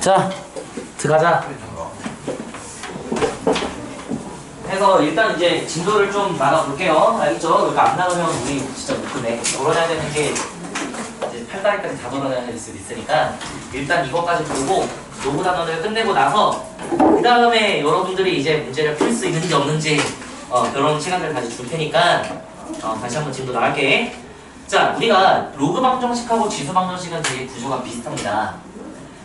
자, 들어가자. 그래서 일단 이제 진도를 좀 나눠볼게요. 알겠죠? 그러니까 안 나누면 우리 진짜 못 끝내. 돌아다녀야 되는 게 이제 팔다리까지 다 돌아다녀야 될 수도 있으니까 일단 이것까지 보고 로그 단원을 끝내고 나서 그 다음에 여러분들이 이제 문제를 풀 수 있는지 없는지 그런 시간을 다시 줄 테니까 다시 한번 진도 나갈게. 자, 우리가 로그 방정식하고 지수 방정식은 되게 구조가 비슷합니다.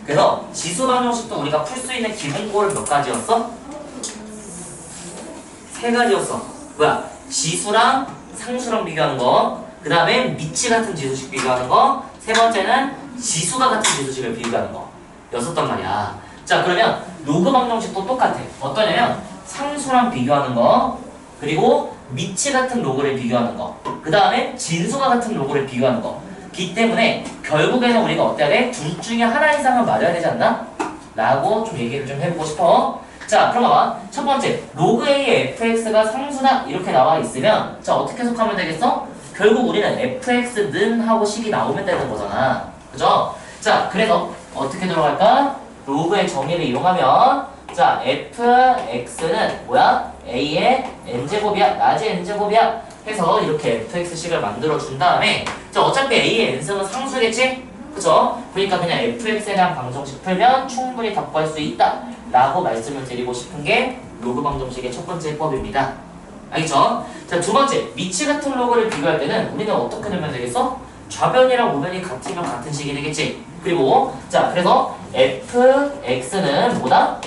그래서 지수 방정식도 우리가 풀 수 있는 기본꼴은 몇 가지였어? 세 가지였어. 뭐야? 지수랑 상수랑 비교하는 거, 그 다음에 미치 같은 지수식 비교하는 거, 세 번째는 지수가 같은 지수식을 비교하는 거 였었단 말이야. 자, 그러면 로그 방정식도 똑같아. 어떠냐면 상수랑 비교하는 거, 그리고 미치 같은 로그를 비교하는 거, 그 다음에 진수가 같은 로그를 비교하는 거. 기 때문에 결국에는 우리가 어때야 돼? 둘 중에 하나 이상은 맞아야 되지 않나? 라고 좀 얘기를 좀 해보고 싶어. 자, 그럼 봐봐. 첫 번째, 로그 A fx가 상수다 이렇게 나와 있으면 자, 어떻게 해석하면 되겠어? 결국 우리는 fx는 하고 식이 나오면 되는 거잖아. 그죠? 자, 그래서 어떻게 들어갈까? 로그의 정의를 이용하면 자, fx는 뭐야? a의 n제곱이야. 낮의 n제곱이야. 해서 이렇게 fx식을 만들어 준 다음에 자, 어차피 a의 n승은 상수겠지? 그죠? 그러니까 그냥 fx에 대한 방정식 풀면 충분히 답 구할 수 있다 라고 말씀을 드리고 싶은 게 로그 방정식의 첫 번째 해법입니다. 알겠죠? 자, 두 번째, 미치 같은 로그를 비교할 때는 우리는 어떻게 되면 되겠어? 좌변이랑 우변이 같으면 같은 식이 되겠지? 그리고 자, 그래서 fx는 뭐다?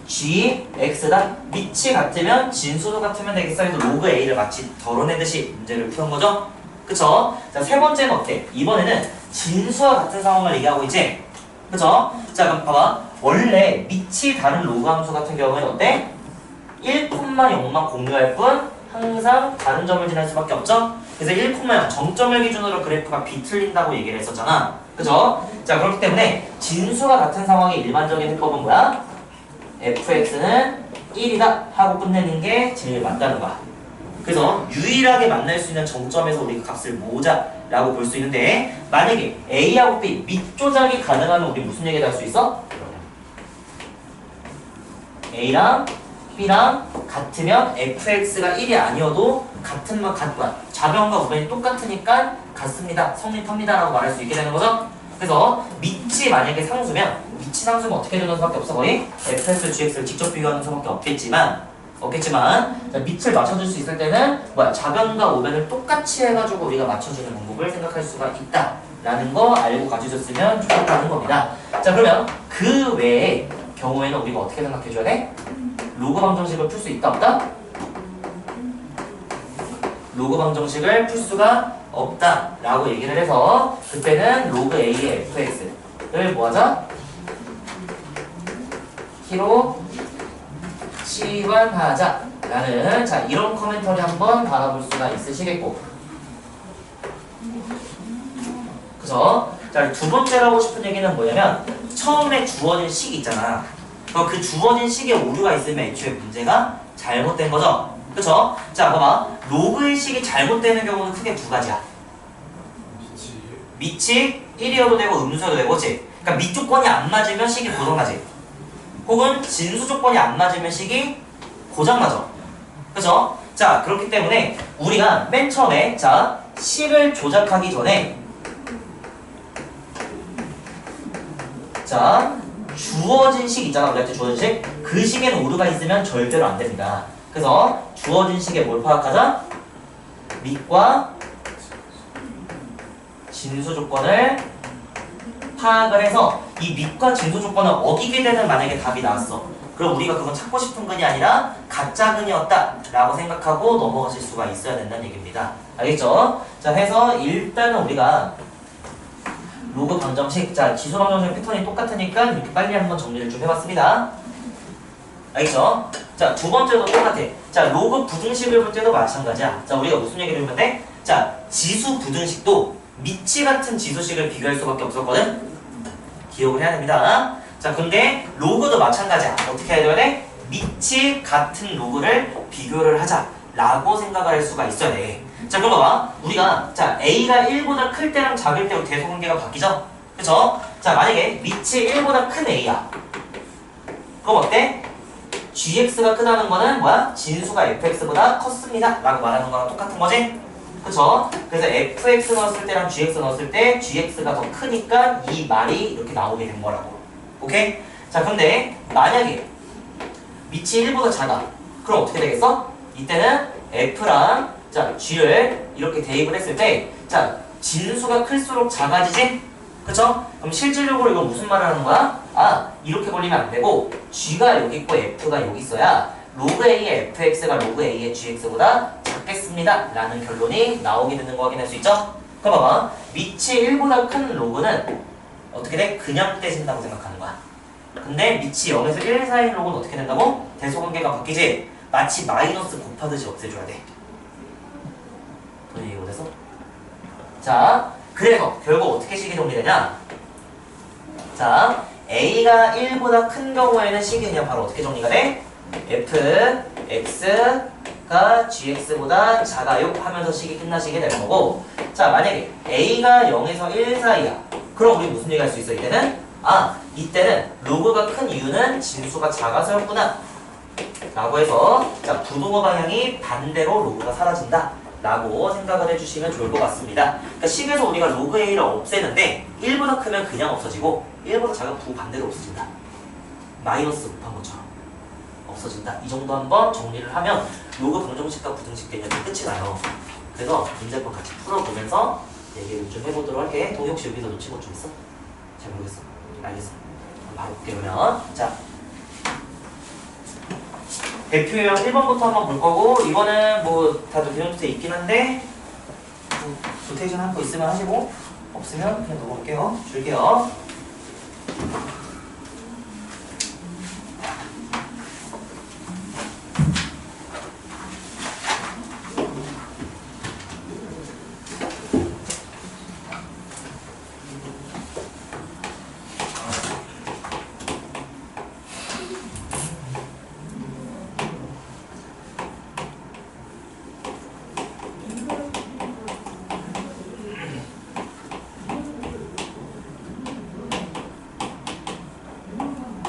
gx다. 미치 같으면 진수도 같으면 되겠어. 그래서 로그 a를 마치 덜어내듯이 문제를 푸는 거죠? 그쵸? 자, 세 번째는 어때? 이번에는 진수와 같은 상황을 얘기하고 있지? 그쵸? 자, 그럼 봐봐. 원래 미치 다른 로그 함수 같은 경우에는 어때? 1,0만 공유할 뿐 항상 다른 점을 지날 수밖에 없죠? 그래서 1,0 정점을 기준으로 그래프가 비틀린다고 얘기를 했었잖아. 그죠? 자, 그렇기 때문에 진수가 같은 상황의 일반적인 해법은 뭐야? fx는 1이다 하고 끝내는 게 제일 맞다는 거야. 그래서 유일하게 만날 수 있는 정점에서 우리가 값을 모으자 라고 볼 수 있는데 만약에 A하고 B 밑조작이 가능하면 우리 무슨 얘기를 할 수 있어? A랑 B랑 같으면 fx가 1이 아니어도 같은 건 같고요. 좌변과 우변이 똑같으니까 같습니다. 성립합니다 라고 말할 수 있게 되는 거죠. 그래서 밑이 만약에 상수면 밑이 상수면 어떻게 되는 수밖에 없어. 거의 fx, gx를 직접 비교하는 수밖에 없겠지만 자, 밑을 맞춰줄 수 있을 때는 뭐야? 좌변과 우변을 똑같이 해가지고 우리가 맞춰주는 방법을 생각할 수가 있다 라는 거 알고 가주셨으면 좋겠다는 겁니다. 자, 그러면 그 외의 경우에는 우리가 어떻게 생각해줘야 돼? 로그 방정식을 풀 수 있다 없다? 로그 방정식을 풀 수가 없다 라고 얘기를 해서 그때는 로그 A의 fx를 뭐하자? 키로 치환하자 라는 자, 이런 코멘터리 한번 바라볼 수가 있으시겠고, 그죠? 자, 두 번째로 하고 싶은 얘기는 뭐냐면 처음에 주어진 식 있잖아. 그 주어진 식에 오류가 있으면 애초에 문제가 잘못된 거죠. 그쵸? 자, 봐봐. 로그의 식이 잘못되는 경우는 크게 두 가지야. 밑이 1이어도 되고 음수여도 되고, 그치? 그러니까 밑 조건이 안 맞으면 식이 고장나지. 혹은 진수 조건이 안 맞으면 식이 고장나죠. 그쵸? 자, 그렇기 때문에 우리가 맨 처음에 자, 식을 조작하기 전에 자, 주어진 식 있잖아. 우리한테 주어진 식. 그 식에는 오류가 있으면 절대로 안 됩니다. 그래서 주어진 식에 뭘 파악하자? 밑과 진수 조건을 파악을 해서 이 밑과 진수 조건을 어기게 되는 만약에 답이 나왔어. 그럼 우리가 그건 찾고 싶은 근이 아니라 가짜 근이었다 라고 생각하고 넘어가실 수가 있어야 된다는 얘기입니다. 알겠죠? 자, 해서 일단은 우리가 로그 방정식, 자, 지수 방정식 패턴이 똑같으니까 이렇게 빨리 한번 정리를 좀 해봤습니다. 알겠죠? 자, 두 번째도 똑같아. 자, 로그 부등식을 볼 때도 마찬가지야. 자, 우리가 무슨 얘기를 하면 돼? 자, 지수 부등식도 미치 같은 지수식을 비교할 수밖에 없었거든? 기억을 해야 됩니다. 자, 근데 로그도 마찬가지야. 어떻게 해야 돼? 미치 같은 로그를 비교를 하자 라고 생각을 할 수가 있어야 돼. 자, 그럼 봐봐. 우리가 자, A가 1보다 클 때랑 작을 때로 대소관계가 바뀌죠? 그쵸? 자, 만약에 밑이 1보다 큰 a야. 그럼 어때? gx가 크다는 거는 뭐야? 진수가 fx보다 컸습니다 라고 말하는 거랑 똑같은 거지? 그쵸? 그래서 fx 넣었을 때랑 gx 넣었을 때 gx가 더 크니까 이 말이 이렇게 나오게 된 거라고. 오케이? 자, 근데 만약에 밑이 1보다 작아. 그럼 어떻게 되겠어? 이때는 f랑 자 g를 이렇게 대입을 했을 때 자 진수가 클수록 작아지지? 그쵸? 그럼 실질적으로 이거 무슨 말을 하는 거야? 아, 이렇게 걸리면 안 되고 g가 여기 있고 f가 여기 있어야 로그 a의 fx가 로그 a의 gx보다 작겠습니다 라는 결론이 나오게 되는 거 확인할 수 있죠? 그럼 봐봐. 밑이 1보다 큰 로그는 어떻게 돼? 그냥 떼진다고 생각하는 거야. 근데 밑이 0에서 1 사이인 로그는 어떻게 된다고? 대소관계가 바뀌지? 마치 마이너스 곱하듯이 없애줘야 돼. 돈이 이해 못해서? 자, 그래서 결국 어떻게 식이 정리되냐? 자, a가 1보다 큰 경우에는 식이 그냥 바로 어떻게 정리가 돼? f, x가 gx보다 작아요 하면서 식이 끝나시게 되는 거고, 자, 만약에 a가 0에서 1 사이야. 그럼 우리 무슨 얘기 할 수 있어 이때는? 아, 이때는 로그가 큰 이유는 진수가 작아서였구나 라고 해서 자 부동어 방향이 반대로 로그가 사라진다 라고 생각을 해주시면 좋을 것 같습니다. 그러니까 식에서 우리가 로그 a를 없애는데 1보다 크면 그냥 없어지고 1보다 작으면 부반대로 없어진다. 마이너스 곱한 것처럼 없어진다. 이 정도 한번 정리를 하면 로그 방정식과 부등식 개념이 끝이 나요. 그래서 문제법 같이 풀어보면서 얘기를 좀 해보도록 할게. 동희 혹시 여기서 놓친 것 좀 있어? 잘 모르겠어. 알겠어. 바로 볼게 그러면. 자, 대표형 1번부터 한번 볼 거고, 이거는 뭐 다들 교정부터 있긴 한데 노테이션 한 거 있으면 하시고 없으면 그냥 넘어갈게요. 줄게요.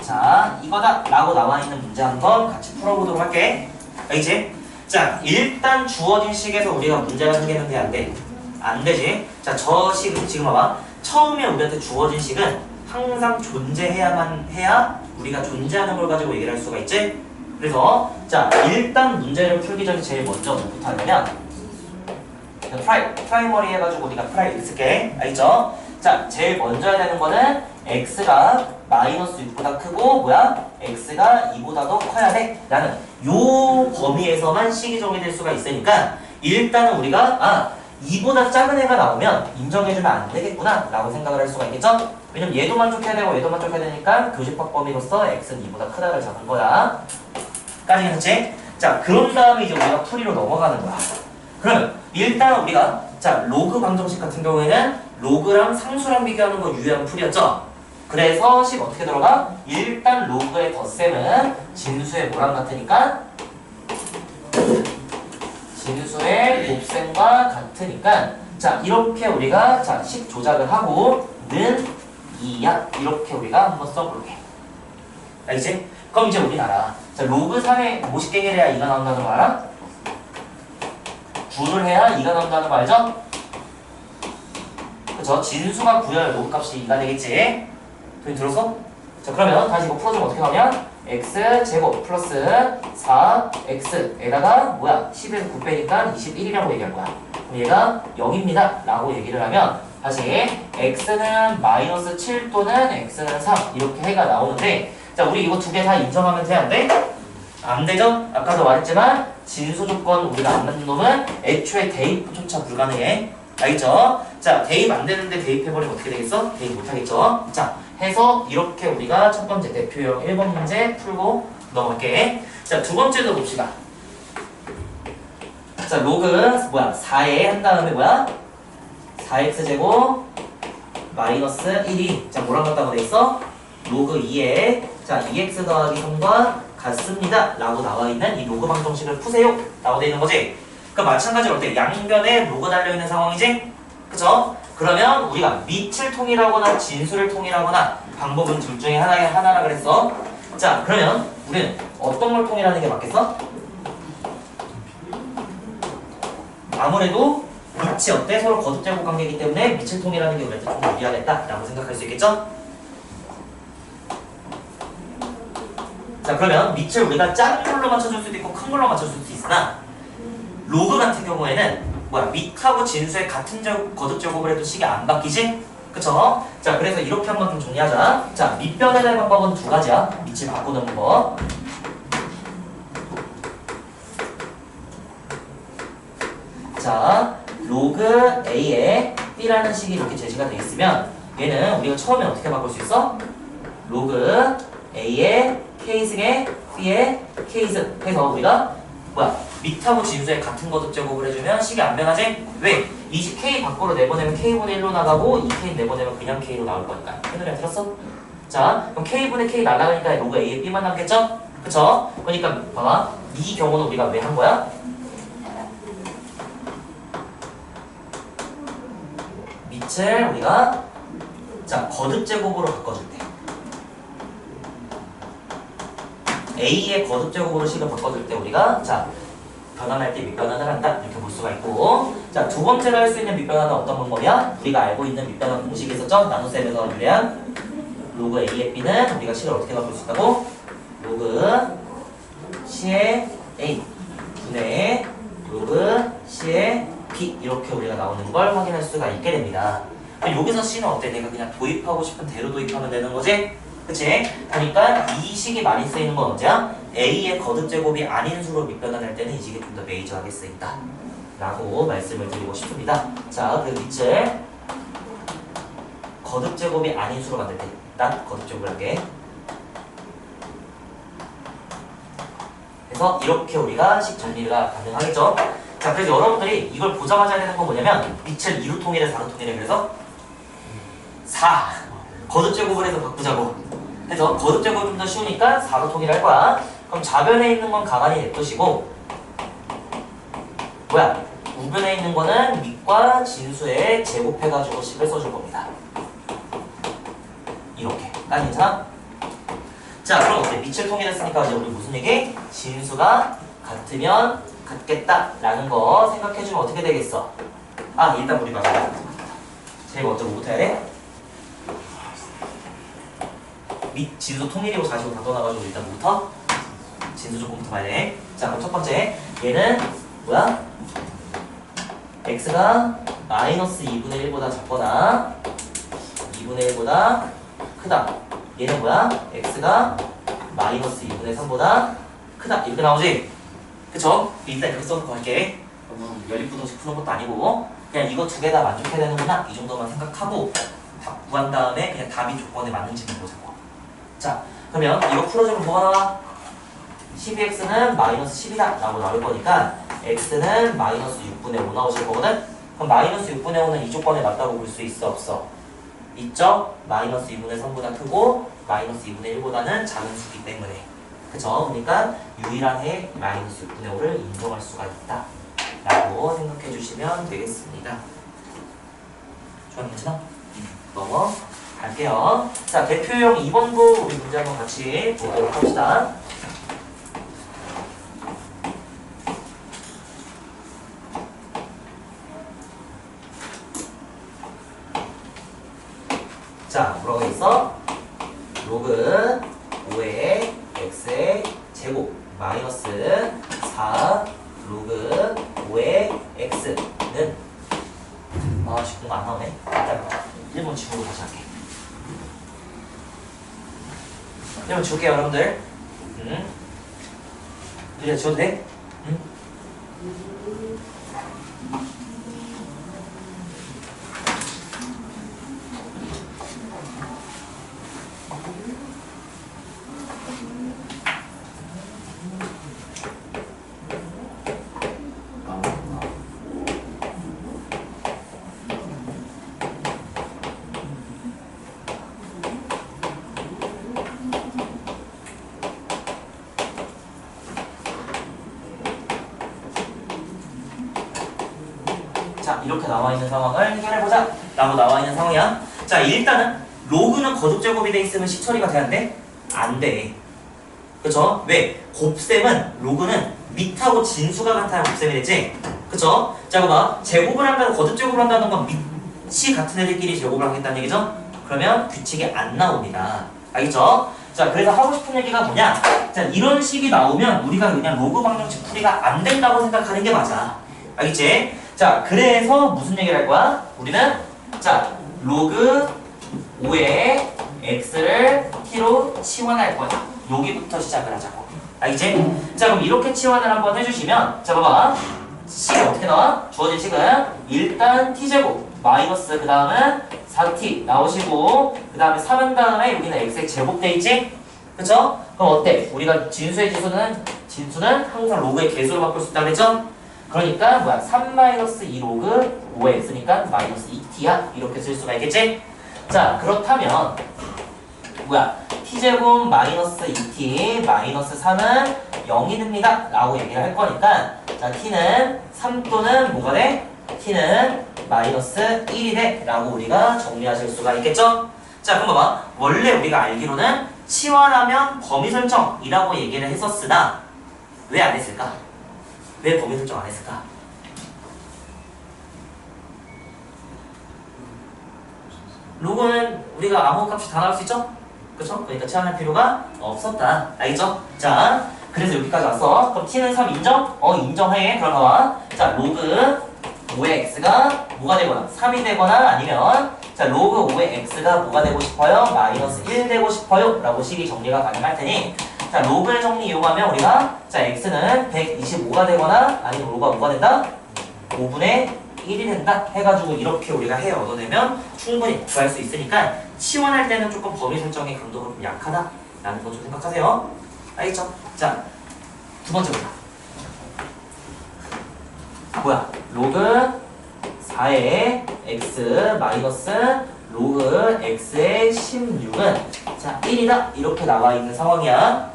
자, 이거다 라고 나와 있는 문제 한번 같이 풀어보도록 할게. 알겠지? 자, 일단 주어진 식에서 우리가 문제를 생기는 게 안 돼. 안 되지? 자, 저 식은 지금 봐봐. 처음에 우리한테 주어진 식은 항상 존재해야만 해야 우리가 존재하는 걸 가지고 얘기를 할 수가 있지? 그래서 자, 일단 문제를 풀기 전에 제일 먼저 뭐부터 하냐면 프라이머리 해가지고 우리가 프라이 쓸게. 알겠죠? 자, 제일 먼저 해야 되는 거는 x가 마이너스 6보다 크고 뭐야? x가 2보다도 커야 돼 라는 요 범위에서만 식이 정의될 수가 있으니까 일단은 우리가 아 2보다 작은 애가 나오면 인정해주면 안 되겠구나 라고 생각을 할 수가 있겠죠? 왜냐면 얘도 만족해야 되고 얘도 만족해야 되니까 교집합 범위로서 x는 2보다 크다를 잡은 거야. 까지 괜찮지? 자, 그런 다음에 이제 우리가 풀이로 넘어가는 거야. 그러면 일단 우리가 자 로그 방정식 같은 경우에는 로그랑 상수랑 비교하는 거 유효한 풀이었죠? 그래서 식 어떻게 들어가? 일단 로그의 덧셈은 진수의 뭐랑 같으니까? 진수의 곱셈과 같으니까 자 이렇게 우리가 자 식 조작을 하고 는 2야 이렇게 우리가 한번 써볼게. 알겠지? 그럼 이제 우리 알아. 자 로그 3에 50개 해야 2가 나온다는 거 알아? 분을 해야 2가 나온다는 거 알죠? 그쵸? 진수가 9야 로그 값이 2가 되겠지? 돈이 들었어? 자 그러면 다시 이거 풀어주면 어떻게 나오냐? x제곱 플러스 4x에다가 뭐야? 10에서 9 빼니까 21이라고 얘기할 거야. 그럼 얘가 0입니다 라고 얘기를 하면 다시 x는 마이너스 7 또는 x는 3 이렇게 해가 나오는데 자 우리 이거 두 개 다 인정하면 돼? 안 돼? 안 되죠? 아까도 말했지만 진수 조건 우리가 안 맞는 놈은 애초에 대입조차 불가능해. 알겠죠? 자 대입 안 되는데 대입해버리면 어떻게 되겠어? 대입 못하겠죠? 자 해서 이렇게 우리가 첫 번째 대표형 1번 문제 풀고 넘어갈게. 자 두 번째도 봅시다. 자 로그 뭐야 4에 한 다음에 뭐야 4x제곱 마이너스 1이 자 뭐랑 같다고 돼있어? 로그 2에 자 2x 더하기 3과 같습니다 라고 나와있는 이 로그 방정식을 푸세요 라고 돼있는 거지. 그럼 마찬가지로 어때? 양변에 로그 달려있는 상황이지? 그쵸? 그러면 우리가 밑을 통일하거나 진수를 통일하거나 방법은 둘 중에 하나라 그랬어. 자, 그러면 우리는 어떤 걸 통일하는 게 맞겠어? 아무래도 밑이 어때? 서로 거듭제곱 관계이기 때문에 밑을 통일하는 게 우리한테 좀 유리하겠다라고 생각할 수 있겠죠? 자, 그러면 밑을 우리가 작은 걸로 맞춰줄 수도 있고 큰 걸로 맞춰줄 수도 있으나 로그 같은 경우에는 밑하고 진수의 같은 거듭제곱을 해도 식이 안 바뀌지? 그쵸? 자, 그래서 이렇게 한번 좀 정리하자. 자, 밑변의 방법은 두 가지야. 밑을 바꾸는 법. 자, 로그 A에 B라는 식이 이렇게 제시가 되어 있으면 얘는 우리가 처음에 어떻게 바꿀 수 있어? 로그 A의 K승에 B의 K승 해서 우리가 밑하고 진수의 같은 거듭제곱을 해주면 식이 안 변하지? 왜? 이 식 K 밖으로 내보내면 K분의 1로 나가고 이 K 내보내면 그냥 K로 나올 거니까. 해설이 들었어? 자, 그럼 K분의 K 날라가니까 로그 A에 B만 남겠죠? 그쵸? 그러니까 봐봐. 이 경우는 우리가 왜 한 거야? 밑을 우리가 거듭제곱으로 바꿔줄 때 A의 거듭제곱으로 식을 바꿔줄 때 우리가 변환할 때 밑변환을 한다 이렇게 볼 수가 있고, 자, 두 번째로 할 수 있는 밑변환은 어떤 방법이야? 우리가 알고 있는 밑변환 공식이 있었죠? 나눗셈에서 유래한 로그 A의 B는 우리가 식을 어떻게 바꿀 수 있다고? 로그 C의 A 분의 로그 C의 B 이렇게 우리가 나오는 걸 확인할 수가 있게 됩니다. 여기서 C는 어때? 내가 그냥 도입하고 싶은 대로 도입하면 되는 거지? 그치? 그러니까 이 식이 많이 쓰이는 건 언제야? A의 거듭제곱이 아닌 수로 밑변환할 때는 이 식이 좀 더 메이저하게 쓰인다 라고 말씀을 드리고 싶습니다. 자, 그 밑을 거듭제곱이 아닌 수로 만들 때 일단 거듭제곱을 할게. 그래서 이렇게 우리가 식 정리가 가능하겠죠? 자, 그래서 여러분들이 이걸 보자마자 해야 되는 건 뭐냐면 밑을 2로 통일해 4로 통일해. 그래서 4 거듭제곱을 해서 바꾸자고 해서 거듭제곱이 좀 더 쉬우니까 4로 통일할 거야. 그럼 좌변에 있는 건 가만히 냅두시고 우변에 있는 거는 밑과 진수에 제곱해가지고 식을 써줄 겁니다. 이렇게. 딱 괜찮아? 자, 그럼 어때? 밑을 통일했으니까 이제 우리 무슨 얘기? 진수가 같으면 같겠다라는 거 생각해주면 어떻게 되겠어? 일단 우리 봐봐. 제일 먼저 뭐부터 해야 돼? 밑 진수 통일이고 45 다 떠나가지고 일단 뭐부터? 진수 조건부터 봐야 돼. 자, 그럼 첫 번째 얘는 x가 마이너스 2분의 1보다 작거나 2분의 1보다 크다. 얘는 x가 마이너스 2분의 3보다 크다. 이렇게 나오지? 그쵸? 일단 이렇게 써놓고 할게. 연립부등식 푸는 것도 아니고 그냥 이거 두 개 다 만족해야 되는구나 이 정도만 생각하고 구한 다음에 그냥 답이 조건에 맞는지만 보자고. 자, 그러면 이거 풀어주면 뭐가 나와? 12x는 마이너스 10이다 라고 나올 거니까 x는 마이너스 6분의 5 나오실 거거든? 그럼 마이너스 6분의 5는 이 조건에 맞다고 볼 수 있어 없어? 있죠? 마이너스 2분의 3보다 크고 마이너스 2분의 1보다는 작은 수기 때문에. 그쵸? 그러니까 유일하게 마이너스 6분의 5를 인정할 수가 있다 라고 생각해 주시면 되겠습니다. 좋아, 괜찮아? 넘어갈게요. 자, 대표형 2번도 우리 문제 한번 같이 보도록 합시다. 자, 뭐라고 있어? 로그 5의 x의 제곱 마이너스 4 로그 5의 x는 뭔가 안 나오네. 일단 1번 지우고 다시 할게. 1번 지울게요, 여러분들. 이제 지워도 돼? 자, 이렇게 나와있는 상황을 해결해보자. 라고 나와 있는 상황이야. 자, 일단은 로그는 거듭 제곱이 돼 있으면 식 처리가 되는데 안 돼. 그쵸? 왜? 곱셈은 로그는 밑하고 진수가 같아야 곱셈이 되지? 그쵸? 자, 봐봐. 제곱을 한다고 거듭 제곱을 한다는 건 밑이 같은 애들끼리 제곱을 하겠다는 얘기죠? 그러면 규칙이 안 나옵니다. 알겠죠? 자, 그래서 하고 싶은 얘기가 뭐냐? 자, 이런 식이 나오면 우리가 그냥 로그 방정식 풀이가 안 된다고 생각하는 게 맞아. 알겠지? 자, 그래서 무슨 얘기를 할 거야? 우리는 자, 로그 5의 x를 t로 치환할 거야. 여기부터 시작을 하자고. 알겠지? 자, 그럼 이렇게 치환을 한번 해주시면 자, 봐봐. 식이 어떻게 나와? 주어진 식은 일단 t제곱 마이너스 그 다음은 4t 나오시고 그 다음에 3은 다음에 여기는 x의 제곱 돼 있지? 그쵸? 그럼 어때? 우리가 진수의 진수는 항상 로그의 개수로 바꿀 수 있다고 그랬죠? 그러니까 뭐야? 3-2 로그 5에 x니까 마이너스 2t야 이렇게 쓸 수가 있겠지? 자, 그렇다면 뭐야? t제곱 마이너스 2t 마이너스 3은 0이 됩니다 라고 얘기를 할 거니까 자, t는 3 또는 뭐가 돼? t는 마이너스 1이 돼 라고 우리가 정리하실 수가 있겠죠? 자, 그럼 봐봐. 원래 우리가 알기로는 치환하면 범위 설정이라고 얘기를 했었으나 왜 안 했을까? 왜 범위 설정 안 했을까? 로그는 우리가 아무 값이 다 나올 수 있죠? 그쵸? 그러니까 치환할 필요가 없었다. 알겠죠? 자, 그래서 여기까지 왔어. 그럼 t는 3 인정? 인정해. 그럼 봐봐. 자, 로그 5의 x가 뭐가 되거나 3이 되거나 아니면 자, 로그 5의 x가 뭐가 되고 싶어요? 마이너스 1 되고 싶어요? 라고 식이 정리가 가능할 테니 자, 로그의 정리 이용하면 우리가 자, x는 125가 되거나 아니면 로그가 뭐가 된다? 5분의 1이 된다 해가지고 이렇게 우리가 해 얻어내면 충분히 구할 수 있으니까 치환할 때는 조금 범위 설정의 강도가 좀 약하다 라는 거 좀 생각하세요. 알겠죠? 자, 두 번째 보자. 뭐야? 로그 4의 x 마이너스 로그 x의 16은 자 1이다 이렇게 나와 있는 상황이야.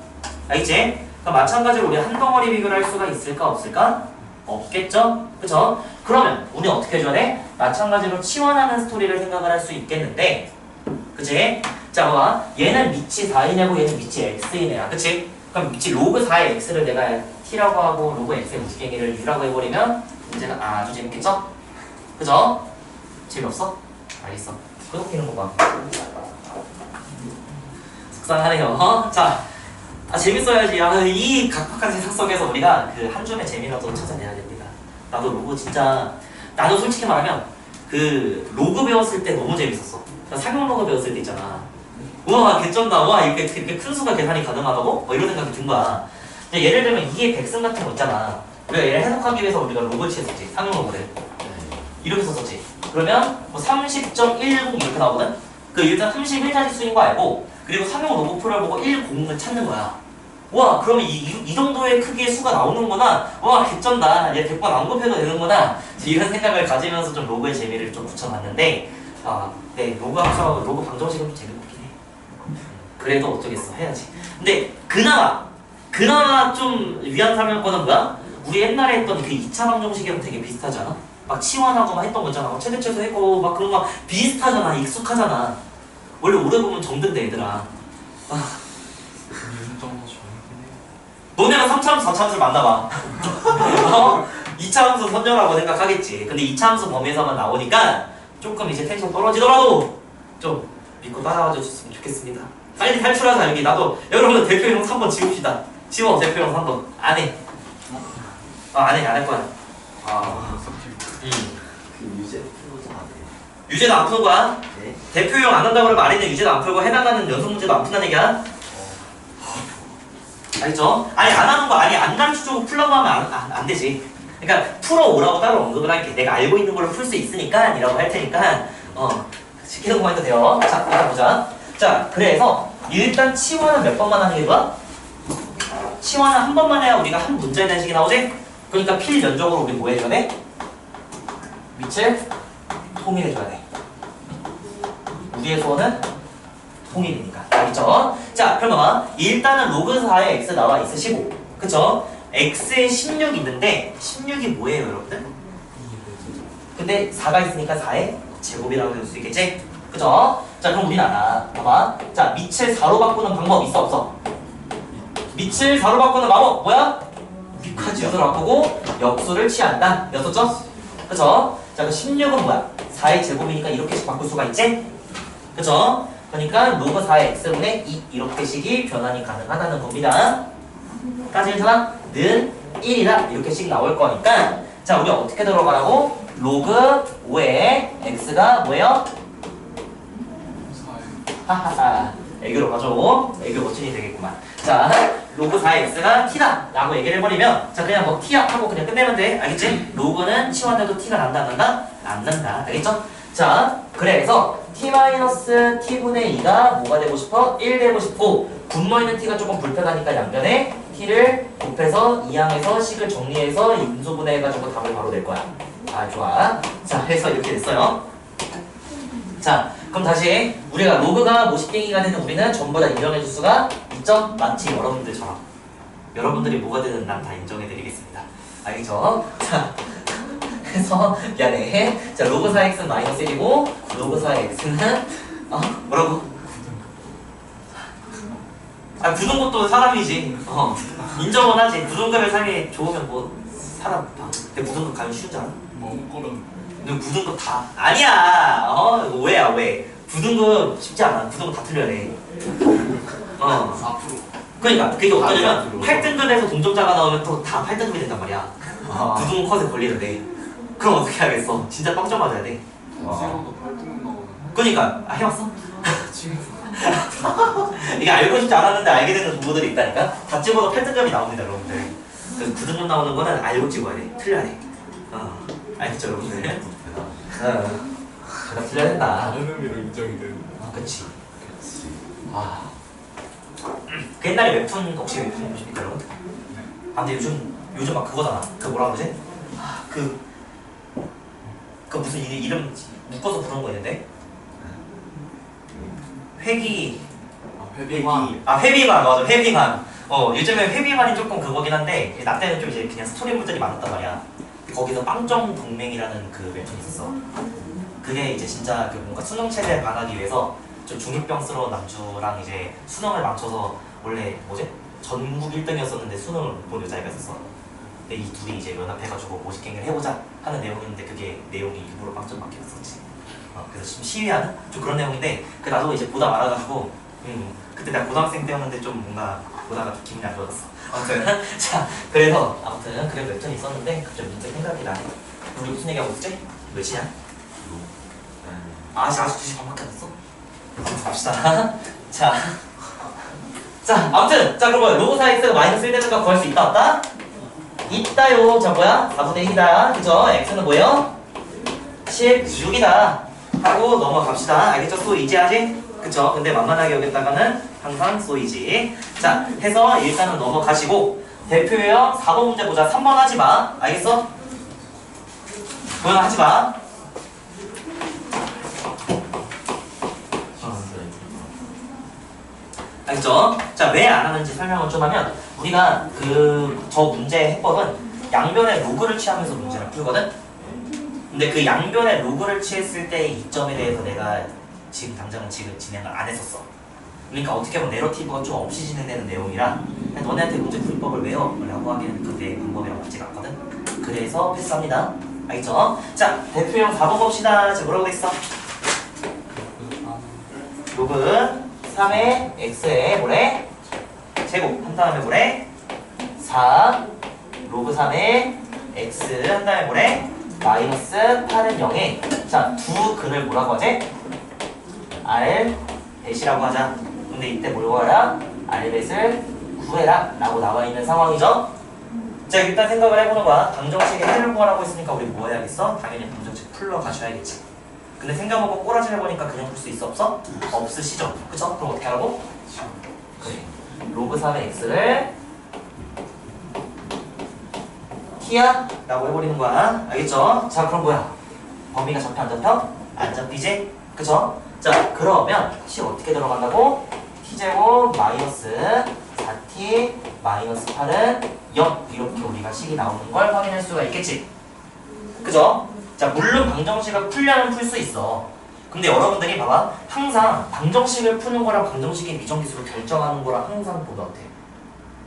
알겠지? 그럼 마찬가지로 우리 한 덩어리 비교를 할 수가 있을까 없을까? 없겠죠? 그쵸? 그러면 우리 어떻게 해줘야 돼? 마찬가지로 치환하는 스토리를 생각을 할 수 있겠는데 그치? 자 봐봐 얘는 밑이 4이냐고 얘는 밑이 x이네야 그치? 그럼 밑이 로그 4의 x를 내가 t라고 하고 로그 x의 무게기를 u라고 해버리면 문제가 아주 재밌겠죠? 그죠? 재미없어? 알겠어. 끄덕이는 거 봐. 속상하네요. 자, 재밌어야지. 이 각박한 세상 속에서 우리가 그 한 줌의 재미라도 찾아내야 됩니다. 나도 로그 진짜, 나도 솔직히 말하면 그 로그 배웠을 때 너무 재밌었어. 상용 로그 배웠을 때 있잖아. 우와, 개쩐다. 와, 이렇게 큰 수가 계산이 가능하다고? 이런 생각이 든 거야. 예를 들면 이해 백승 같은 거 있잖아. 우리가 얘를 해석하기 위해서 우리가 로그를 취했었지. 상용 로그를. 이렇게 썼었지. 그러면 뭐 30.10 이렇게 나오거든? 그 일단 31자리 수인 거 알고 그리고 상용 로그표를 보고 10을 찾는 거야. 와, 그러면 이 정도의 크기의 수가 나오는구나. 와, 개쩐다. 얘 100번 안 곱해도 되는구나. 이런 생각을 가지면서 좀 로그의 재미를 좀 붙여봤는데 네, 로그 방정식은 좀 재밌긴 해. 그래도 어쩌겠어. 해야지. 근데 그나마 좀 위안 삼을 거는 뭐야? 우리 옛날에 했던 그 2차 방정식이랑 되게 비슷하지 않아? 막 치환하고 막 했던 거 있잖아. 막 최대치도 했고 막 그런 거 비슷하잖아. 익숙하잖아. 원래 오래 보면 정든데 얘들아. 너네가 3차 함수 4차 함수를 만나봐. 2차 함수 선녀라고 생각하겠지. 근데 2차 함수 범위에서만 나오니까 조금 이제 텐션 떨어지더라도 좀 믿고 따라와 주셨으면 좋겠습니다. 빨리 탈출하자. 여기 나도 여러분 대표형 3번 지웁시다. 지워 대표형 3번. 안 해. 안 할 거야. 유제 풀어서 안 돼. 유제도 안 푸는 거야? 네. 대표용 안 한다고 그러면 아래는 유제도 안 풀고 해당하는 연속 문제도 안 푼다는 얘기야? 알겠죠? 아니 안 하는 거 아니 안 가르쳐주고 풀라고 하면 안 되지. 그러니까 풀어오라고 따로 언급을 할게. 내가 알고 있는 걸로 풀 수 있으니까 이라고 할 테니까 시키는 것만 해도 돼요. 자, 일단 보자. 자, 그래서 일단 치환은 몇 번만 하는 게 좋아? 치환은 한 번만 해야 우리가 한 문제에 대한 식이 나오지? 그러니까 필연적으로 우리 뭐 해줘야 돼? 밑을 통일해줘야 돼. 우리의 소원은 통일이니까. 알겠죠? 자, 그러면 일단은 로그 4에 x 나와 있으시고 그쵸? x에 16 있는데 16이 뭐예요 여러분들? 근데 4가 있으니까 4에 제곱이라고 될 수 있겠지? 그죠? 자, 그럼 우리는 알아. 봐봐. 자, 밑을 4로 바꾸는 방법 있어, 없어? 밑을 4로 바꾸는 방법 뭐야? 빅화 지수를 바꾸고 역수를 취한다. 였었죠? 그죠? 자, 그 16은 뭐야? 4의 제곱이니까 이렇게씩 바꿀 수가 있지? 그죠? 그러니까 로그 4의 x분의 2 이렇게식이 변환이 가능하다는 겁니다. 까지 괜찮아? 는 1이다 이렇게씩 나올 거니까 자, 우리 어떻게 들어가라고? 로그 5의 x가 뭐예요? 하하하 애교로 가져. 애교 멋진이 되겠구만. 자, 로그 4의 x가 t다 라고 얘기를 해버리면 자, 그냥 뭐 t야 하고 그냥 끝내면 돼. 알겠지? 로그는 치환돼도 t가 난다 안 난다? 안 난다. 알겠죠? 자, 그래서 t-t분의 2가 뭐가 되고 싶어? 1 되고 싶고 분모 있는 t가 조금 불편하니까 양변에 t를 곱해서 이항에서 식을 정리해서 인수분해해가지고 답을 바로 낼 거야. 아, 좋아. 자, 해서 이렇게 됐어요. 자, 그럼 다시 우리가 로그가 모식갱이가 되는 우리는 전부 다 인정해줄 수가 있죠? 마치 여러분들처럼. 여러분들이 뭐가 되든 난 다 인정해드리겠습니다. 알겠죠? 자, 그래서 미안해. 자, 로그 4x는 마이너스 1이고 로그 4의 x는 뭐라고? 아, 굳은 것도 사람이지. 인정은 하지. 굳은 거를 삶이 좋으면 뭐 사람 다. 근데 굳은 거 가면 쉬운 줄 알아? 먹은 거는 근데 굳은 거 다 아니야. 오해야 왜? 굳은 거 쉽지 않아. 굳은 거 다 틀려야 돼. 4%. 그러니까 그게 어떠냐면 아, 8등급에서 동점자가 나오면 또 다 8등급이 된단 말이야. 굳은 컷에 걸리는데. 그럼 어떻게 하겠어? 진짜 빵점 맞아야 돼. 제로도 8등급 나오는 그러니까 해봤어? 친구. 이게 알고 싶지 않았는데 알게 되는 정보들이 있다니까. 다 찍어도 8등급이 나옵니다, 여러분들. 그래서 9등급 나오는 거는 알고 찍어야 돼. 틀려야 돼. 알겠죠, 여러분들? 제가 틀려야 된다. 다른 의미로 인정이 되는. 그치. 그 옛날에 웹툰 혹시 웹툰 보십니까, 여러분? 근데 요즘 막 그거잖아. 그 뭐라 그러지? 그 무슨 이름 묶어서 부르는 거 있는데? 회비만. 회비만 맞아. 회비만. 요즘에 회비만이 조금 그거긴 한데 나 때는 좀 이제 그냥 스토리물들이 많았단 말이야. 거기서 빵정 동맹이라는 그 웹툰이 있었어. 그게 이제 진짜 그 뭔가 수능 체제에 반하기 위해서 좀 중이병스러운 남주랑 이제 수능을 망쳐서 원래 뭐지? 전국 1등이었었는데 수능을 못 본 여자애가 있었어. 근데 이 둘이 이제 연합해가지고 모식행위를 해보자 하는 내용인데 그게 내용이 일부러 빵점 바뀌었었지. 그래서 지금 시위하는 좀 그런 내용인데 그 나도 이제 보다 말아가지고 그때 내가 고등학생 때였는데 좀 뭔가 보다가 좀 기분이 안 좋았어. 아무튼 자, 그래서 아무튼 그래 웹툰이 있었는데 갑자기 문제 생각이 나네. 우리 무슨 얘기하고 있지? 몇 시냐? 아직 2시 반밖에 안 됐어? 갑시다. 자, 아무튼 자, 그럼 로그 4x가 마이너스 1 되는 거 구할 수 있다 없다? 있다요. 자, 뭐야? 4분의 1이다. 그죠? x는 뭐예요? 16이다 하고 넘어갑시다. 알겠죠? 소 이지하지? 그쵸? 근데 만만하게 여기다가는 항상 쏘이지. 자, 해서 일단은 넘어가시고 대표 유형 4번 문제 보자. 3번 하지마. 알겠어? 도형 하지마. 알겠죠? 자, 왜 안 하는지 설명을 좀 하면 우리가 저 문제의 해법은 양변의 로그를 취하면서 문제를 풀거든? 근데 그 양변의 로그를 취했을 때의 이점에 대해서 내가 지금 당장은 진행을 안 했었어. 그러니까 어떻게 보면 내러티브가 좀 없이 진행되는 내용이라 너네한테 문제 풀법을 외워 라고 하기에는 그때 방법이랑 맞지가 않거든. 그래서 패스합니다. 알겠죠? 자, 대표형 4번 봅시다. 자, 뭐라고 돼있어? 로그 3의 x의 뭐래? 제곱 한 다음에 뭐래? 4 로그 3의 x 한 다음에 뭐래? 마이너스 8은 0에 자, 두 근을 뭐라고 하지? R 대시라고 하자. 근데 이때 뭘 구하라? R 배를 구해라 라고 나와 있는 상황이죠. 자, 일단 생각을 해보는 거야. 방정식의 해를 구하라고 했으니까 우리 뭐 해야겠어? 당연히 방정식 풀러 가셔야겠지. 근데 생각해보고 꼬라지를 해보니까 그냥 풀 수 있어 없어? 없으시죠? 그쵸? 그럼 어떻게 하라고? 그래. 로그 3의 x를 t야? 라고 해버리는 거야. 알겠죠? 자, 그럼 뭐야? 범위가 잡혀 안 잡혀? 안 잡히지? 그쵸? 자, 그러면 t 어떻게 들어간다고? t제곱 마이너스 4t 마이너스 8은 0 이렇게 우리가 식이 나오는 걸 확인할 수가 있겠지? 그죠? 자, 물론 방정식을 풀려면 풀 수 있어. 근데 여러분들이 봐봐. 항상 방정식을 푸는 거랑 방정식의 미정계수를 결정하는 거랑 항상 보면 어때?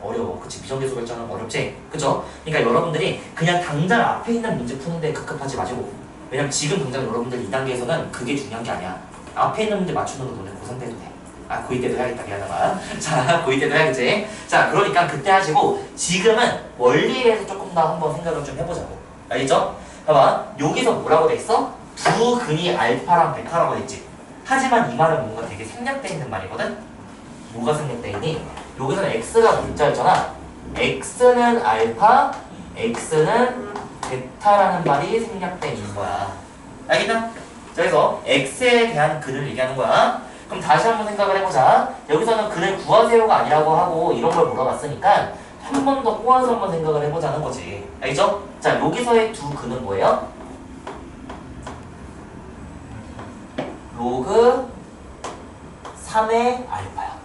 어려워. 그치? 미정계수 결정은 어렵지? 그죠? 그러니까 여러분들이 그냥 당장 앞에 있는 문제 푸는데 급급하지 마시고. 왜냐면 지금 당장 여러분들 2단계에서는 그게 중요한 게 아니야. 앞에 있는 문제 맞추는 거 너네 고3 때도 돼. 아, 고2 때도 해야겠다. 미안하다. 자, 고2 때도 해야겠지? 자, 그러니까 그때 하시고 지금은 원리에 대해서 조금 더 한번 생각을 좀 해보자고. 알겠죠? 봐봐. 여기서 뭐라고 돼 있어? 두 근이 알파랑 베타라고 돼 있지. 하지만 이 말은 뭔가 되게 생략돼 있는 말이거든? 뭐가 생략돼 있니? 여기서는 x가 문자였잖아. x는 알파, x는 베타라는 말이 생략돼 있는 거야. 알겠나? 자, 그래서 x에 대한 근을 얘기하는 거야. 그럼 다시 한번 생각을 해보자. 여기서는 근을 구하세요가 아니라고 하고 이런 걸 물어봤으니까 한 번 더 꼬아서 한번 생각을 해보자는 거지. 알겠죠? 자, 여기서의 두 근은 뭐예요? 로그 3의 알파야.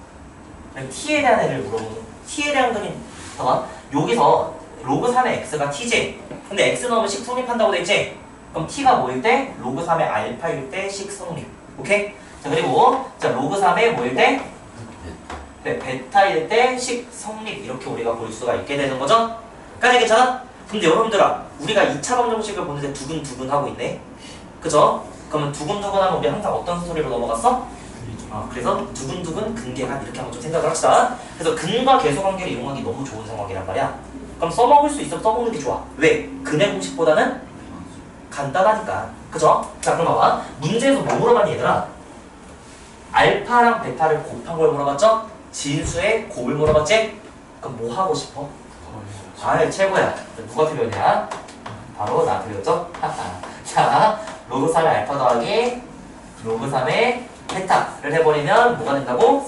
t에 대한 애를 물어보는 t에 대한 근이 봐봐. 여기서 로그 3의 x가 t지. 근데 x 넣으면 식 성립한다고 돼 있지. 그럼 t가 뭐일 때? 로그 3의 알파일 때 식 성립. 오케이? 자, 그리고 자 로그 3의 뭐일 때? 네, 베타일 때 식 성립. 이렇게 우리가 볼 수가 있게 되는 거죠. 까지 괜찮아? 근데 여러분들아, 우리가 2차 방정식을 보는데 두근두근 하고 있네. 그죠? 그러면 두근두근 하면 우리 항상 어떤 소리로 넘어갔어? 그래서 두근두근 근계간 이렇게 한번 좀 생각을 합시다. 그래서 근과 계수 관계를 이용하기 너무 좋은 상황이란 말이야. 그럼 써먹을 수 있으면 써먹는 게 좋아. 왜? 근의 공식보다는 간단하니까. 그죠? 자, 그럼 봐봐. 문제에서 뭐 물어봤니 얘들아? 알파랑 베타를 곱한 걸 물어봤죠? 진수의 곱을 물어봤지? 그럼 뭐 하고 싶어? 아, 최고야. 누가 틀렸냐? 바로 나 틀렸죠? 자, 로그 3의 알파 더하기 로그 3의 베타를 해버리면 뭐가 된다고?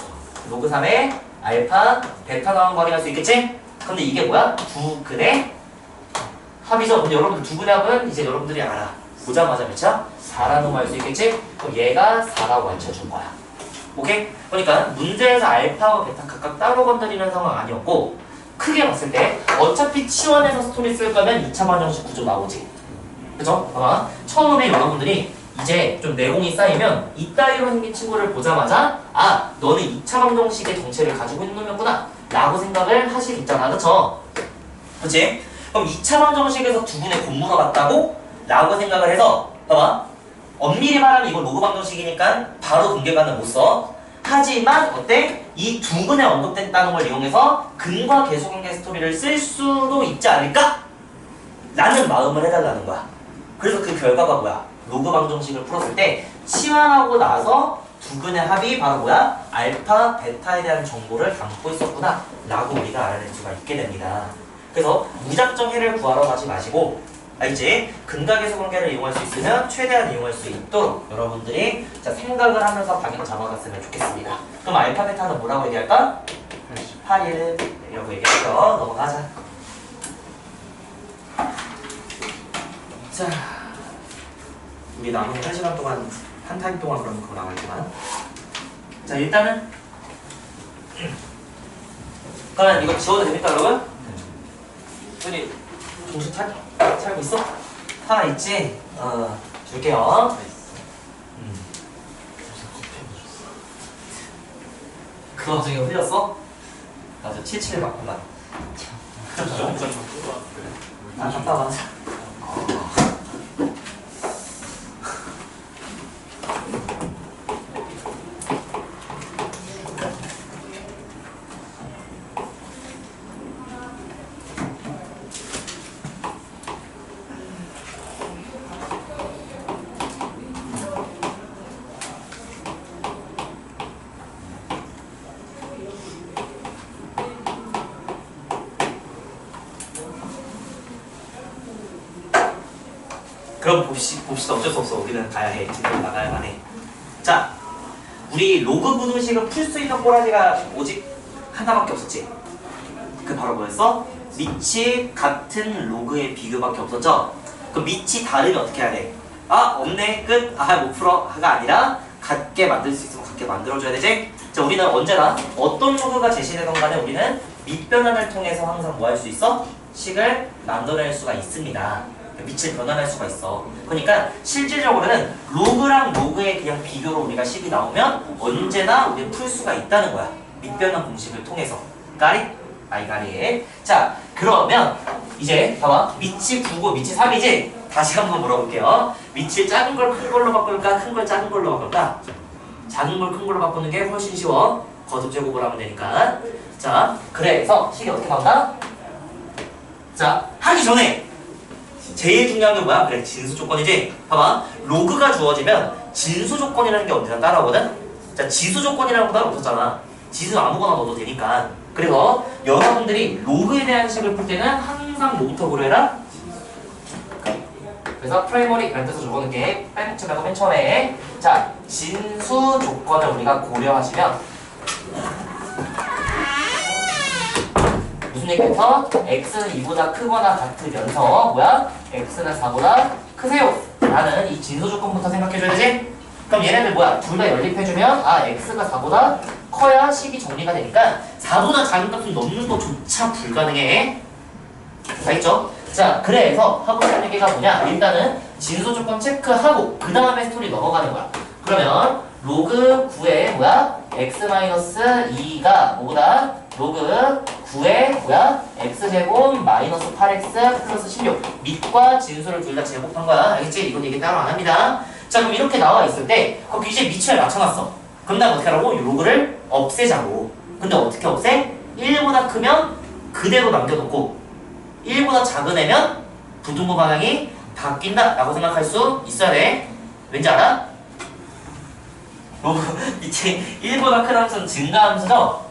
로그 3의 알파, 베타 나온 거 확인할 수 있겠지? 근데 이게 뭐야? 두 근의 합이죠? 근데 여러분들 두 근의 합은 이제 여러분들이 알아. 보자마자 몇이야? 4라는 거 알 수 있겠지? 그럼 얘가 4라고 앉혀준 거야. 오케이? 그러니까 문제에서 알파와 베타 각각 따로 건드리는 상황 아니었고, 크게 봤을 때 어차피 치환해서 스토리 쓸 거면 2차 방정식 구조 나오지. 그죠? 봐봐. 처음에 여러분들이 이제 좀 내공이 쌓이면 이따위로 생긴 친구를 보자마자 아, 너는 2차 방정식의 정체를 가지고 있는 놈이었구나 라고 생각을 하실 있잖아. 그쵸? 그치? 그럼 2차 방정식에서 두 분의 곱 물어봤다고? 라고 생각을 해서 봐봐. 엄밀히 말하면 이건 로그 방정식이니까 바로 근계간을 못 써. 하지만 어때? 이 두 근에 언급됐다는 걸 이용해서 근과 계수관계 스토리를 쓸 수도 있지 않을까? 라는 마음을 해달라는 거야. 그래서 그 결과가 뭐야? 로그 방정식을 풀었을 때 치환하고 나서 두 근의 합이 바로 뭐야? 알파, 베타에 대한 정보를 담고 있었구나 라고 우리가 알아낼 수가 있게 됩니다. 그래서 무작정 해를 구하러 가지 마시고, 알지? 근과 계수 관계를 이용할 수 있으면 최대한 이용할 수 있도록 여러분들이 자 생각을 하면서 방향을 잡아갔으면 좋겠습니다. 그럼 알파, 베타는 뭐라고 얘기할까? 81 이라고 얘기했죠. 넘어가자. 자, 우리 남은 1시간 동안 한 타임 동안 그럼 그거 나오겠지만, 자 일단은 그러면 이거 지워도 됩니까 여러분? 우리 정신 차리고 있어? 하나 있지? 줄게요. 그 와중에 흘렸어? 맞아, 77 맞구만. 진짜 적은 것 같아. 아, 갔다 와자. 그럼 봅시다. 어쩔 수 없어. 우리는 가야 해. 지금 나가야만 해. 자, 우리 로그 부등식을 풀 수 있는 꼬라지가 오직 하나밖에 없었지. 그 바로 뭐였어? 밑이 같은 로그의 비교밖에 없었죠? 그 밑이 다르면 어떻게 해야 돼? 아, 없네. 끝. 아, 못 풀어. 가 아니라 같게 만들 수 있으면 같게 만들어줘야 되지? 자, 우리는 언제나 어떤 로그가 제시되던 간에 우리는 밑변환을 통해서 항상 뭐 할 수 있어? 식을 만들어낼 수가 있습니다. 밑을 변환할 수가 있어. 그러니까 실질적으로는 로그랑 로그의 그냥 비교로 우리가 식이 나오면 언제나 우리는 풀 수가 있다는 거야. 밑변환 공식을 통해서. 까리? 아이 까리. 자, 그러면 이제 봐봐. 밑이 9고 밑이 3이지? 다시 한번 물어볼게요. 밑을 작은 걸 큰 걸로 바꿀까? 큰 걸 작은 걸로 바꿀까? 작은 걸 큰 걸로 바꾸는 게 훨씬 쉬워. 거듭 제곱을 하면 되니까. 자, 그래서 식이 어떻게 나온다? 자, 하기 전에 제일 중요한 게 뭐야? 그래, 진수 조건이지? 봐봐. 로그가 주어지면 진수 조건이라는 게 언제나 따라오거든? 자, 지수 조건이라는 거 따로 없었잖아. 지수 아무거나 넣어도 되니까. 그래서 여러분들이 로그에 대한 식을 풀 때는 항상 뭐부터 고려해라? 그래서 프라이머리 이런 뜻을 적어놓을게. 빼먹지 말고 맨 처음에. 자, 진수 조건을 우리가 고려하시면 무슨 얘기부터? x는 2보다 크거나 같으면서 뭐야? x는 4보다 크세요 라는 이 진수 조건부터 생각해줘야 되지? 그럼 얘네들 뭐야? 둘 다 연립해주면 아 x가 4보다 커야 식이 정리가 되니까 4보다 작은 값은 넣는 것조차 불가능해. 알겠죠? 자, 그래서 하고 싶은 얘기가 뭐냐? 일단은 진수 조건 체크하고 그 다음에 스토리 넘어가는 거야. 그러면 로그 9에 뭐야? x-2가 뭐보다? 로그 9에 뭐야? x제곱 마이너스 8x 플러스 16 밑과 진수를 둘 다 제곱한 거야. 알겠지? 이건 얘기 따로 안 합니다. 자, 그럼 이렇게 나와 있을 때 거기 이제 밑을 맞춰놨어. 그럼 난 어떻게 하라고? 이 로그를 없애자고. 근데 어떻게 없애? 1보다 크면 그대로 남겨놓고 1보다 작은 애면 부등호 방향이 바뀐다 라고 생각할 수 있어야 돼. 왠지 알아? 로그 밑에 1보다 큰 함수는 증가함수죠?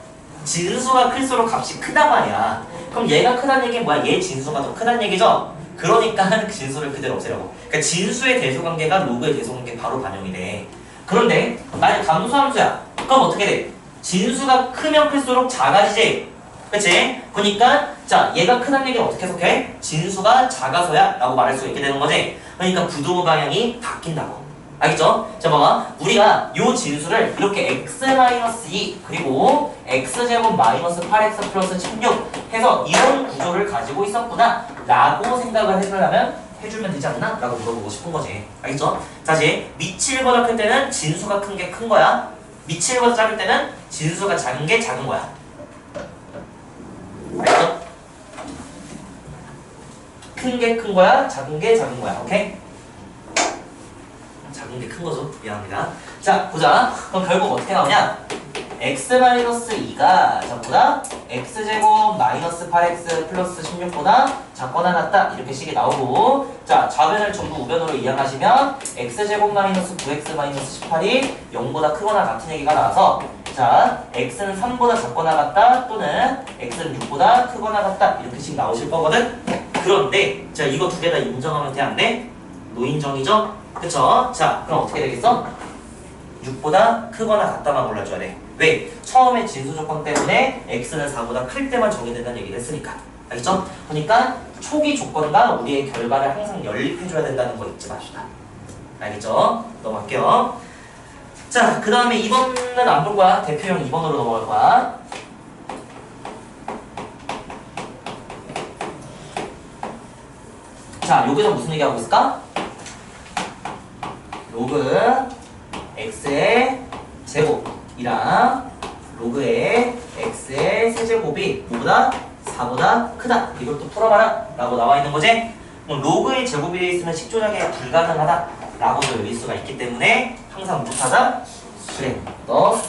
진수가 클수록 값이 크단 말이야. 그럼 얘가 크다는 얘기는 뭐야? 얘 진수가 더 크다는 얘기죠? 그러니까 그 진수를 그대로 없애려고. 그러니까 진수의 대소관계가 로그의 대소관계에 바로 반영이 돼. 그런데 만약 감소함수야. 그럼 어떻게 돼? 진수가 크면 클수록 작아지지? 그치? 그러니까 자, 얘가 크다는 얘기는 어떻게 해석해? 진수가 작아서야 라고 말할 수 있게 되는 거지. 그러니까 부등호 방향이 바뀐다고. 알겠죠? 자, 봐봐. 우리가 요 진수를 이렇게 x-2 그리고 x제곱 마이너스 8x 플러스 16 해서 이런 구조를 가지고 있었구나 라고 생각을 해주면 되지 않나? 라고 물어보고 싶은 거지. 알겠죠? 다시 밑7보다 클 때는 진수가 큰 게 큰 거야. 밑7보다 작을 때는 진수가 작은 게 작은 거야. 알겠죠? 큰 게 큰 거야, 작은 게 작은 거야. 오케이? 작은 게 큰 거죠. 미안합니다. 자, 보자. 그럼 결국 어떻게 나오냐? x-2가 전부다 x제곱 마이너스 8x 플러스 16보다 작거나 같다 이렇게 식이 나오고, 자, 좌변을 전부 우변으로 이항하시면 x제곱 마이너스 9x 마이너스 18이 0보다 크거나 같은 얘기가 나와서, 자, x는 3보다 작거나 같다 또는 x는 6보다 크거나 같다 이렇게 식 나오실 거거든. 그런데 자, 이거 두 개 다 인정하면 돼, 안 돼? 노인정이죠? 그쵸? 자, 그럼 어떻게 되겠어? 6보다 크거나 같다만 골라줘야 돼. 왜? 처음에 진수 조건 때문에 x는 4보다 클 때만 정의된다는 얘기를 했으니까. 알겠죠? 그러니까 초기 조건과 우리의 결과를 항상 연립해줘야 된다는 거 잊지 맙시다. 알겠죠? 넘어갈게요. 자, 그 다음에 2번은 안 볼 거야. 대표형 2번으로 넘어갈 거야. 자, 여기서 무슨 얘기하고 있을까? 로그 x의 제곱이랑 로그의 x의 세제곱이 뭐보다 4보다 크다. 이걸 또 풀어봐라 라고 나와 있는 거지. 그럼 로그의 제곱이 되어 있으면 식조작이 불가능하다 라고도 외울 수가 있기 때문에 항상 못하다. 그래, 너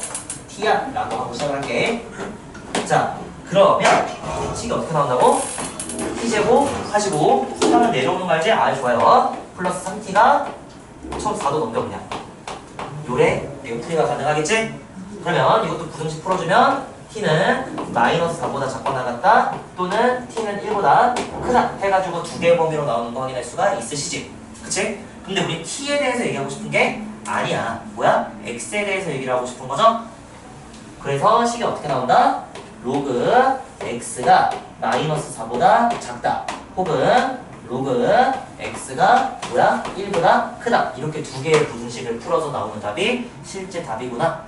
t야 라고 하고 시작을 할게. 자, 그러면 식이 어떻게 나온다고? t제곱 하시고 3은 내려오는 거 알지? 아, 좋아요. 플러스 3t가 처음 4도 넘겨 그냥. 요래 이거 풀이가 가능하겠지? 그러면 이것도 부등식 풀어주면 t는 마이너스 4보다 작거나 같다 또는 t는 1보다 크다 해가지고 두 개의 범위로 나오는 거 확인할 수가 있으시지? 그치? 근데 우리 t에 대해서 얘기하고 싶은 게 아니야. 뭐야? x에 대해서 얘기를 하고 싶은 거죠? 그래서 식이 어떻게 나온다? 로그 x가 마이너스 4보다 작다 혹은 로그 x가 뭐야? 1보다 크다. 이렇게 두 개의 부등식을 풀어서 나오는 답이 실제 답이구나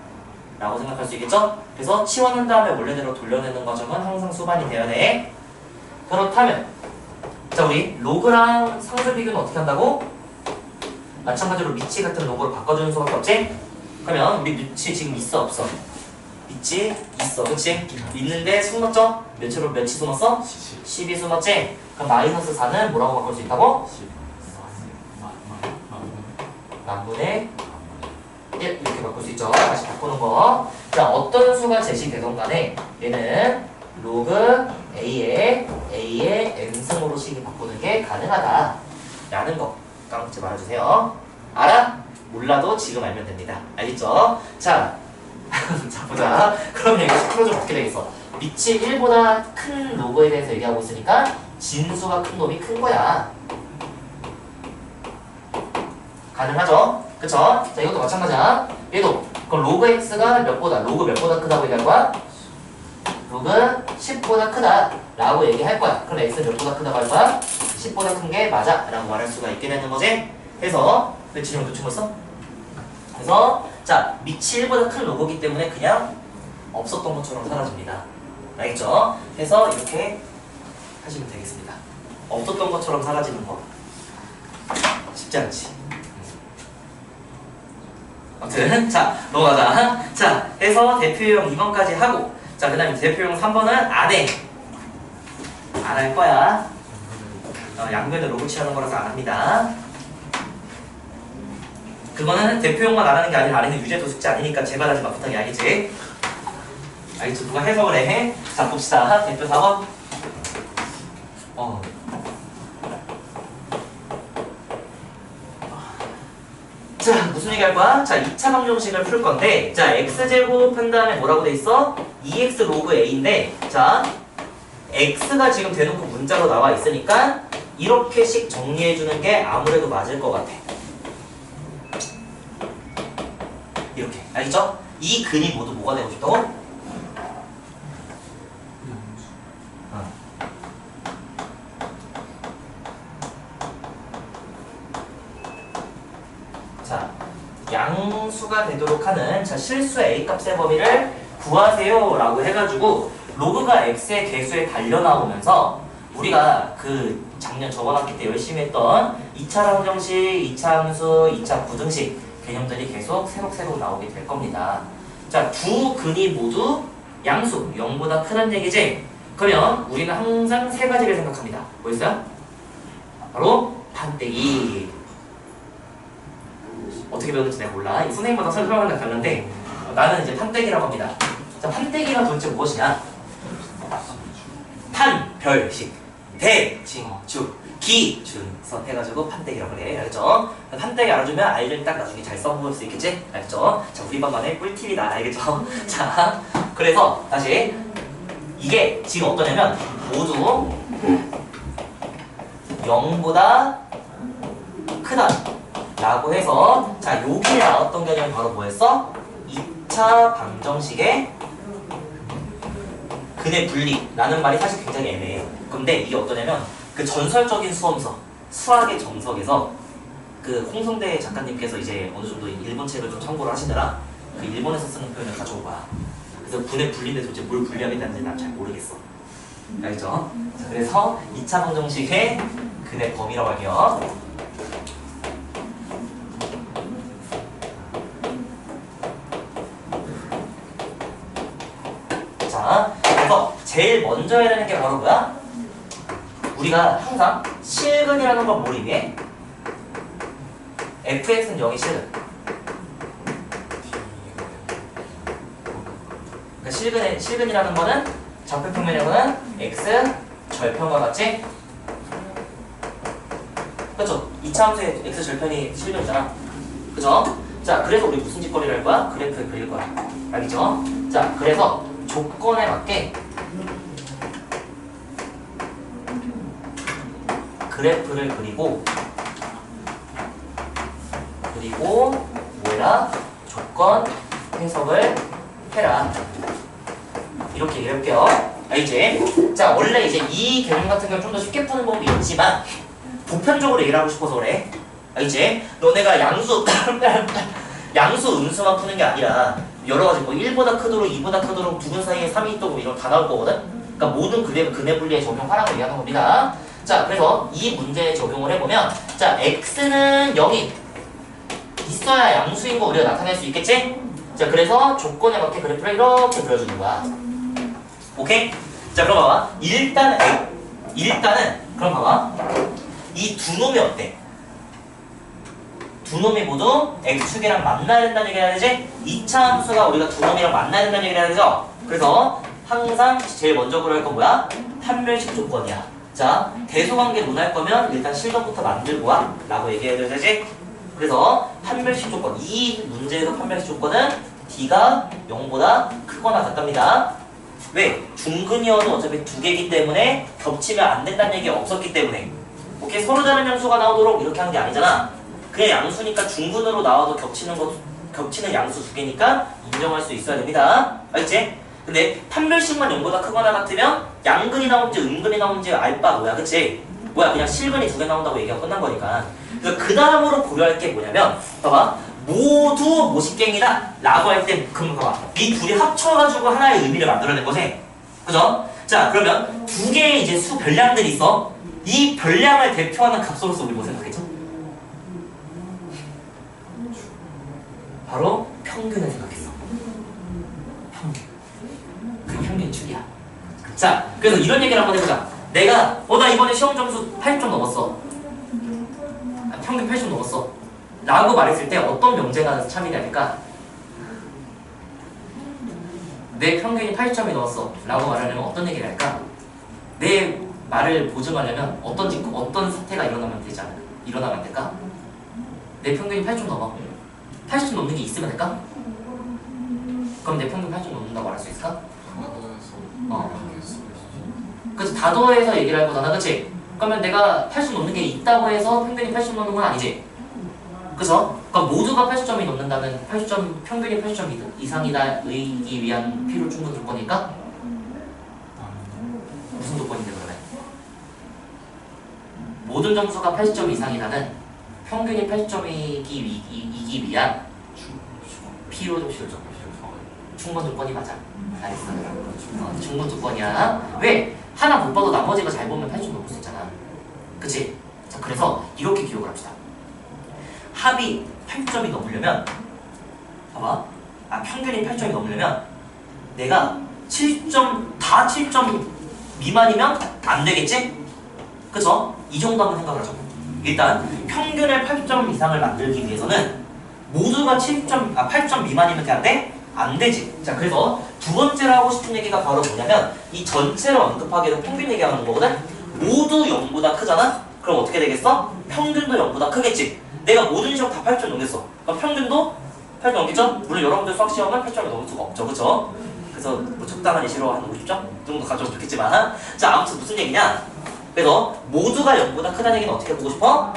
라고 생각할 수 있겠죠? 그래서 치워낸 다음에 원래대로 돌려내는 과정은 항상 수반이 돼야 돼. 그렇다면 자, 우리 로그랑 상수 비교는 어떻게 한다고? 마찬가지로 미치 같은 로그로 바꿔주는 수밖에 없지? 그러면 우리 미치 지금 있어 없어? 미치 있어, 그치? 있는데 숨었죠? 몇이 숨었어? 10이 숨었지? 그럼 마이너스 4는 뭐라고 바꿀 수 있다고? 만분의 1 이렇게 바꿀 수 있죠. 다시 바꾸는 거. 자, 어떤 수가 제시되던 간에 얘는 로그 A의 n승으로 식이 바꾸는 게 가능하다 라는 거 까먹지 말아주세요. 알아? 몰라도 지금 알면 됩니다. 알겠죠? 자, 자 보자. 그럼 여기 10%좀 어떻게 되겠어? 밑이 1보다 큰 로그에 대해서 얘기하고 있으니까 진수가 큰 놈이 큰 거야. 가능하죠? 그쵸? 자, 이것도 마찬가지야. 얘도 그럼 로그 x가 로그 몇보다 크다고 얘기할 거야? 로그 10보다 크다 라고 얘기할 거야. 그럼 x는 몇보다 크다고 할 거야? 10보다 큰 게 맞아 라고 말할 수가 있게 되는 거지. 그래서 왜 지금 놓친 거 있어? 그래서 자, 밑이 1보다 큰 로그이기 때문에 그냥 없었던 것처럼 사라집니다. 알겠죠? 그래서 이렇게 하시면 되겠습니다. 없었던 것처럼 사라지는 거 쉽지 않지. 아무튼 자, 넘어가자. 자, 해서 대표용 2번까지 하고, 자, 그 다음에 대표용 3번은 안 해. 안 할 거야. 양변을 로그 취하는 거라서 안 합니다. 그거는 대표용만 안 하는 게 아니라 안에는 유제도 숙제 아니니까 제발 하지 마. 부탁이 알겠지? 알겠죠? 누가 해석을 해? 자, 봅시다. 대표 4번. 자, 무슨 얘기 할 거야? 자, 2차 방정식을 풀 건데, 자, x제곱 한 다음에 뭐라고 돼 있어? 2x 로그 a인데, 자, x가 지금 대놓고 문자로 나와 있으니까 이렇게씩 정리해주는 게 아무래도 맞을 것 같아. 이렇게, 알겠죠? 이 근이 모두 뭐가 되고 싶다고? 자, 양수가 되도록 하는 자 실수 a값의 범위를 구하세요 라고 해가지고 로그가 x의 개수에 달려 나오면서 우리가 그 작년 저번 학기 때 열심히 했던 2차 방정식, 2차 함수, 2차 부등식 개념들이 계속 새록새록 나오게 될 겁니다. 자, 두 근이 모두 양수 0보다 크다는 얘기지? 그러면 우리는 항상 세 가지를 생각합니다. 뭐 있어요? 바로 판때기. 어떻게 배우는지 내가 몰라. 이 선생님마다 설명하는 게 다른데 나는 이제 판때기라고 합니다. 자, 판때기가 도대체 무엇이냐? 판, 별식, 대, 징, 주, 기, 준, 선 해가지고 판때기라고 그래. 알겠죠? 판때기 알아주면 알려면 딱 나중에 잘 써볼 수 있겠지? 알겠죠? 자, 우리 반만의 꿀팁이다. 알겠죠? 자, 그래서 다시 이게 지금 어떠냐면 모두 0보다 크다 라고 해서 자, 여기 나왔던 개념이 바로 뭐였어? 2차 방정식의 근의 분리라는 말이 사실 굉장히 애매해요. 근데 이게 어떠냐면 그 전설적인 수험서 수학의 정석에서 그 홍성대 작가님께서 이제 어느 정도 일본 책을 좀 참고를 하시느라 그 일본에서 쓰는 표현을 가져온 거야. 그래서 분의 분리인데 도대체 뭘 분리하겠다는지 난 잘 모르겠어. 알겠죠? 자, 그래서 2차 방정식의 근의 범위라고 할게요. 자, 그래서 제일 먼저 해야 되는 게 바로 뭐야? 우리가 항상 실근이라는 걸 뭘 의미해? fx는 0이 실근. 그러니까 실근이라는 거는 좌표평면에서는 x 절편과 같지? 그렇죠? 2차 함수의 x 절편이 실근이잖아. 그죠? 자, 그래서 우리 무슨 짓거리를 할 거야? 그래프를 그릴 거야. 알겠죠? 자, 그래서 조건에 맞게 그래프를 그리고 뭐해라? 조건 해석을 해라. 이렇게 얘기해볼게요. 알겠지? 자, 원래 이제 이 개념 같은 경우 좀 더 쉽게 푸는 법이 있지만 보편적으로 얘기를 하고 싶어서 그래. 알겠지? 너네가 양수 음수만 푸는 게 아니라 여러 가지 뭐 1보다 크도록 2보다 크도록 두 근 사이에 3이 있고 뭐 이런 거 다 나올 거거든? 그러니까 모든 근해 분리에 적용하라고 얘기하는 겁니다. 자, 그래서 이 문제에 적용을 해보면 자, x는 0이 있어야 양수인 거 우리가 나타낼 수 있겠지? 자, 그래서 조건에 맞게 그래프를 이렇게 그려주는 거야. 오케이? 자, 그럼 봐봐. 일단은 그럼 봐봐. 이 두 놈이 어때? 두 놈이 모두 x축이랑 만나야 된다는 얘기를 해야 되지? 2차 함수가 우리가 두 놈이랑 만나야 된다는 얘기를 해야 되죠? 그래서 항상 제일 먼저 그럴 건 뭐야? 판별식 조건이야. 자, 대소관계 논할 거면 일단 실전부터 만들고 와 라고 얘기해야 되지? 그래서 판별식 조건, 이 문제에서 판별식 조건은 d가 0보다 크거나 같답니다. 왜? 중근이어도 어차피 두 개이기 때문에 겹치면 안 된다는 얘기가 없었기 때문에. 오케이? 서로 다른 양수가 나오도록 이렇게 한 게 아니잖아. 그냥 양수니까 중근으로 나와도 겹치는 양수 두 개니까 인정할 수 있어야 됩니다. 알겠지? 근데 판별식만 0보다 크거나 같으면 양근이 나온지 음근이 나온지 알 바 뭐야, 그치? 뭐야, 그냥 실근이 두 개 나온다고 얘기가 끝난 거니까. 그래서 그 다음으로 고려할 게 뭐냐면, 봐봐, 모두 모식갱이다 라고 할 때, 그럼 봐봐, 이 둘이 합쳐가지고 하나의 의미를 만들어낸 거지. 그죠? 자, 그러면 두 개의 이제 수 별량들이 있어. 이 별량을 대표하는 값으로서 우리 뭐 생각했죠? 바로 평균을 생각했어. 평균. 그 평균축이야. 자, 그래서 이런 얘기를 한번 해보자. 내가 나 이번에 시험 점수 80점 넘었어. 평균 80점 넘었어 라고 말했을 때 어떤 명제가 참이가 될까? 내 평균이 80점이 넘었어 라고 말하려면 어떤 얘기를 할까? 내 말을 보증하려면 어떤 사태가 일어나면 될까? 내 평균이 80점 넘어. 80점 넘는 게 있으면 될까? 그럼 내 평균 80점 넘는다고 말할 수 있을까? 그래서 다도해서 얘기를 할 거잖아, 그치? 그러면 내가 80 넘는 게 있다고 해서 평균이 80 넘는 건 아니지? 그죠? 그럼 모두가 80점이 넘는다면 평균이 80점 이상이다 의기 위한 필요 충분 조건일까? 무슨 조건인데 그러면? 모든 점수가 80점 이상이다는 평균이 80점이기 위한 필요 실적 충분 조건이 맞아. 잘했어. 충분 조건이야. 왜? 하나 못 봐도 나머지가 잘 보면 80점 넘을 수 있잖아. 그치? 자, 그래서 이렇게 기억을 합시다. 합이 8점이 넘으려면, 봐봐. 평균이 8점이 넘으려면, 내가 7점 미만이면 안 되겠지? 그쵸? 이 정도 한번 생각을 하자고. 일단, 평균을 8점 이상을 만들기 위해서는, 모두가 8점 미만이면 돼야 돼? 안 되지. 자, 그래서 두 번째로 하고 싶은 얘기가 바로 뭐냐면 이 전체를 언급하기로 평균 얘기하는 거거든? 모두 0보다 크잖아? 그럼 어떻게 되겠어? 평균도 0보다 크겠지. 내가 모든 시험 다 8점 넘겼어. 그럼 평균도 8점 넘겠죠? 물론 여러분들 수학 시험은 8점을 넘을 수가 없죠. 그쵸? 그래서 뭐 적당한 예시로 하는 거 싶죠? 이 정도 가져오면 좋겠지만. 자, 아무튼 무슨 얘기냐? 그래서 모두가 0보다 크다는 얘기는 어떻게 보고 싶어?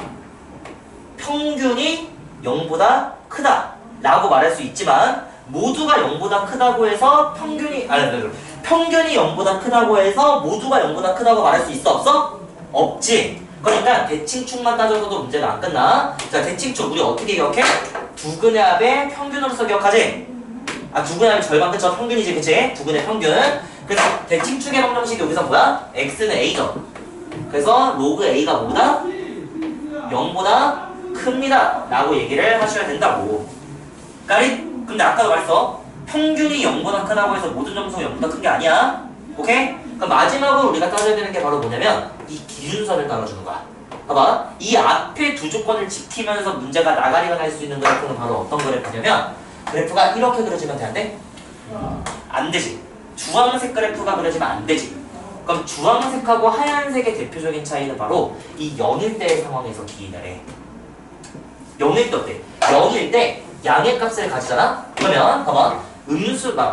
평균이 0보다 크다 라고 말할 수 있지만 모두가 0보다 크다고 해서 평균이 0보다 크다고 해서 모두가 0보다 크다고 말할 수 있어? 없어? 없지. 그러니까 대칭축만 따져서도 문제가 안 끝나. 자, 대칭축 우리 어떻게 기억해? 두 근의 합의 평균으로서 기억하지? 두 근의 합의 절반 그쵸? 평균이지, 그치? 두 근의 평균. 그래서 대칭축의 방정식이 여기서 뭐야? x는 a죠. 그래서 로그 a가 뭐보다? 0보다 큽니다 라고 얘기를 하셔야 된다고. 까리? 근데 아까도 말했어. 평균이 0보다 크다고 해서 모든 점수가 0보다 큰 게 아니야. 오케이? 그럼 마지막으로 우리가 따져야 되는 게 바로 뭐냐면 이 기준선을 따라주는 거야. 봐봐. 이 앞에 두 조건을 지키면서 문제가 나가리가 날 수 있는 그래프는 바로 어떤 그래프냐면 그래프가 이렇게 그려지면 돼, 안 돼? 안 되지. 주황색 그래프가 그려지면 안 되지. 그럼 주황색하고 하얀색의 대표적인 차이는 바로 이 0일 때의 상황에서 기인을 해. 0일 때 어때? 0일 때 양의 값을 가지잖아? 그러면 봐봐.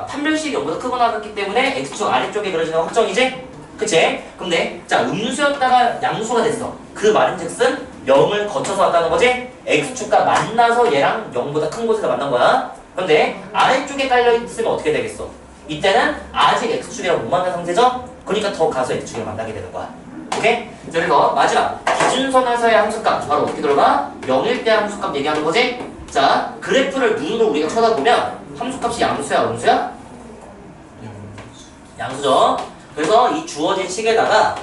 판별식이 0보다 크거나 같기 때문에 x축 아래쪽에 그려지는 확정이지? 그치? 근데 자, 음수였다가 양수가 됐어. 그 말인즉슨 0을 거쳐서 왔다는 거지? x축과 만나서 얘랑 0보다 큰 곳에서 만난 거야. 근데 아래쪽에 깔려있으면 어떻게 되겠어? 이때는 아직 x축이랑 못 만난 상태죠? 그러니까 더 가서 x축이랑 만나게 되는 거야. 오케이? 자, 그래서 마지막 기준선에서의 함수값 바로 어떻게 들어가? 0일 때 함수값 얘기하는 거지? 자, 그래프를 눈으로 우리가 쳐다보면 함수값이 양수야, 음수야? 양수죠? 그래서 이 주어진 식에다가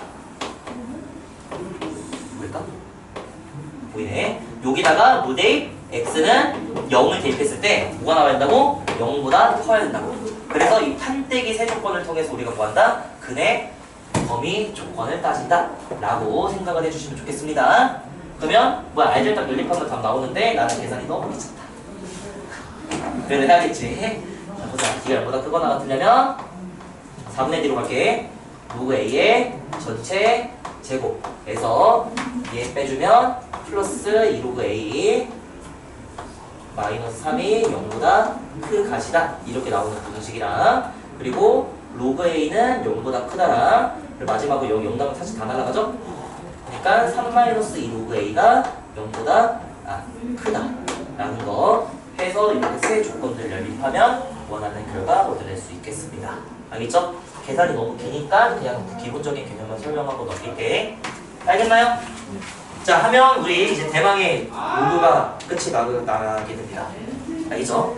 네. 여기다가 뭐 대입? x는 0을 대입했을 때 뭐가 나와야 된다고? 0보다 커야 된다고. 그래서 이 판때기 세 조건을 통해서 우리가 뭐한다? 근의 범위 조건을 따진다 라고 생각을 해주시면 좋겠습니다. 그러면 뭐야 알들 딱 연립하면 답 나오는데 나는 계산이 너무 귀찮다. 그래도 해야겠지. 자, 보자. D가 0보다 크거나 같으려면 4분의 D로 갈게. 로그 A의 전체 제곱에서 얘 빼주면 플러스 2로그 A 마이너스 3이 0보다 크 가시다 이렇게 나오는 방식이랑, 그리고 로그 A는 0보다 크다랑, 그리고 마지막으로 여기 0 나면 사실 다 날아가죠? 그러니까 3-2 로그 A가 0보다 크다 라는 거 해서 이렇게 세 조건들을 연립하면 원하는 결과 얻어낼 수 있겠습니다. 알겠죠? 계산이 너무 기니까 그냥 기본적인 개념만 설명하고 넘길게. 알겠나요? 자, 하면 우리 이제 대망의 로그가 끝이 나게 됩니다. 알겠죠?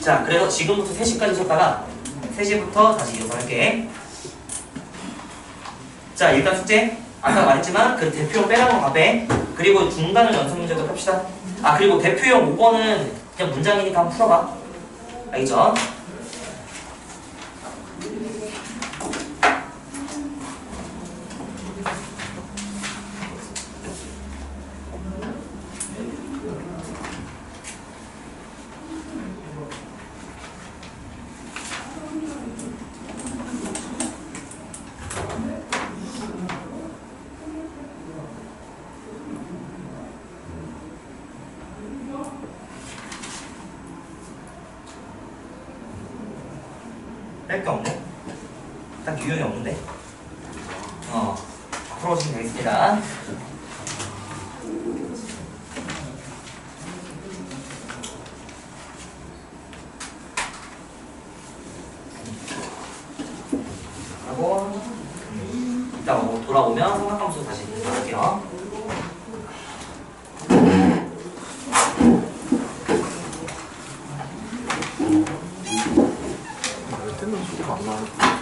자, 그래서 지금부터 3시까지 쉬었다가 3시부터 다시 이어서 할게. 자, 일단 숙제 아까 말했지만 그 대표용 빼라는 거 빼. 그리고 중간을 연습 문제도 합시다. 그리고 대표용 5번은 그냥 문장이니까 한번 풀어봐. 알겠죠? 뺄 게 없네. 딱 유형이 없는데. 풀어보시면 되겠습니다. 하고 이따 돌아오면 삼각함수 다시 할게요. 때문에 소리가 안 나요.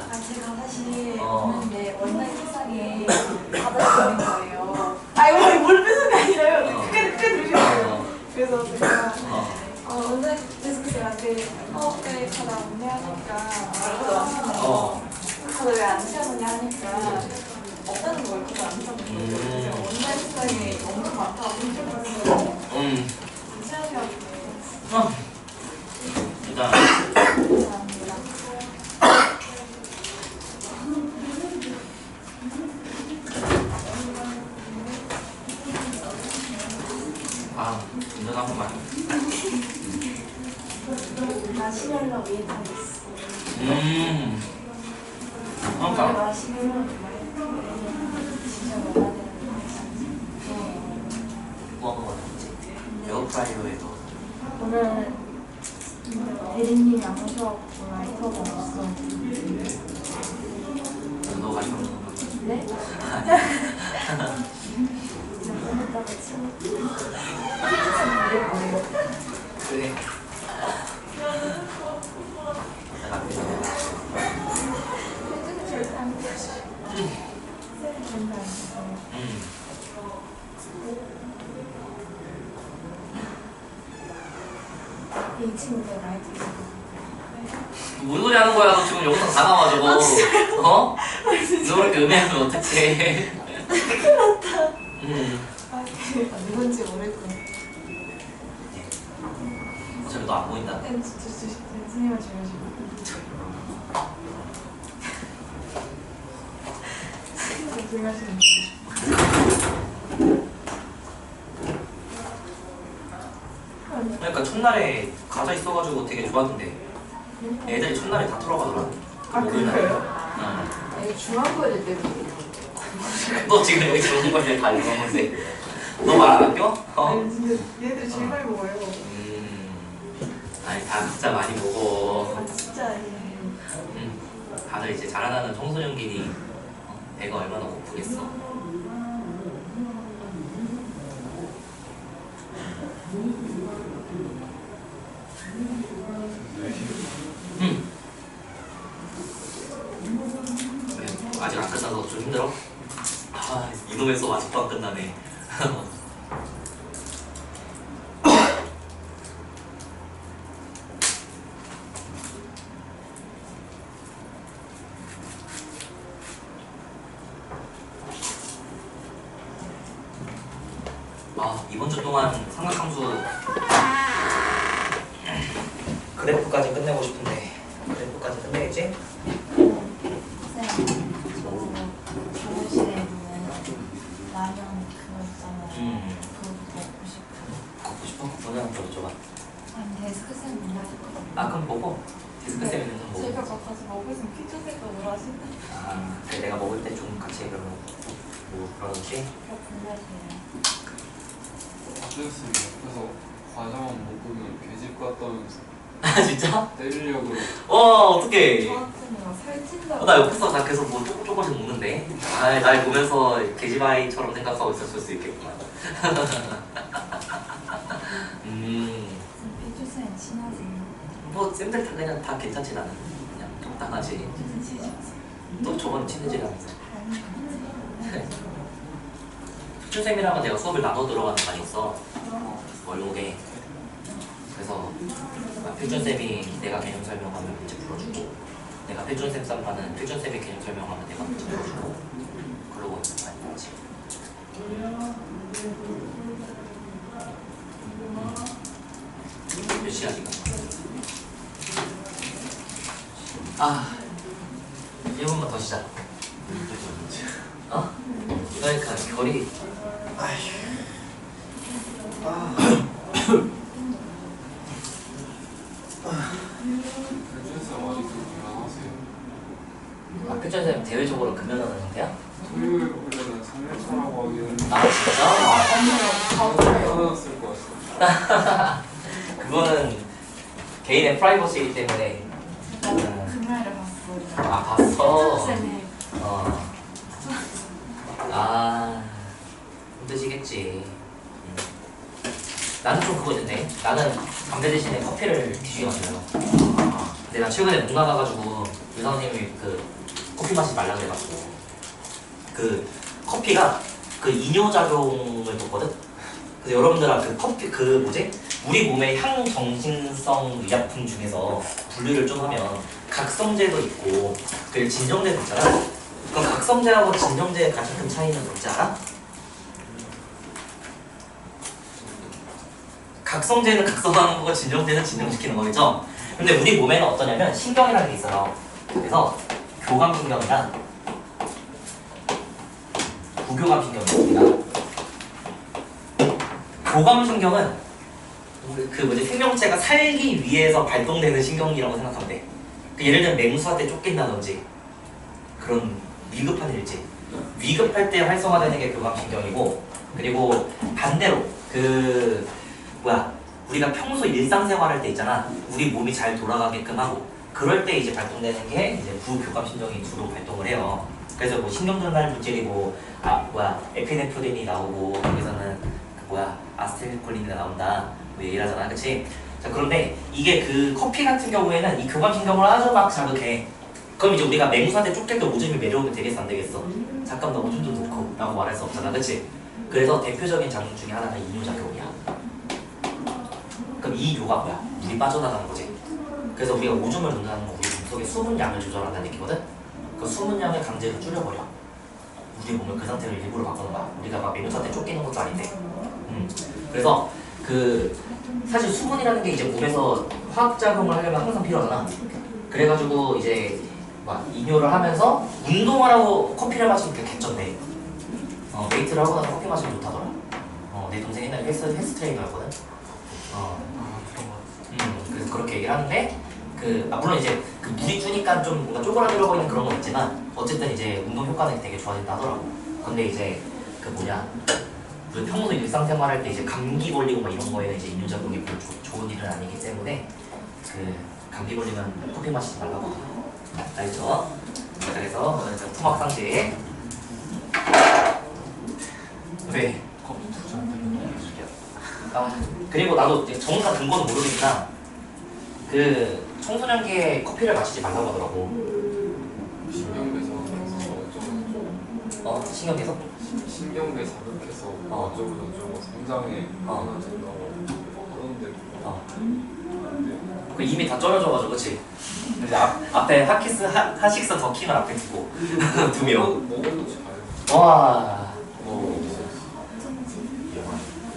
아 제가 사실 어. 봤는데 온라인 세상에 받아주는 거예요. 아 이거 뭘 뺏은 게 아니라요. 어. 크게 들으셨어요. 어. 그래서 제가 어. 온라인 데스크한테 그래 전화 없네 하니까 다들 왜안 채우느냐 하니까 없다는 걸 그거 안 채웠는데 제가 온라인 세상에 엄청 많다고 생각해서 채우려고 일단 감사합니다. 운전 한 번만. 마시멜로 위에다 있어. 그러니까 마시멜로 진짜 먹어야 되는 뭐 먹었지? 에어프라이어에 넣어. 오늘 대리님이 안 오셔서 라이터가 없어. 너가 이거 먹는 거. 네? 이따가 치워. 그래. 내가 이 친구들 라이터 있어. 뭔 소리 하는 거야? 너 지금 영상 다 나와 저거. 어? 너 그렇게 음해하면 어떡해? 누군지 모르고. 어차피 너 안 보인다. 선생님을 죽여주고. 조심하시는 그러니까 첫날에 가자 있어가지고 되게 좋았는데 애들이 첫날에 다 털어가더라. 아, 그래요? 응. 이게 중앙고일 때문에. 너 지금 여기 좋은 거를 다 읽었는데 너 말 안 아껴? 아니 진짜 얘들이 제일 많이 먹어요. 아니 다 진짜 많이 먹어. 아 진짜 다들 이제 자라나는 청소년기니 배가 얼마나 고프겠어. 왜? 아직 안 끝나서 좀 힘들어? 아 이놈의 수업 아직도 안 끝나네. 이번 주 동안 삼각함수 그래프까지 끝내고 싶은데 그래프까지 끝내야지? 쌤, 저 교무실에 있는 라면 그거 있잖아요. 그거 먹고 싶어요. 먹고 싶어? 너네랑 좀 줘봐. 아니 데스크 쌤 못 마실 것 같아요. 아 그럼 먹어. 디스크 쌤 있는 건 제가 먹어. 같이 먹고 있으면 피자색도 뭘 하신다. 그래 내가 먹을 때 좀 같이 그러면 뭐 그러지? 그거 분발해요. 박준쌤 옆에서 과자만 먹으면 개집 같다면서 아 진짜? 때리려고 어떡해. 저한테는 막 살찐다고. 나 옆에서 다 계속 뭐 조금씩 먹는데. 날 보면서 계집아이처럼 생각하고 있었을 수 있겠구만. 피주쌤 친하세요? 뭐 쌤들 다 그냥 다 괜찮지 나는. 그냥 적당하지. 피주쌤 친하세요? 너 저번 친해지라면서. 다른 표준쌤이랑은 내가 수업을 나눠 들어가는 반이 있어. 월목에. 그래서 표준쌤이 내가 개념 설명하면 문제 풀어주고 내가 표준쌤 쌈반은 표준쌤이 개념 설명하면 내가 문제 풀어주고 그러고 있는 반이 있지. 몇 시야 지금? 1분만 더 쉬자. 어? 그러니까 결이 박준쌤 아직도 일어나세요? 표준쌤 대외적으로 금연하는 형태야? 토요일 원래는 3일차라고 하기는 진짜? 일어났을 것 같아요. 그거는 개인의 프라이버시이기 때문에. 그날을 봤어요. 봤어. 피주쌤이 힘드시겠지. 나는 좀 그거 있는데 나는 담배 대신에 커피를 뒤지게 마셔요. 근데 나 최근에 못 나가가지고 의사님이 그 커피 마시지 말라 그래가지고 그 커피가 그 이뇨작용을 뒀거든. 그래서 여러분들아 그 커피 그 뭐지? 우리 몸의 향정신성 의약품 중에서 분류를 좀 하면 각성제도 있고 그 진정제도 있잖아. 그럼 각성제하고 진정제의 가장 큰 차이는 뭔지 알아? 각성제는 각성하는 거고 진정제는 진정시키는 거겠죠? 근데 우리 몸에는 어떠냐면 신경이라는 게 있어요. 그래서 교감신경이랑 부교감신경이 있습니다. 교감신경은 그 뭐지 생명체가 살기 위해서 발동되는 신경이라고 생각하면 돼. 그 예를 들면 맹수한테 쫓긴다든지 그런 위급한 일지 위급할 때 활성화되는 게 교감신경이고 그리고 반대로 그 뭐야 우리가 평소 일상생활할 때 있잖아 우리 몸이 잘 돌아가게끔 하고 그럴 때 이제 발동되는 게 이제 부교감신경이 주로 발동을 해요. 그래서 뭐 신경전달 물질이고 에피네프린이 나오고 거기서는 그 아세틸콜린이 나온다 뭐 얘기를 하잖아, 그치? 자 그런데 이게 그 커피 같은 경우에는 이 교감신경을 아주 막 자극해. 그럼 이제 우리가 맹수한테 쫓길 때 오줌이 내려오면 되겠어 안 되겠어? 잠깐 나 오줌 좀 넣고 라고 말할 수 없잖아, 그치? 그래서 대표적인 작용 중에 하나가 이뇨작용이야. 그럼 이 요가 뭐야? 물이 빠져나가는 거지. 그래서 우리가 오줌을 넣는다는 건 우리 몸속에 수분량을 조절한다는 얘기거든? 그 수분량을 강제로 줄여버려. 우리 몸을 그 상태로 일부러 바꾸는 거야. 우리가 막 맹수한테 쫓기는 것도 아닌데. 그래서 그 사실 수분이라는 게 이제 몸에서 화학작용을 하려면 항상 필요하잖아. 그래가지고 이제 막 이뇨를 하면서 운동을 하고 커피를 마시면 되게 개쩐대. 웨이트를 하고 나서 커피 마시면 좋다더라. 내 동생 옛날에 헬스 트레이너였거든. 그래서 그렇게 얘기를 하는데 물론 이제 그 물이 주니까 좀 뭔가 쪼그라들어 보이는 그런 건 있지만 어쨌든 이제 운동 효과는 되게 좋아진다 하더라고. 근데 이제 그 우리 평소 일상생활 할 때 이제 감기 걸리고 막 이런 거에는 이제 이뇨작용이 별로 좋은 일은 아니기 때문에 그 감기 걸리면 커피 마시지 말라고. 알죠? 그래서 토막상제 왜? 그리고 나도 이제 정확한 근거는 모르겠지만 그 청소년기에 커피를 마시지 말라고 하더라고. 신경계에서 어쩌고 신경계에서? 신경계 자극해서 어쩌고 저쩌고 성장에 변화 된다고 그런데 그 이미 다 쩔어져가지고 그치? 근데 앞에 하식스 더 키는 앞에 두고 두 명. 먹어도 잘 와. 먹어.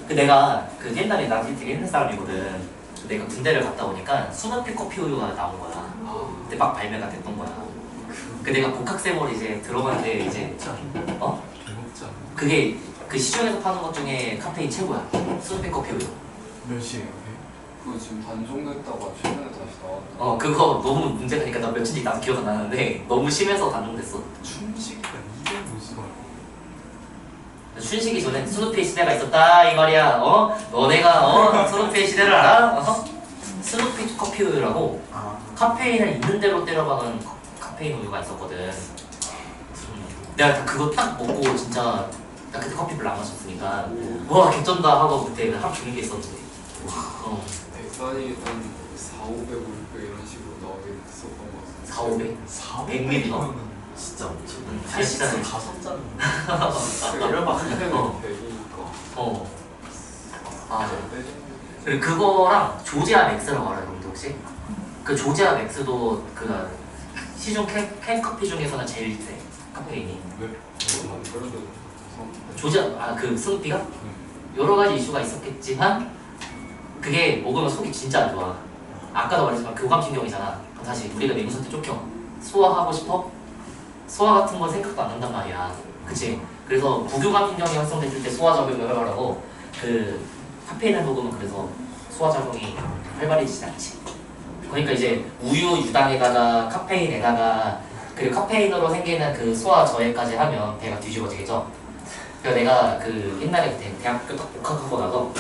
그 내가 그 옛날에 나 되게 옛날 사람이거든. 내가 군대를 갔다 오니까 수능피 커피 우유가 나온 거야. 그때 막 발매가 됐던 거야. 그 내가 복학생활 이제 들어갔는데 이제 그게 그 시중에서 파는 것 중에 카페인 최고야. 수능피 커피 우유. 몇 시에요? 그거 지금 단종됐다가 최근에 다시 나왔다. 그거 너무 문제가 되니까 나 며칠 뒤 나도 기억 안 나는데 너무 심해서 단종됐어. 춘식이가 이게 무슨 말이야? 춘식이 전에 스누피의 시대가 있었다 이 말이야. 너네가 스누피의 시대를 알아? 스누피 커피 우유라고 카페인을 있는 대로 때려박은 카페인 우유가 있었거든. 내가 그거 딱 먹고 진짜 나 그때 커피 별로 안 마셨으니까 와 개쩐다 하고 그때 하루 종일 게 있었는데. 백산이 한 4,500 이런 식으로 나오긴 했었던 것 같아. 4,500? 100ml? 진짜 엄청. 사실은 5잔. 이런 거 한테는 100이니까. 그리고 그거랑 조지아 맥스라고 알아요, 여러분들 혹시? 그 조지아 맥스도 그 시중 캔커피 중에서는 제일 세 카페인이. 왜? 그래도 조지아 그 스누피가 여러 가지 이슈가 있었겠지만 그게 먹으면 속이 진짜 안 좋아. 아까도 말했지만 교감신경이잖아. 그럼 다시 우리가 맹수한테 쫓겨 소화하고 싶어? 소화 같은 건 생각도 안 난단 말이야. 그치? 그래서 부교감신경이 활성됐을 때 소화작용을 활발하고 그 카페인을 먹으면 그래서 소화작용이 활발해지지 않지. 그러니까 이제 우유 유당에다가 카페인에다가 그리고 카페인으로 생기는 그 소화 저해까지 하면 배가 뒤집어지겠죠. 그래서 내가 그 옛날에 대학교 딱 복학하고 나서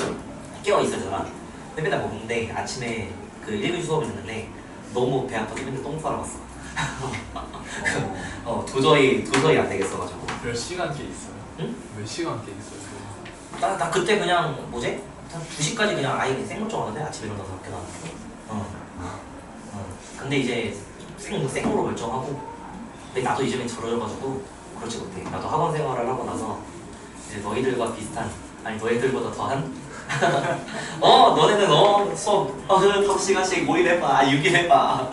깨어 있었잖아. 근데 맨날 먹는데 아침에 그 1교 수업을 듣는데 너무 배 아파서 맨날 똥 싸러 갔어. 도저히 안 되겠어가지고. 몇 시간째 있어요? 응? 몇 시간째 있어요? 나 그때 그냥 뭐지? 한 2시까지 그냥 아예 생물적 하는데 아침에 일어나서 학교 나왔는데. 근데 이제 생으로 결정하고 근데 나도 이전에 저러가지고 그렇지 못해. 나도 학원 생활을 하고 나서 이제 너희들과 비슷한, 아니 너희들보다 더한 너네는 수업 탑 시간씩 5일 해봐 6일 해봐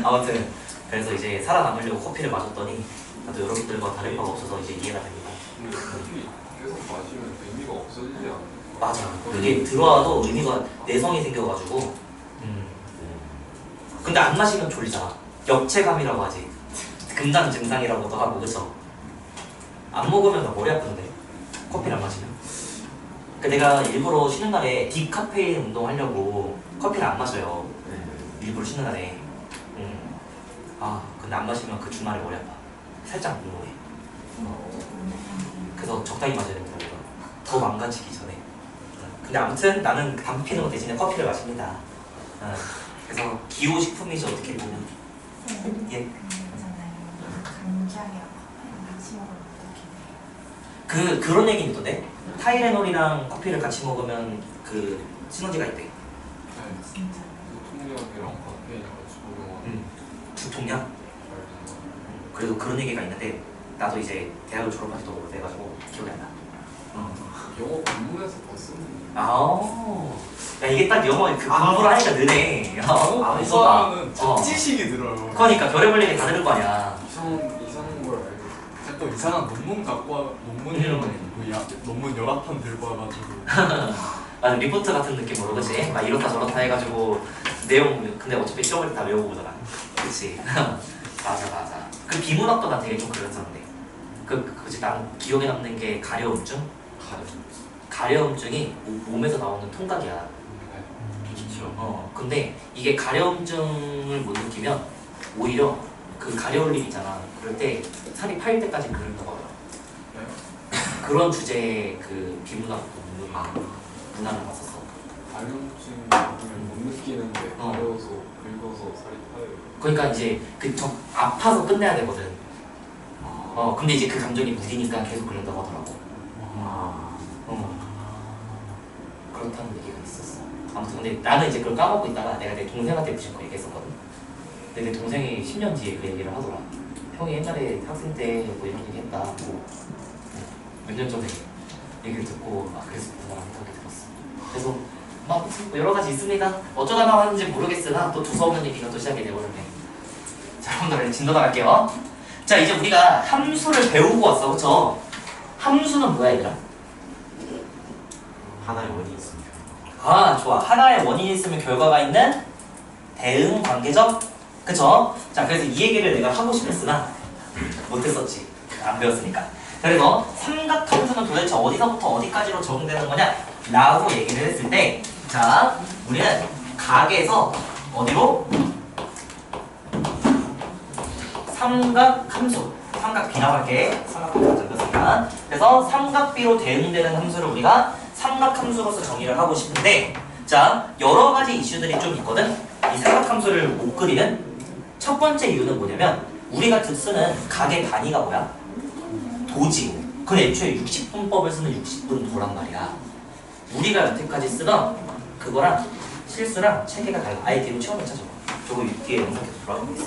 아무튼 그래서 이제 살아남으려고 커피를 마셨더니 나도 여러분들과 다를 바가 없어서 이제 이해가 됩니다. 근데 커피 계속 마시면 의미가 없어지지 않아요? 맞아. 그게 들어와도 의미가 내성이 생겨가지고. 근데 안 마시면 졸리잖아. 역체감이라고 하지. 금단 증상이라고도 하고 그쵸? 안 먹으면 나 머리 아픈데 커피를 안 마시면. 그 내가 일부러 쉬는 날에 디카페인 운동하려고 커피를 안 마셔요. 일부러 쉬는 날에. 근데 안 마시면 그 주말에 머리 아파. 살짝 몽롱해. 그래서 적당히 마셔야 됩니다. 이거. 더 망가지기 전에. 근데 아무튼 나는 담배 피는 거 대신에 커피를 마십니다. 그래서 기호식품이죠 어떻게 보면. 예. 그런 얘기는 있던데. 타이레놀이랑 커피를 같이 먹으면 그 시너지가 있대. 네. 두통약이랑 카페인 같이 먹으면 두통약? 그래도 그런 얘기가 있는데 나도 이제 대학을 졸업한 지도 오래돼가지고 기억이 안 나. 영어 본문에서 봤었는데. 야 이게 딱 영어 그 공부를 하니까 느네. 안 이거는 어. 지식이 들어요. 그러니까 별의별 얘기 다 들을 거 아니야. 이상한 걸 알고. 자꾸 이상한 논문 갖고 와 논문이랑 논문 여러 편 들고 와가지고 맞아 리포트 같은 느낌으로 그치? 막 이렇다 저렇다 해가지고 내용 근데 어차피 시험을 다 외우고 오잖아. 그치? 맞아. 그 비문학도 난 되게 좀 그랬었는데 그치 난 기억에 남는 게 가려움증? 가려움증이 몸에서 나오는 통각이야. 그렇죠. 근데 이게 가려움증을 못 느끼면 오히려 그 가려울 일 있잖아. 그럴 때 살이 파일 때까지 그런다고 하더라고. 그런 주제의 그 비문학 문항을 봤었어. 가려움증을 못 느끼는데 가려워서 긁어서 살이 파요. 그러니까 이제 아파서 끝내야 되거든. 근데 이제 그 감정이 무디니까 계속 그런다고 하더라고. 그렇다는 얘기가 있었어. 아무튼 근데 나는 이제 그걸 까먹고 있다가 내가 내 동생한테 무심코 얘기했었거든. 근데 내 동생이 10년 뒤에 그 얘기를 하더라. 형이 옛날에 학생 때 뭐 이런 얘기 했다. 몇 년 전에 얘기를 듣고 그랬었구나 생각이 들었어. 그래서 막 여러 가지 있습니다. 어쩌다 나왔는지 모르겠으나 또 두서없는 얘기가 또 시작이 되버렸네. 자, 여러분들 진도 나갈게요. 자, 이제 우리가 함수를 배우고 왔어, 그쵸? 함수는 뭐야, 얘들아? 하나의 원인이 있습니다. 좋아. 하나의 원인이 있으면 결과가 있는 대응 관계적, 그쵸? 자, 그래서 이 얘기를 내가 하고 싶었으나 못했었지. 안 배웠으니까. 그래서 삼각함수는 도대체 어디서부터 어디까지로 적용되는 거냐? 라고 얘기를 했을 때, 자, 우리는 각에서 어디로? 삼각함수. 삼각비라고 할게. 삼각함수 적였으니까. 그래서 삼각비로 대응되는 함수를 우리가 삼각함수로서 정의를 하고 싶은데, 자, 여러 가지 이슈들이 좀 있거든? 이 삼각함수를 못 그리는 첫 번째 이유는 뭐냐면, 우리가 쓰는 각의 단위가 뭐야? 도지. 그건 애초에 60분법을 쓰는 60분 도란 말이야. 우리가 여태까지 쓰던 그거랑 실수랑 체계가 달라. 아예 뒤로 채워놓자 저거. 저거 뒤에 영상 계속 돌아가고 있어.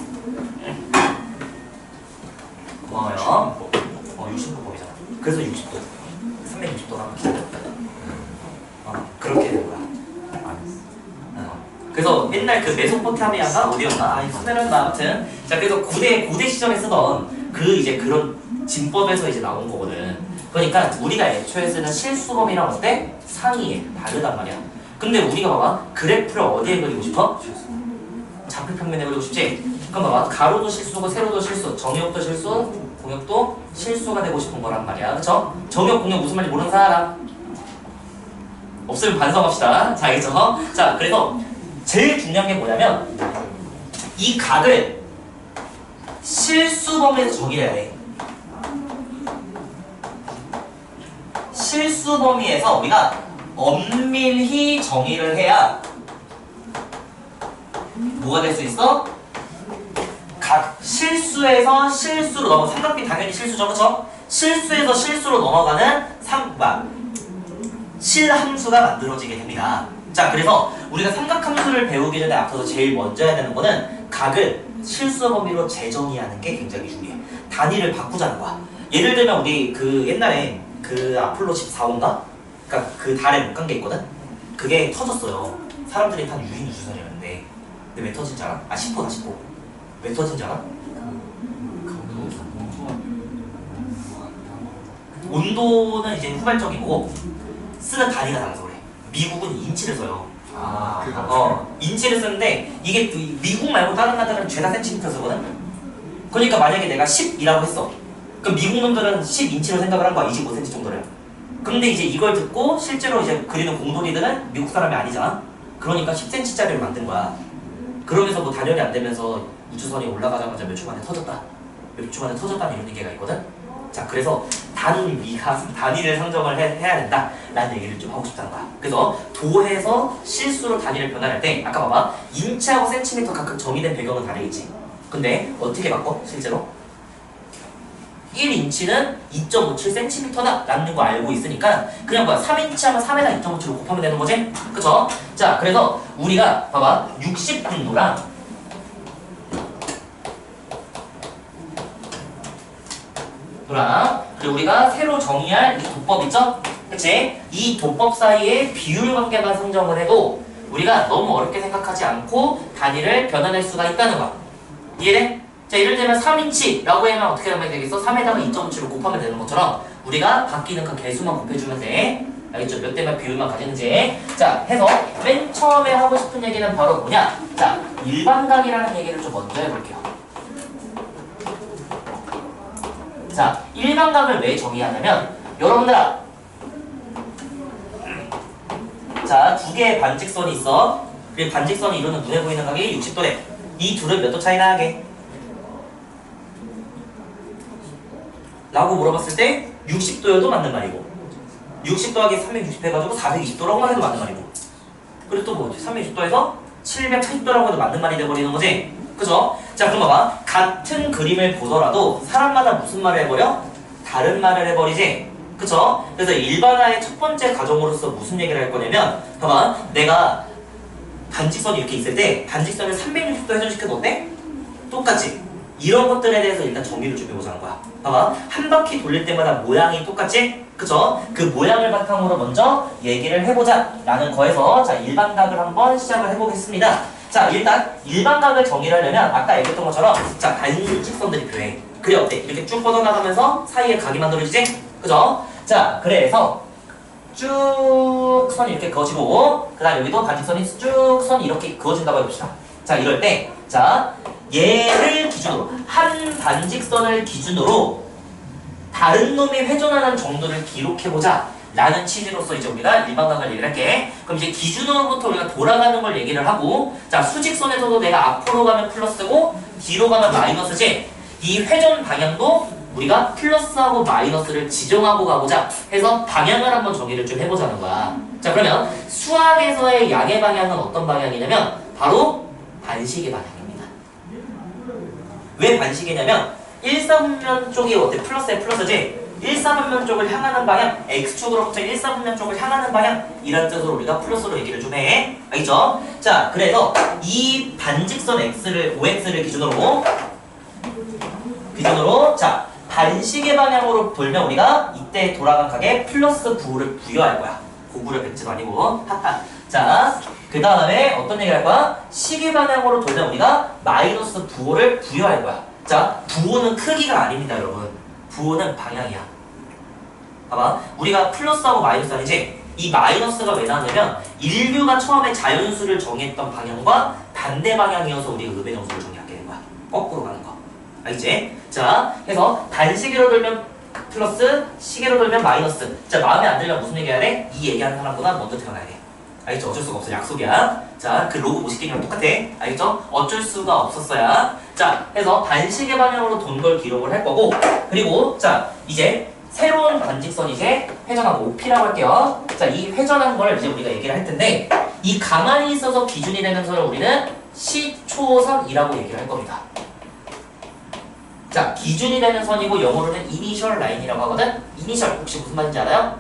고마워요. 60분법이잖아. 그래서 60도. 360도가 그렇게 되는 거야. 그래서 맨날 그 메소포타미아가 어디였나? 수메르나 아무튼. 자, 그래서 고대 시절에 쓰던 그 이제 그런 진법에서 이제 나온 거거든. 그러니까 우리가 애초에 쓰는 실수범이랑 어때? 상이에 다르단 말이야. 근데 우리가 봐봐. 그래프를 어디에 그리고 싶어? 좌표 평면에 그리고 싶지? 그럼 봐봐. 가로도 실수고 세로도 실수, 정역도 실수, 공역도 실수가 되고 싶은 거란 말이야. 그쵸? 정역, 공역 무슨 말인지 모르는 사람? 없으면 반성합시다. 자, 알겠죠? 자, 그래서 제일 중요한 게 뭐냐면 이 각을 실수범위에서 정의해야 돼. 실수범위에서 우리가 엄밀히 정의를 해야 뭐가 될 수 있어? 각 실수에서 실수로 삼각비 당연히 실수죠, 그쵸? 실수에서 실수로 넘어가는 실함수가 만들어지게 됩니다. 자, 그래서 우리가 삼각함수를 배우기 전에 앞서서 제일 먼저 해야 되는 거는 각을 실수 범위로 재정의하는 게 굉장히 중요해. 단위를 바꾸자는 거야. 예를 들면 우리 그 옛날에 그 아폴로 14호인가? 그러니까 그 달에 못 간 게 있거든? 그게 터졌어요. 사람들이 탄 유인 우주선이었는데. 근데 왜 터진지 알아? 아 10호다 10호. 왜 터진지 알아? 온도는 이제 후발적인 거고 쓰는 단위가 달라서 그래. 미국은 인치를 써요. 인치를 쓰는데 이게 미국 말고 다른 나라들은 죄다 센티미터 쓰거든? 그러니까 만약에 내가 10이라고 했어. 그럼 미국 놈들은 10인치로 생각을 한 거야. 25cm 정도를. 근데 이제 이걸 듣고 실제로 이제 그리는 공돌이들은 미국 사람이 아니잖아. 그러니까 10cm짜리를 만든 거야. 그러면서 뭐 단열이 안 되면서 우주선이 올라가자마자 몇 초 만에 터졌다. 몇 초 만에 터졌다는 이런 얘기가 있거든? 자, 그래서 단위를 상정을 해야 된다 라는 얘기를 좀 하고 싶다는 거야. 그래서 도에서 실수로 단위를 변환할 때 아까 봐봐 인치하고 센티미터 각각 정의된 배경은 다르겠지. 근데 어떻게 바꿔? 실제로 1인치는 2.57cm다 라는 거 알고 있으니까 그냥 뭐야 3인치 하면 3에다 2.57로 곱하면 되는 거지? 그쵸? 자, 그래서 우리가 봐봐 60분도랑 그리고 우리가 새로 정의할 이 도법 있죠? 그치? 이 도법 사이에 비율 관계만 상정을 해도 우리가 너무 어렵게 생각하지 않고 단위를 변환할 수가 있다는 거야. 이해돼? 자, 예를 들면 3인치라고 하면 어떻게 하면 되겠어? 3에다가 2.57을 곱하면 되는 것처럼 우리가 바뀌는 그 개수만 곱해주면 돼. 알겠죠? 몇 대만 비율만 가지는지. 자, 해서 맨 처음에 하고 싶은 얘기는 바로 뭐냐? 자, 일반각이라는 얘기를 좀 먼저 해볼게요. 자, 일반각을 왜 정의하냐면 여러분들아 자, 두 개의 반직선이 있어. 그리고 반직선이 이루는 눈에 보이는 각이 60도래. 이 둘은 몇 도 차이 나게? 라고 물어봤을 때 60도여도 맞는 말이고 60 더하기 360 해가지고 420도라고만 해도 맞는 말이고 그리고 또 뭐지? 360도에서 780도라고 해도 맞는 말이 돼버리는 거지? 그죠? 자, 그럼 봐봐. 같은 그림을 보더라도 사람마다 무슨 말을 해버려? 다른 말을 해버리지? 그쵸? 그래서 일반화의 첫 번째 과정으로서 무슨 얘기를 할 거냐면 봐봐. 내가 반직선이 이렇게 있을 때 반직선을 360도 회전시켜도 어때? 똑같지? 이런 것들에 대해서 일단 정의를 좀 해보자는 거야. 봐봐. 한 바퀴 돌릴 때마다 모양이 똑같지? 그쵸? 그 모양을 바탕으로 먼저 얘기를 해보자 라는 거에서 자, 일반각을 한번 시작을 해보겠습니다. 자, 일단 일반각을 정의를 하려면 아까 얘기했던 것처럼 자, 반직선들이 필요해. 그래 어때? 이렇게 쭉 뻗어나가면서 사이에 각이 만들어지지? 그죠? 자, 그래서 쭉 선이 이렇게 그어지고 그 다음 여기도 반직선이 쭉 선이 이렇게 그어진다고 해봅시다. 자, 이럴 때 자, 얘를 기준으로 한 반직선을 기준으로 다른 놈이 회전하는 정도를 기록해보자 라는 취지로서 이제 우리가 일반각을 얘기를 할게. 그럼 이제 기준으로부터 우리가 돌아가는 걸 얘기를 하고 자, 수직선에서도 내가 앞으로 가면 플러스고 뒤로 가면 마이너스지. 이 회전 방향도 우리가 플러스하고 마이너스를 지정하고 가보자 해서 방향을 한번 정의를 좀 해보자는 거야. 자, 그러면 수학에서의 양의 방향은 어떤 방향이냐면 바로 반시계 방향입니다. 왜 반시계냐면 1사분면 쪽이 어때? 플러스에 플러스지? 1사분면 쪽을 향하는 방향, X축으로부터 1사분면 쪽을 향하는 방향 이런 뜻으로 우리가 플러스로 얘기를 좀 해. 알겠죠? 자, 그래서 이 반직선 X를, OX를 기준으로 자, 반시계 방향으로 돌면 우리가 이때 돌아간 각에 플러스 9를 부여할 거야. 고구려 백지도 아니고 하하. 자, 그 다음에 어떤 얘기를 할 거야? 시계 방향으로 돌면 우리가 마이너스 9를 부여할 거야. 자, 부호는 크기가 아닙니다, 여러분. 부호는 방향이야. 봐봐. 우리가 플러스하고 마이너스 아니지? 이 마이너스가 왜 나왔냐면 인류가 처음에 자연수를 정했던 방향과 반대 방향이어서 우리가 음의 정수를 정의하게 된 거야. 거꾸로 가는 거. 알겠지? 자, 해서 반시계로 돌면 플러스, 시계로 돌면 마이너스. 자, 마음에 안 들면 무슨 얘기 해야 돼? 이 얘기하는 사람보다 먼저 태어나야 돼. 알겠죠? 어쩔 수가 없어. 약속이야. 자, 그 로그 50개랑 똑같아. 알겠죠? 어쩔 수가 없었어야. 자, 해서 반시계 방향으로 돈 걸 기록을 할 거고 그리고 자, 이제 새로운 반직선이 이제 회전한 OP라고 할게요. 자, 이 회전한 걸 이제 우리가 얘기를 할 텐데 이 가만히 있어서 기준이 되는 선을 우리는 시초선이라고 얘기를 할 겁니다. 자, 기준이 되는 선이고 영어로는 이니셜 라인이라고 하거든? 이니셜 혹시 무슨 말인지 알아요?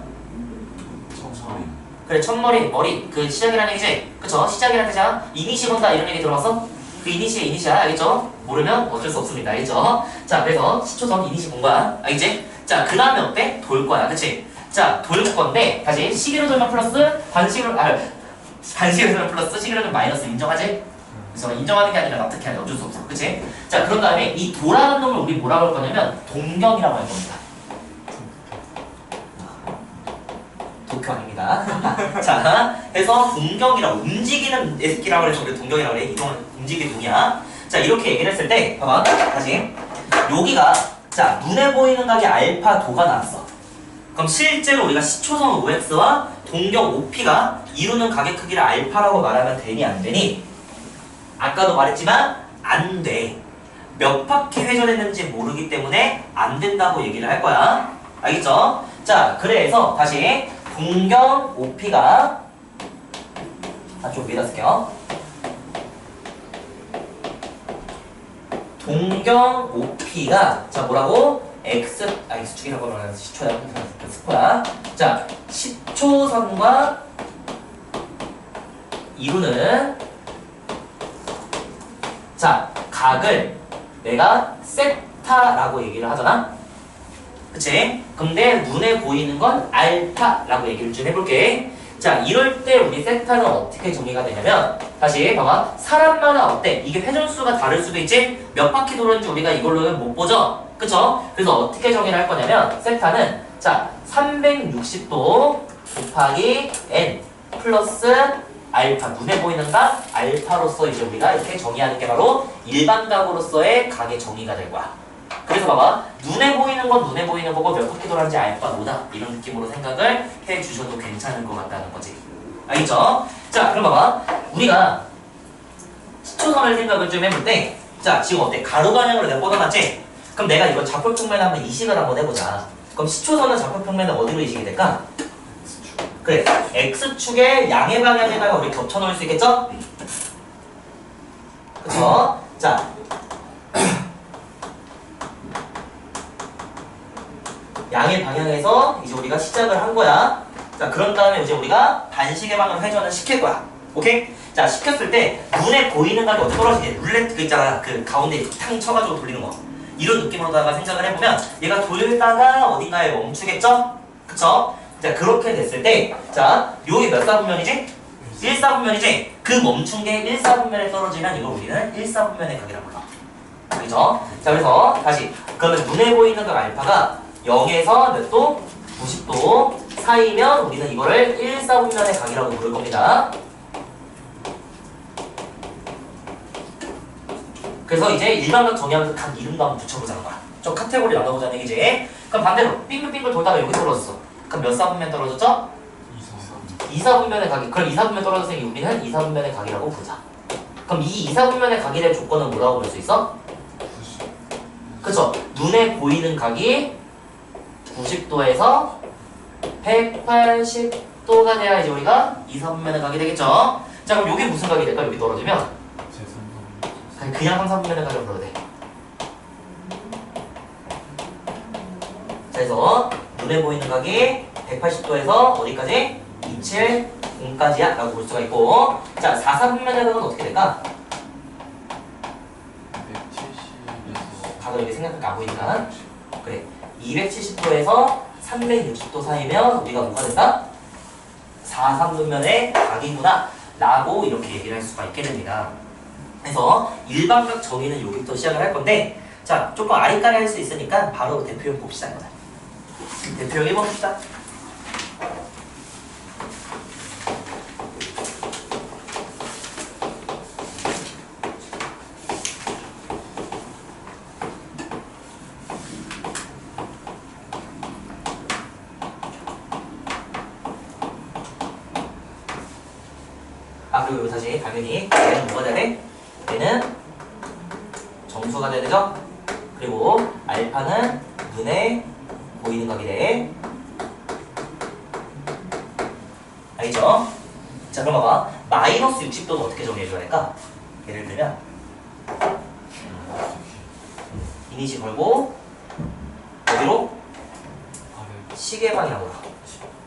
청소리. 그래, 첫머리, 머리, 그 시작이라는 얘기지? 그쵸? 시작이라는 뜻이야. 이니시 본다 이런 얘기 들어봤어? 그 이니시의 이니시야, 알겠죠? 모르면 어쩔 수 없습니다. 알겠죠? 자, 그래서 시초선 이니시 본 거야. 알겠지? 자, 그 다음에 어때? 돌 거야. 그치? 자, 돌 건데, 다시 시계로 돌면 플러스, 반시계로 돌면 플러스, 시계로 돌면 마이너스 인정하지? 그래서 인정하는 게 아니라 납득해야 돼. 어쩔 수 없어. 그치? 자, 그런 다음에 이 돌아가는 놈을 우리 뭐라고 할 거냐면, 동경이라고 할 겁니다. 도쿄 아닙니다. 자, 해서 동경이라고, 움직이는 애기라고 해서 우리 동경이라고 그래. 이동은 움직이는 동이야. 자, 이렇게 얘기를 했을 때, 봐봐. 다시. 여기가, 자, 눈에 보이는 각이 알파 도가 나왔어. 그럼 실제로 우리가 시초선 OX와 동경 OP가 이루는 각의 크기를 알파라고 말하면 되니 안 되니? 아까도 말했지만 안 돼. 몇 바퀴 회전했는지 모르기 때문에 안 된다고 얘기를 할 거야. 알겠죠? 자, 그래서 다시 동경 OP가 좀 위에다 쓸게요. 동경 OP가 자 뭐라고? X축이라고 하면 시초야. 스포야. 자, 시초선과 이루는 자, 각을 내가 세타라고 얘기를 하잖아. 그치? 근데 눈에 보이는 건 알파라고 얘기를 좀 해볼게. 자, 이럴 때 우리 세타는 어떻게 정의가 되냐면 다시 봐봐. 사람마다 어때? 이게 회전수가 다를 수도 있지? 몇 바퀴 도는지 우리가 이걸로는 못 보죠? 그쵸? 그래서 어떻게 정의를 할 거냐면 세타는 자 360도 곱하기 n 플러스 알파, 눈에 보이는 각 알파로서 이제 우리가 이렇게 정의하는 게 바로 일반각으로서의 각의 정의가 될 거야. 그래서 봐봐. 눈에 보이는 건 눈에 보이는 거고 몇 바퀴 돌았는지 알파 뭐다. 이런 느낌으로 생각을 해주셔도 괜찮을 것 같다는 거지. 알겠죠? 자, 그럼 봐봐. 우리가 시초선을 생각을 좀 해볼 때 자, 지금 어때? 가로 방향으로 내가 뻗어놨지? 그럼 내가 이거 좌표평면을 한번 이식을 한번 해보자. 그럼 시초선은 좌표평면을 어디로 이식이 될까? 그래, X축의 양의 방향에다가 우리 겹쳐놓을 수 있겠죠? 그쵸? 자, 양의 방향에서 이제 우리가 시작을 한 거야. 자, 그런 다음에 이제 우리가 반시계 방향 회전을 시킬 거야. 오케이? 자, 시켰을 때 눈에 보이는 각이 어떻게 떨어지게? 룰렛 그 있잖아. 그 가운데 탕 쳐가지고 돌리는 거. 이런 느낌으로다가 생각을 해보면 얘가 돌다가 어딘가에 멈추겠죠? 그쵸? 자, 그렇게 됐을 때 자, 요게 몇 사분면이지? 1사분면이지? 그 멈춘 게 1사분면에 떨어지면 이걸 우리는 1사분면의 각이라고 불러. 그죠? 자, 그래서 다시 그러면 눈에 보이는 각 알파가 0에서 몇 도? 90도 사이면 우리는 이거를 1사분면의 각이라고 부를 겁니다. 그래서 이제 일반각 정의하면서 각 이름도 한번 붙여보자는 거야. 좀 카테고리 나눠보자는 얘기지. 그럼 반대로 빙글빙글 돌다가 여기 떨어졌어. 그럼 몇 사분면 떨어졌죠? 2사분면의 각이. 그럼 2사분면 떨어졌으니 우리는 2사분면의 각이라고 보자. 그럼 이 2사분면의 각이 될 조건은 뭐라고 볼 수 있어? 그쵸? 눈에 보이는 각이 90도에서 180도가 돼야 이제 우리가 2사분면의 각이 되겠죠? 자, 그럼 여기 무슨 각이 될까? 여기 떨어지면 그냥 3사분면의 각을 불러도 돼. 자, 그래서 눈에 보이는 각이 180도에서 어디까지? 270까지야 라고 볼 수가 있고 자, 4사분면의 각은 어떻게 될까? 170에서 각을 이렇게 생각하니까 안 보이니까 그래 270도에서 360도 사이면 우리가 뭐가 된다? 4사분면의 각이구나 라고 이렇게 얘기를 할 수가 있게 됩니다. 그래서 일반각 정의는 여기부터 시작을 할 건데 자, 조금 아리까리 할 수 있으니까 바로 대표형 봅시다. 대표형 1번 봅시다. 그리고 다시 당연히 얘는 뭐가 돼야 돼? 얘는 정수가 돼야 되죠? 그리고 알파는 눈에 보이는 각이 돼. 알겠죠? 자, 그럼 봐봐. 마이너스 60도는 어떻게 정리해줘야 될까? 예를 들면 이니시 걸고 어디로? 시계방이라고 봐.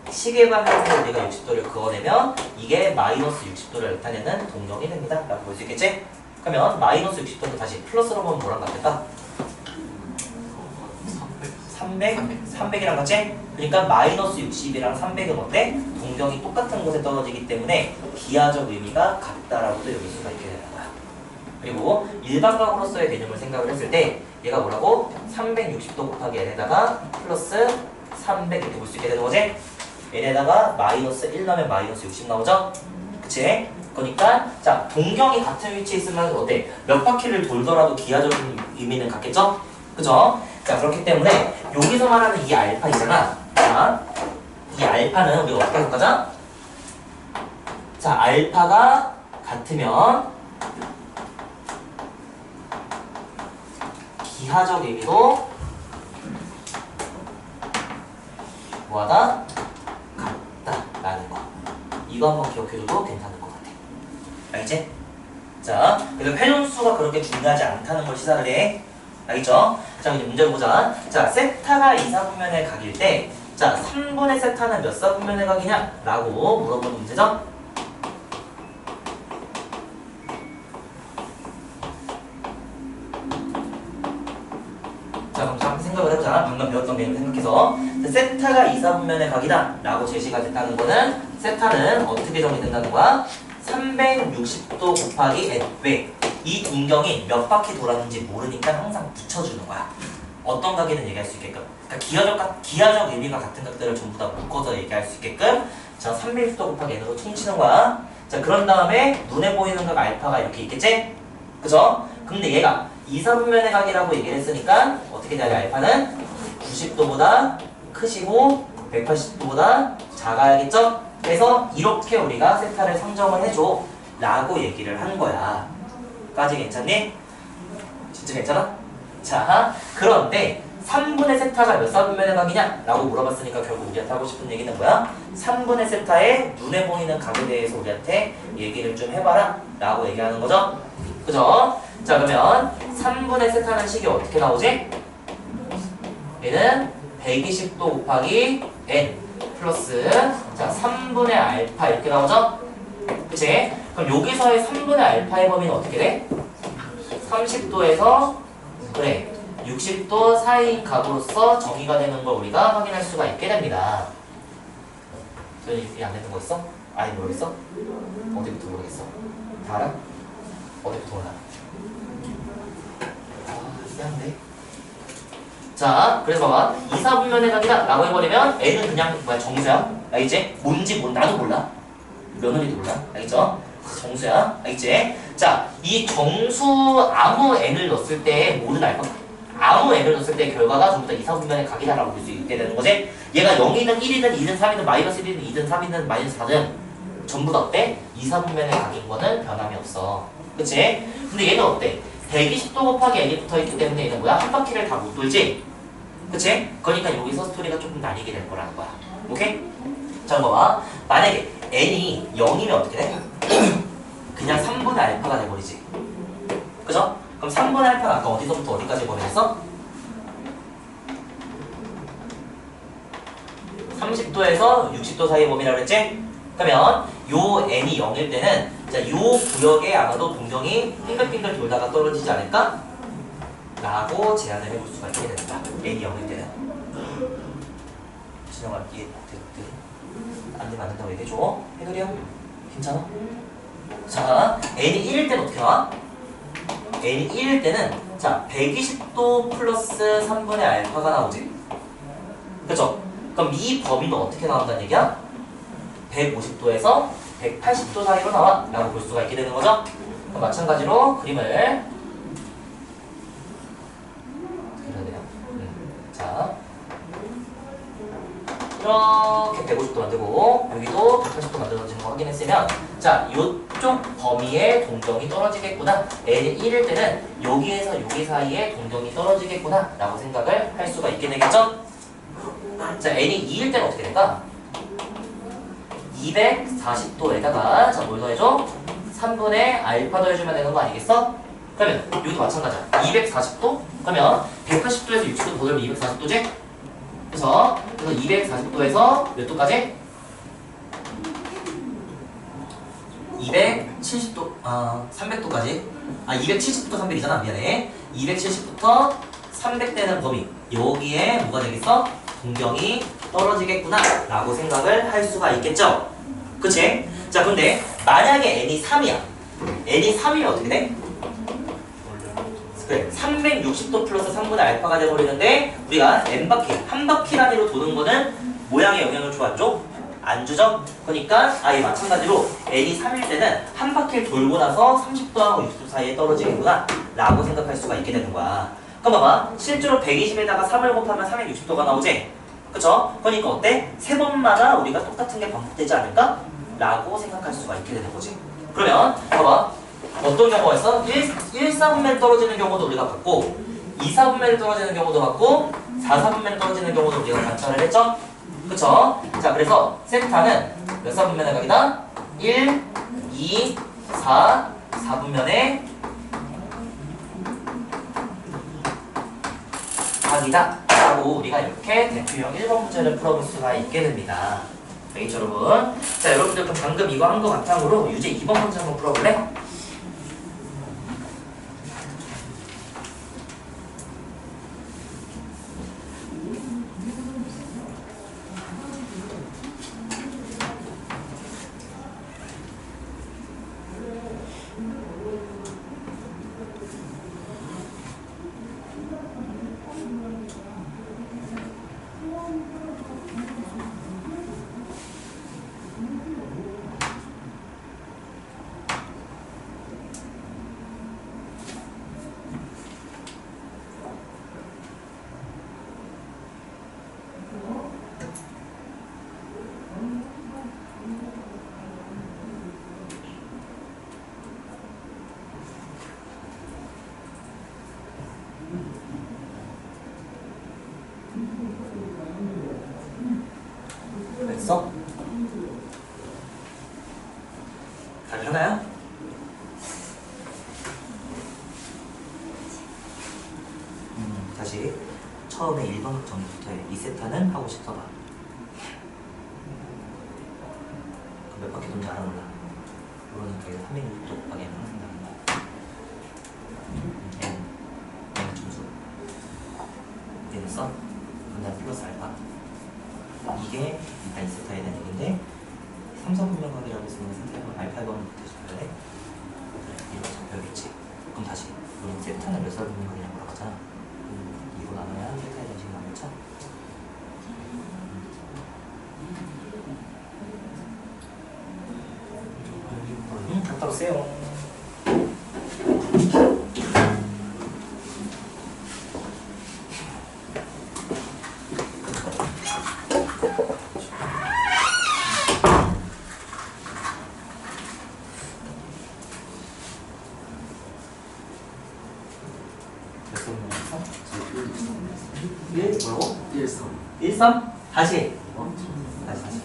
시계방향으로 우리가 60도를 그어내면 이게 마이너스 60도를 나타내는 동경이 됩니다. 라고 볼 수 있겠지? 그러면 마이너스 60도인데 다시 플러스로 보면 뭐랑 같을까? 300이랑 같지? 그러니까 마이너스 60이랑 300은 어때? 동경이 똑같은 곳에 떨어지기 때문에 기하적 의미가 같다라고도 여길 수가 있게 되는 거야. 그리고 일반각으로서의 개념을 생각을 했을 때 얘가 뭐라고? 360도 곱하기 n에다가 플러스 300 이렇게 볼 수 있게 되는 거지? n에다가 마이너스 1 넣으면 마이너스 60 나오죠? 그치? 그러니까 자 동경이 같은 위치에 있으면 어때? 몇 바퀴를 돌더라도 기하적인 의미는 같겠죠? 그죠? 자 그렇기 때문에 여기서 말하는 이 알파 있잖아. 자, 이 알파는 우리가 어떻게 할 거죠? 자 알파가 같으면 기하적 의미도 뭐하다? 같다라는 거. 이거 한번 기억해줘도 괜찮을 것 같아. 알겠지? 자, 그래서 회전수가 그렇게 중요하지 않다는 걸 시사를 해. 알겠죠? 자, 이제 문제를 보자. 자, 세타가 2사분면의 각일 때, 자, 3분의 세타는 몇 사분면의 각이냐? 라고 물어보는 문제죠? 자, 그럼 잠깐 생각을 해보자. 방금 배웠던 개념을 생각해서. 자, 세타가 2사분면의 각이다. 라고 제시가 됐다는 거는, 세타는 어떻게 정의된다는 거야? 360도 곱하기 n. 왜? 이 동경이 몇 바퀴 돌았는지 모르니까 항상 붙여주는 거야. 어떤 각이든 얘기할 수 있게끔. 그러니까 기하적 의미가 같은 각들을 전부 다 묶어서 얘기할 수 있게끔 자 360도 곱하기 n으로 퉁치는 거야. 자 그런 다음에 눈에 보이는 각 알파가 이렇게 있겠지? 그죠? 근데 얘가 2사분면의 각이라고 얘기를 했으니까 어떻게 돼야 돼? 알파는 90도보다 크시고 180도보다 작아야겠죠? 그래서 이렇게 우리가 세타를 상정을 해줘 라고 얘기를 한 거야. 까지 괜찮니? 진짜 괜찮아? 자, 그런데 3분의 세타가 몇 사분면의 각이냐? 라고 물어봤으니까 결국 우리한테 하고 싶은 얘기는 뭐야? 3분의 세타의 눈에 보이는 각에 대해서 우리한테 얘기를 좀 해봐라 라고 얘기하는 거죠? 그죠? 자, 그러면 3분의 세타는 식이 어떻게 나오지? 얘는 120도 곱하기 n 플러스 자 3분의 알파 이렇게 나오죠? 그치? 그럼 여기서의 3분의 알파의 범위는 어떻게 돼? 30도에서 그래 60도 사이인 각으로서 정의가 되는 걸 우리가 확인할 수가 있게 됩니다. 이게 안 되는 거 있어? 아예 모르겠어? 어디부터 모르겠어? 다 알아? 어디부터 몰라? 이상한데? 자, 그래서 봐봐. 2사분면의 각이다 라고 해버리면 n은 그냥 뭐야 정수야. 알겠지? 뭔지 나도 몰라. 며느리도 몰라. 알겠죠? 정수야. 알겠지? 자, 이 정수 아무 n을 넣었을 때 모든 알파 아무 n을 넣었을 때 결과가 전부 다 2사분면의 각이다 라고 볼 수 있게 되는 거지. 얘가 0이든 1이든 2든 3이든 마이너스 1이든 2든 3이든 마이너스 4든 전부 다 어때? 2사분면의 각인 거는 변함이 없어. 그치? 근데 얘는 어때? 120도 곱하기 n이 붙어있기 때문에 얘는 뭐야? 한 바퀴를 다 못 돌지? 그치? 그러니까 여기서 스토리가 조금 나뉘게 될 거라는 거야. 오케이? 자, 봐봐. 만약에 n이 0이면 어떻게 돼? 그냥 3분의 알파가 돼버리지. 그죠? 그럼 3분의 알파가 아까 어디서부터 어디까지 범위했어? 30도에서 60도 사이의 범위라고 그랬지? 그러면 요 n이 0일 때는 자, 요 구역에 아마도 동경이 빙글빙글 돌다가 떨어지지 않을까? 라고 제안을 해볼 수가 있게 된다. n이 0일 때는. 진영아, 이게 안 되면 안 된다고 얘기해줘. 해결이야? 괜찮아? 자, n이 1일 때는 어떻게 나와? n이 1일 때는 자, 120도 플러스 3분의 알파가 나오지? 그쵸? 그럼 이 범위는 어떻게 나온다는 얘기야? 150도에서 180도 사이로 나와 라고 볼 수가 있게 되는 거죠? 그럼 마찬가지로 그림을 그려야 돼요. 자, 이렇게 150도 만들고 여기도 180도 만들어지는 거 확인했으면 자, 이쪽 범위에 동경이 떨어지겠구나. n이 1일 때는 여기에서 여기 사이에 동경이 떨어지겠구나 라고 생각을 할 수가 있게 되겠죠? 자, n이 2일 때는 어떻게 될까? 240도에다가 자, 뭘 더해줘? 3분의 알파 더해주면 되는 거 아니겠어? 그러면 여기도 마찬가지야. 240도? 그러면 180도에서 60도 더 더하면 240도지? 그래서 240도에서 몇 도까지? 270도 300도까지 270부터 300이잖아. 미안해. 270부터 300되는 범위 여기에 뭐가 되겠어? 동경이 떨어지겠구나 라고 생각을 할 수가 있겠죠. 그치? 자 근데 만약에 n이 3이야. n이 3이면 어떻게 돼? 그래 360도 플러스 3분의 알파가 돼버리는데 우리가 n바퀴 한 바퀴 단위로 도는 거는 모양에 영향을 주었죠? 안 주죠? 그러니까 아예 마찬가지로 n이 3일 때는 한 바퀴를 돌고 나서 30도하고 60도 사이에 떨어지겠구나 라고 생각할 수가 있게 되는 거야. 그럼 봐봐 실제로 120에다가 3을 곱하면 360도가 나오지? 그쵸? 그러니까 어때? 세 번마다 우리가 똑같은 게 반복되지 않을까? 라고 생각할 수가 있게 되는 거지. 그러면 봐봐 어떤 경우가 있어? 1,4분면에 떨어지는 경우도 우리가 봤고 2,4분면에 떨어지는 경우도 봤고 4,4분면에 떨어지는 경우도 우리가 관찰을 했죠? 그쵸? 자 그래서 세타는 몇 사분면의 각이다? 1, 2, 4, 4분면의 각이다 라고 우리가 이렇게 대표형 1번 문제를 풀어볼 수가 있게 됩니다. 알겠죠 여러분? 자 여러분들 그럼 방금 이거 한 거 바탕으로 유제 2번 문제 한번 풀어볼래? 됐어? 가능하나요? 다시 처음에 1번 정도부터 해. 이 세타는 하고 싶어봐. 몇 바퀴 돈지 알아 몰라. 그러니까 이거 360도 방향을 한다는 거야. n 점수. 얘는 써? 그다음 플러스 알파. 이게 일단 이 세타에 대한 얘기인데 3, 4분면 각이라고 쓰는 상태로 알파의 범위를 붙여줘야 돼. 그래, 이거 잡혀야겠지. 그럼 다시 우리는 세타는 몇 사분면 각이라고 하잖아. 이거 나눠야 세타에 대한 식이 나오겠죠? 갖다 오세요. 뭐라고? 1, 3? 다시 해. 다시.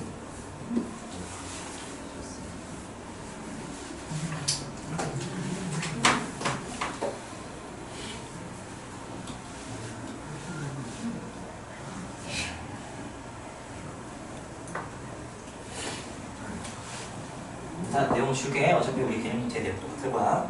자, 내용 줄게. 어차피 우리 개념 제 내용 똑같을 거야.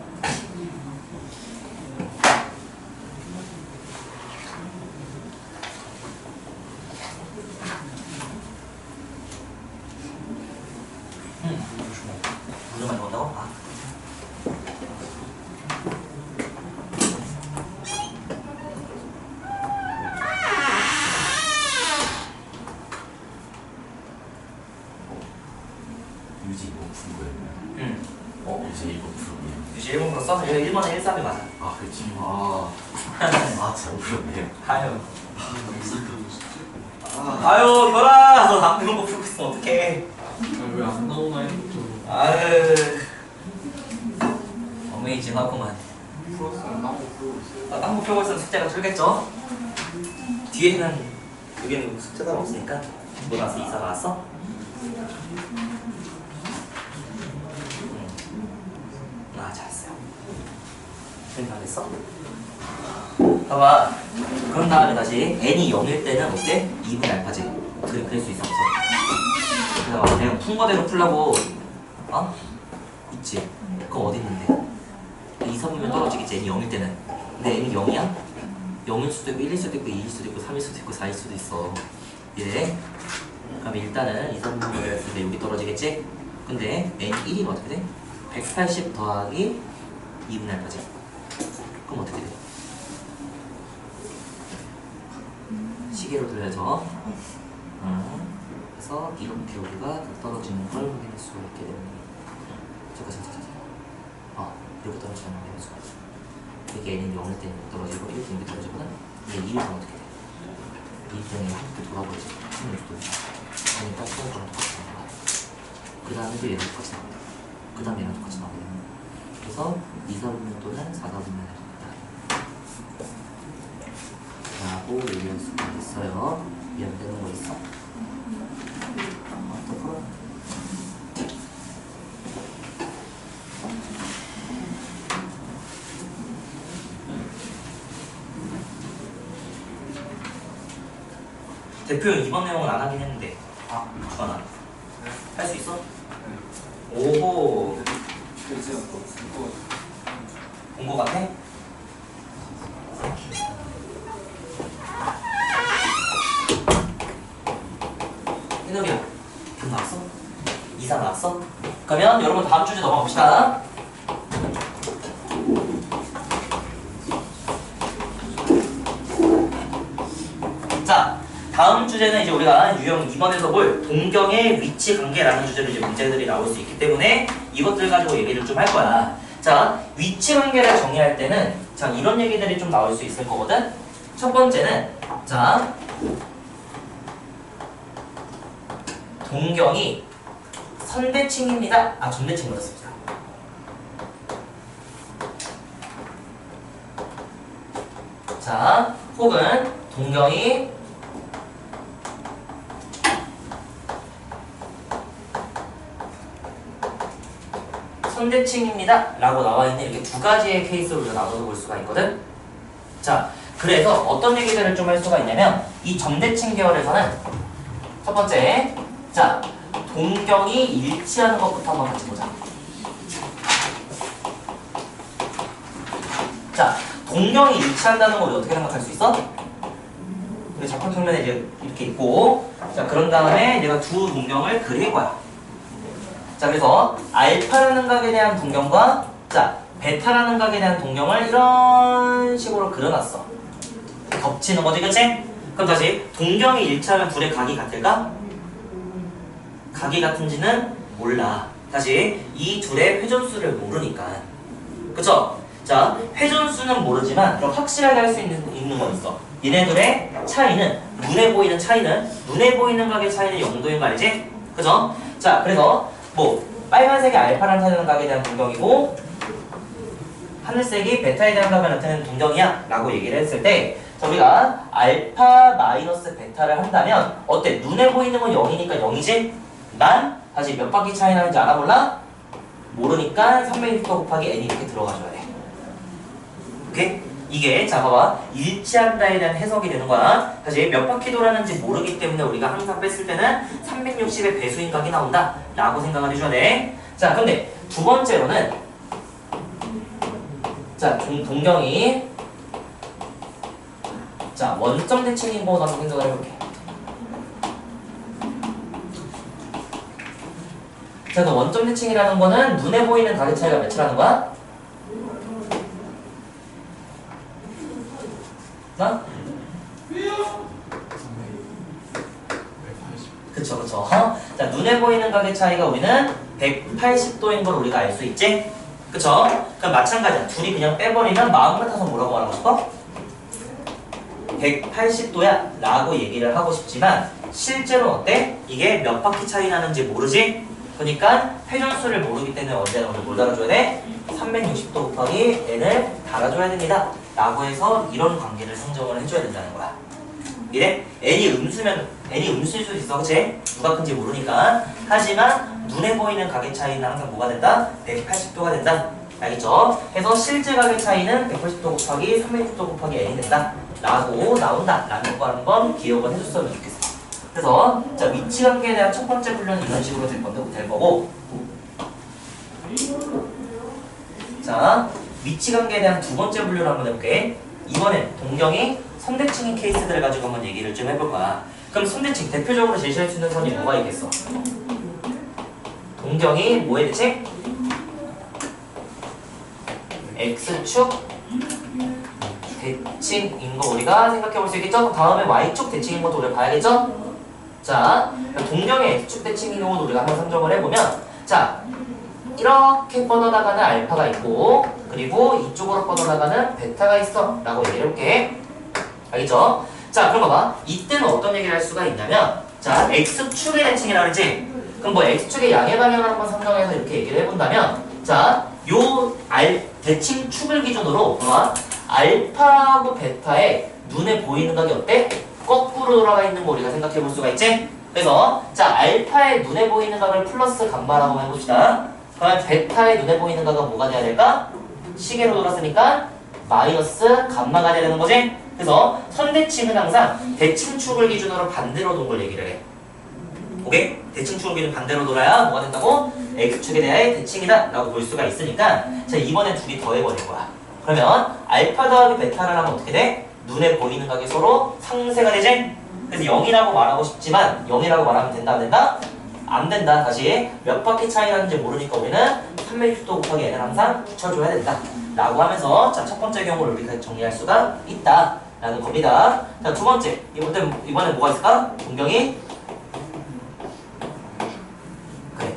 물만 넣었다고? 아. 유지 이거 푼 거예요? 응. 유지 이거 풀었네요. 유지 1번 풀었어? 1번은 1, 3이 맞아. 아 그렇지. 잘 풀었네요. 아유. 아유, 이거라! 너 남는 거 풀고 있으면 어떡해. 왜 안 나오나 했죠. 아유. 어메이징하구만. 풀었으면 나무 풀고 있어요. 딴거 풀고 있으면 숙제가 줄겠죠? 뒤에는, 여기는 숙제가 없으니까. 뭐 나왔어? 이사 나왔어? 아, 잘했어요. 생각했어? 봐봐. 그런 다음에 다시 n이 0일 때는 어때? 2분의 알파지. 그럴 수 있어 없어? 그래서 그냥 푼 거대로 풀라고 있지. 그거 어디 있는데? 이사분면 떨어지겠지. n이 0일 때는. 근데 n이 0이야? 0일 수도 있고 1일 수도 있고 2일 수도 있고 3일 수도 있고 4일 수도 있어. 예. 그럼 일단은 이사분면을 했을 때 여기 떨어지겠지? 근데 n이 1이면 어떻게 돼? 180 더하기 2분의 알파지. 그럼 어떻게 돼? 시계로 돌려서 그래서 이렇게 우리가 떨어지는 걸 확인할 수가 있게 되는 잠깐 이렇게 떨어지는 걸 확인할 수가 있어. 이게 n이 0일 때는 떨어지고 이렇게 이렇게 떨어지거든. 이게 2일 때는 어떻게 돼? 2일 때는 이렇게 돌아버리지. 16도 그러니까 수학과랑 똑같이 나와. 그 다음에도 얘랑 똑같이 나온다. 그 다음에 얘랑 똑같이 나오거든. 그래서 2사분면 또는 4사분면을 라고 얘기할 수가 있어요. 이해되는 거 있어? 또 풀어. 대표형 이번 내용은 안 하긴 했는데 주관아 할 수 있어? 오호 그지 않고 본 거 같아? 해석이야 답 나왔어? 이사 나왔어? 그러면 여러분 다음 주제 넘어가 봅시다. 자 다음 주제는 이제 우리가 유형 2번에서 볼 동경의 위치 관계라는 주제로 이제 문제들이 나올 수 있기 때문에 이것들 가지고 얘기를 좀 할 거야. 자 위치 관계를 정의할 때는 자 이런 얘기들이 좀 나올 수 있을 거거든. 첫 번째는 자 동경이 선대칭입니다. 존대칭으로 씁니다. 자 혹은 동경이 선대칭입니다 라고 나와있는 이렇게 두 가지의 케이스로 우리가 나눠서 볼 수가 있거든. 자 그래서 어떤 얘기들을 좀 할 수가 있냐면 이 점대칭 계열에서는 첫 번째 자 동경이 일치하는 것부터 한번 같이 보자. 자 동경이 일치한다는 걸 우리 어떻게 생각할 수 있어? 우리 적합평면에 이제 이렇게 있고 자 그런 다음에 내가 두 동경을 그릴 거야. 자 그래서 알파라는 각에 대한 동경과 자 베타라는 각에 대한 동경을 이런 식으로 그려놨어. 겹치는 거지 그치? 그럼 다시 동경이 일치하면 둘의 각이 같을까? 각이 같은지는 몰라. 다시 이 둘의 회전수를 모르니까 그쵸? 자 회전수는 모르지만 그럼 확실하게 할 수 있는 건 있어. 얘네들의 차이는 눈에 보이는 각의 차이는 0도인 거 알지? 그죠? 자 그래서 뭐 빨간색이 알파라는 사는 각에 대한 동경이고 하늘색이 베타에 대한 각을 나타내는 동경이야 라고 얘기를 했을 때 자, 우리가 알파 마이너스 베타를 한다면 어때? 눈에 보이는 건 0이니까 0이지? 난 다시 몇 바퀴 차이 나는지 알아볼라? 모르니까 360도 곱하기 n이 이렇게 들어가줘야 돼. 오케이? 이게 자 봐봐 일치한다에 대한 해석이 되는 거야. 다시 몇 바퀴 돌았는지 모르기 때문에 우리가 항상 뺐을 때는 360의 배수인 각이 나온다 라고 생각을 해줘야 돼. 자 근데 두 번째로는 자 동경이 자 원점 대칭인 거 한번 생각을 해볼게. 자 그 원점 대칭이라는 거는 눈에 보이는 각의 차이가 몇이라는 거야? 나? 그쵸. 자 눈에 보이는 각의 차이가 우리는 180도인 걸 우리가 알 수 있지? 그쵸? 그럼 마찬가지야. 둘이 그냥 빼버리면 마음 같아서 뭐라고 말하고 싶어? 180도야 라고 얘기를 하고 싶지만 실제로 어때? 이게 몇 바퀴 차이 나는지 모르지? 그러니까 회전수를 모르기 때문에 언제나 우리 뭘 달아줘야 돼? 360도 곱하기 n을 달아줘야 됩니다 라고 해서 이런 관계를 상정을 해줘야 된다는 거야. 이래? n이 음수일 수도 있어 그치? 누가 큰지 모르니까. 하지만 눈에 보이는 각의 차이는 항상 뭐가 된다? 180도가 된다 알겠죠? 해서 실제 각의 차이는 180도 곱하기 360도 곱하기 n이 된다 라고 나온다 라는 거 한번 기억을 해줬으면 좋겠어. 그래서 자 위치관계에 대한 첫 번째 훈련은 이런 식으로 될 거고 자, 위치 관계에 대한 두 번째 분류를 한번 해볼게. 이번엔 동경이 선대칭인 케이스들을 가지고 한번 얘기를 좀 해볼 거야. 그럼 선대칭 대표적으로 제시할 수 있는 선이 뭐가 있겠어? 동경이 뭐의 대칭? X축 대칭인 거 우리가 생각해 볼 수 있겠죠? 다음에 Y축 대칭인 것도 우리가 봐야겠죠? 자, 동경의 X축 대칭인 경우도 우리가 한번 상정을 해보면, 자, 이렇게 뻗어나가는 알파가 있고, 그리고 이쪽으로 뻗어나가는 베타가 있어 라고 얘기를 해볼게. 알겠죠? 자, 그럼 봐봐. 이때는 어떤 얘기를 할 수가 있냐면, 자, X축의 대칭이라 그러지? 그럼 뭐 X축의 양의 방향을 한번 상정해서 이렇게 얘기를 해본다면, 자, 요 대칭 축을 기준으로 봐봐. 알파하고 베타의 눈에 보이는 각이 어때? 거꾸로 돌아가 있는 거 우리가 생각해 볼 수가 있지? 그래서 자, 알파의 눈에 보이는 각을 플러스 감마라고 해봅시다. 그러면 베타의 눈에 보이는 각은 뭐가 돼야 될까? 시계로 돌았으니까 마이너스 감마가 돼야 되는 거지? 그래서 선대칭은 항상 대칭축을 기준으로 반대로 돈 걸 얘기를 해. 오케이? 대칭축을 기준 반대로 돌아야 뭐가 된다고? X축에 대하여 대칭이다 라고 볼 수가 있으니까, 자, 이번엔 둘이 더해버릴 거야. 그러면 알파 더하기 베타를 하면 어떻게 돼? 눈에 보이는 각이 서로 상쇄가 되지? 그래서 0이라고 말하고 싶지만 0이라고 말하면 된다 안 된다? 안 된다. 다시 몇 바퀴 차이 나는지 모르니까 우리는 360도 곱하기 n을 항상 붙여줘야 된다 라고 하면서, 자, 첫 번째 경우를 우리가 정리할 수가 있다 라는 겁니다. 자, 두 번째, 이번에 뭐가 있을까? 동경이 그래.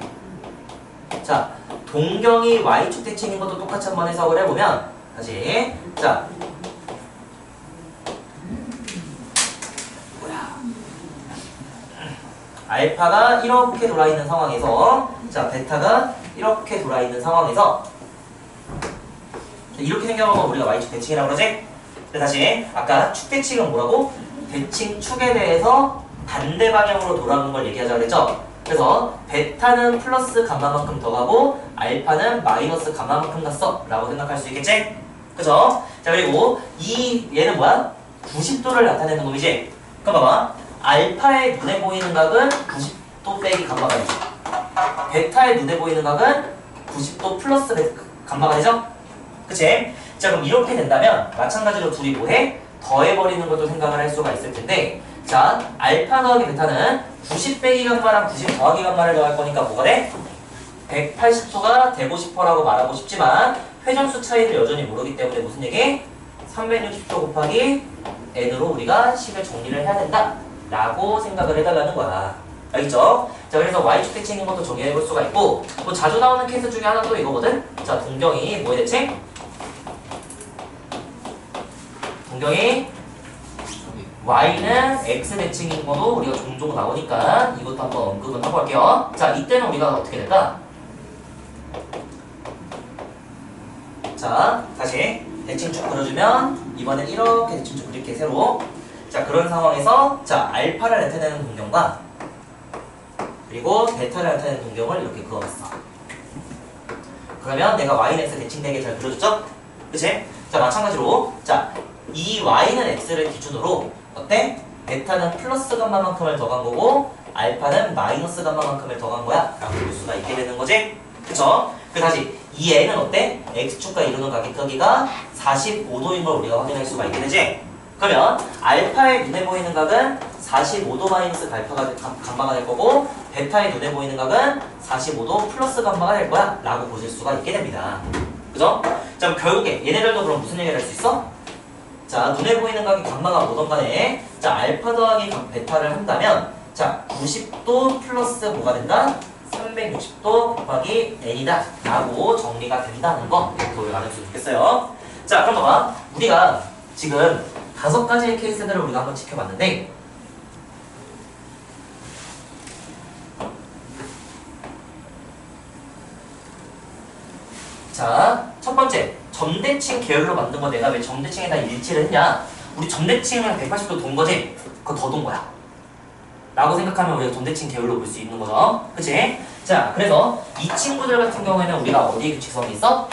자, 동경이 Y축 대칭인 것도 똑같이 한번 해석을 해보면, 다시, 자, 알파가 이렇게 돌아있는 상황에서, 자, 베타가 이렇게 돌아있는 상황에서, 이렇게 생겨나면 우리가 Y축 대칭이라고 그러지? 다시, 아까 축 대칭은 뭐라고? 대칭 축에 대해서 반대 방향으로 돌아가는 걸 얘기하자 그랬죠? 그래서 베타는 플러스 감마만큼 더 가고 알파는 마이너스 감마만큼 갔어 라고 생각할 수 있겠지? 그죠? 자, 그리고 얘는 뭐야? 90도를 나타내는 놈이지? 그럼 봐봐. 알파의 눈에 보이는 각은 90도 빼기 감마가 되죠. 베타의 눈에 보이는 각은 90도 플러스 감마가 되죠? 그치? 자, 그럼 이렇게 된다면 마찬가지로 둘이 뭐해? 더해버리는 것도 생각을 할 수가 있을 텐데, 자, 알파 더하기 베타는 90 빼기 감마랑 90 더하기 감마를 더할 거니까 뭐가 돼? 180도가 되고 싶어라고 말하고 싶지만 회전수 차이를 여전히 모르기 때문에 무슨 얘기? 360도 곱하기 n으로 우리가 식을 정리를 해야 된다 라고 생각을 해달라는 거야. 알겠죠? 자, 그래서 Y축 대칭인 것도 정의해볼 수가 있고, 또 자주 나오는 케이스 중에 하나도 이거거든? 자, 동경이 뭐의 대칭? 동경이 Y는 X 대칭인 것도 우리가 종종 나오니까 이것도 한번 언급은 하고 할게요. 자, 이때는 우리가 어떻게 될까? 자, 다시 대칭축 그려주면 이번엔 이렇게 대칭축 그릴게 새로. 자, 그런 상황에서 자, 알파를 나타내는 동경과 그리고 베타를 나타내는 동경을 이렇게 그어봤어. 그러면 내가 Y는 X 대칭되게 잘 그려줬죠? 그치? 자, 마찬가지로 자, 이 Y는 X를 기준으로 어때? 베타는 플러스 감마만큼을 더간 거고 알파는 마이너스 감마만큼을 더간 거야 라고 볼 수가 있게 되는 거지? 그쵸? 그래서 다시 이 n은 어때? x축과 이루는 각의 크기가 45도인 걸 우리가 확인할 수가 있게 되지? 그러면 알파의 눈에 보이는 각은 45도 마이너스 감마가 될 거고 베타의 눈에 보이는 각은 45도 플러스 감마가 될 거야 라고 보실 수가 있게 됩니다. 그죠? 자, 그럼 결국에 얘네들도 그럼 무슨 얘기를 할 수 있어? 자, 눈에 보이는 각이 감마가 뭐든 간에 자, 알파 더하기 베타를 한다면 자, 90도 플러스 뭐가 된다? 360도 곱하기 n이다 라고 정리가 된다는 거 이렇게 우리가 알아주면 좋겠어요. 자, 그럼 봐봐. 우리가 지금 5가지의 케이스들을 우리가 한번 지켜봤는데 자, 첫 번째 점대칭 계열로 만든 거 내가 왜 점대칭에다 일치를 했냐? 우리 점대칭을 180도 돈 거지? 그거 더 돈 거야 라고 생각하면 우리가 점대칭 계열로 볼 수 있는 거죠. 그치? 자, 그래서 이 친구들 같은 경우에는 우리가 어디에 규칙성이 있어?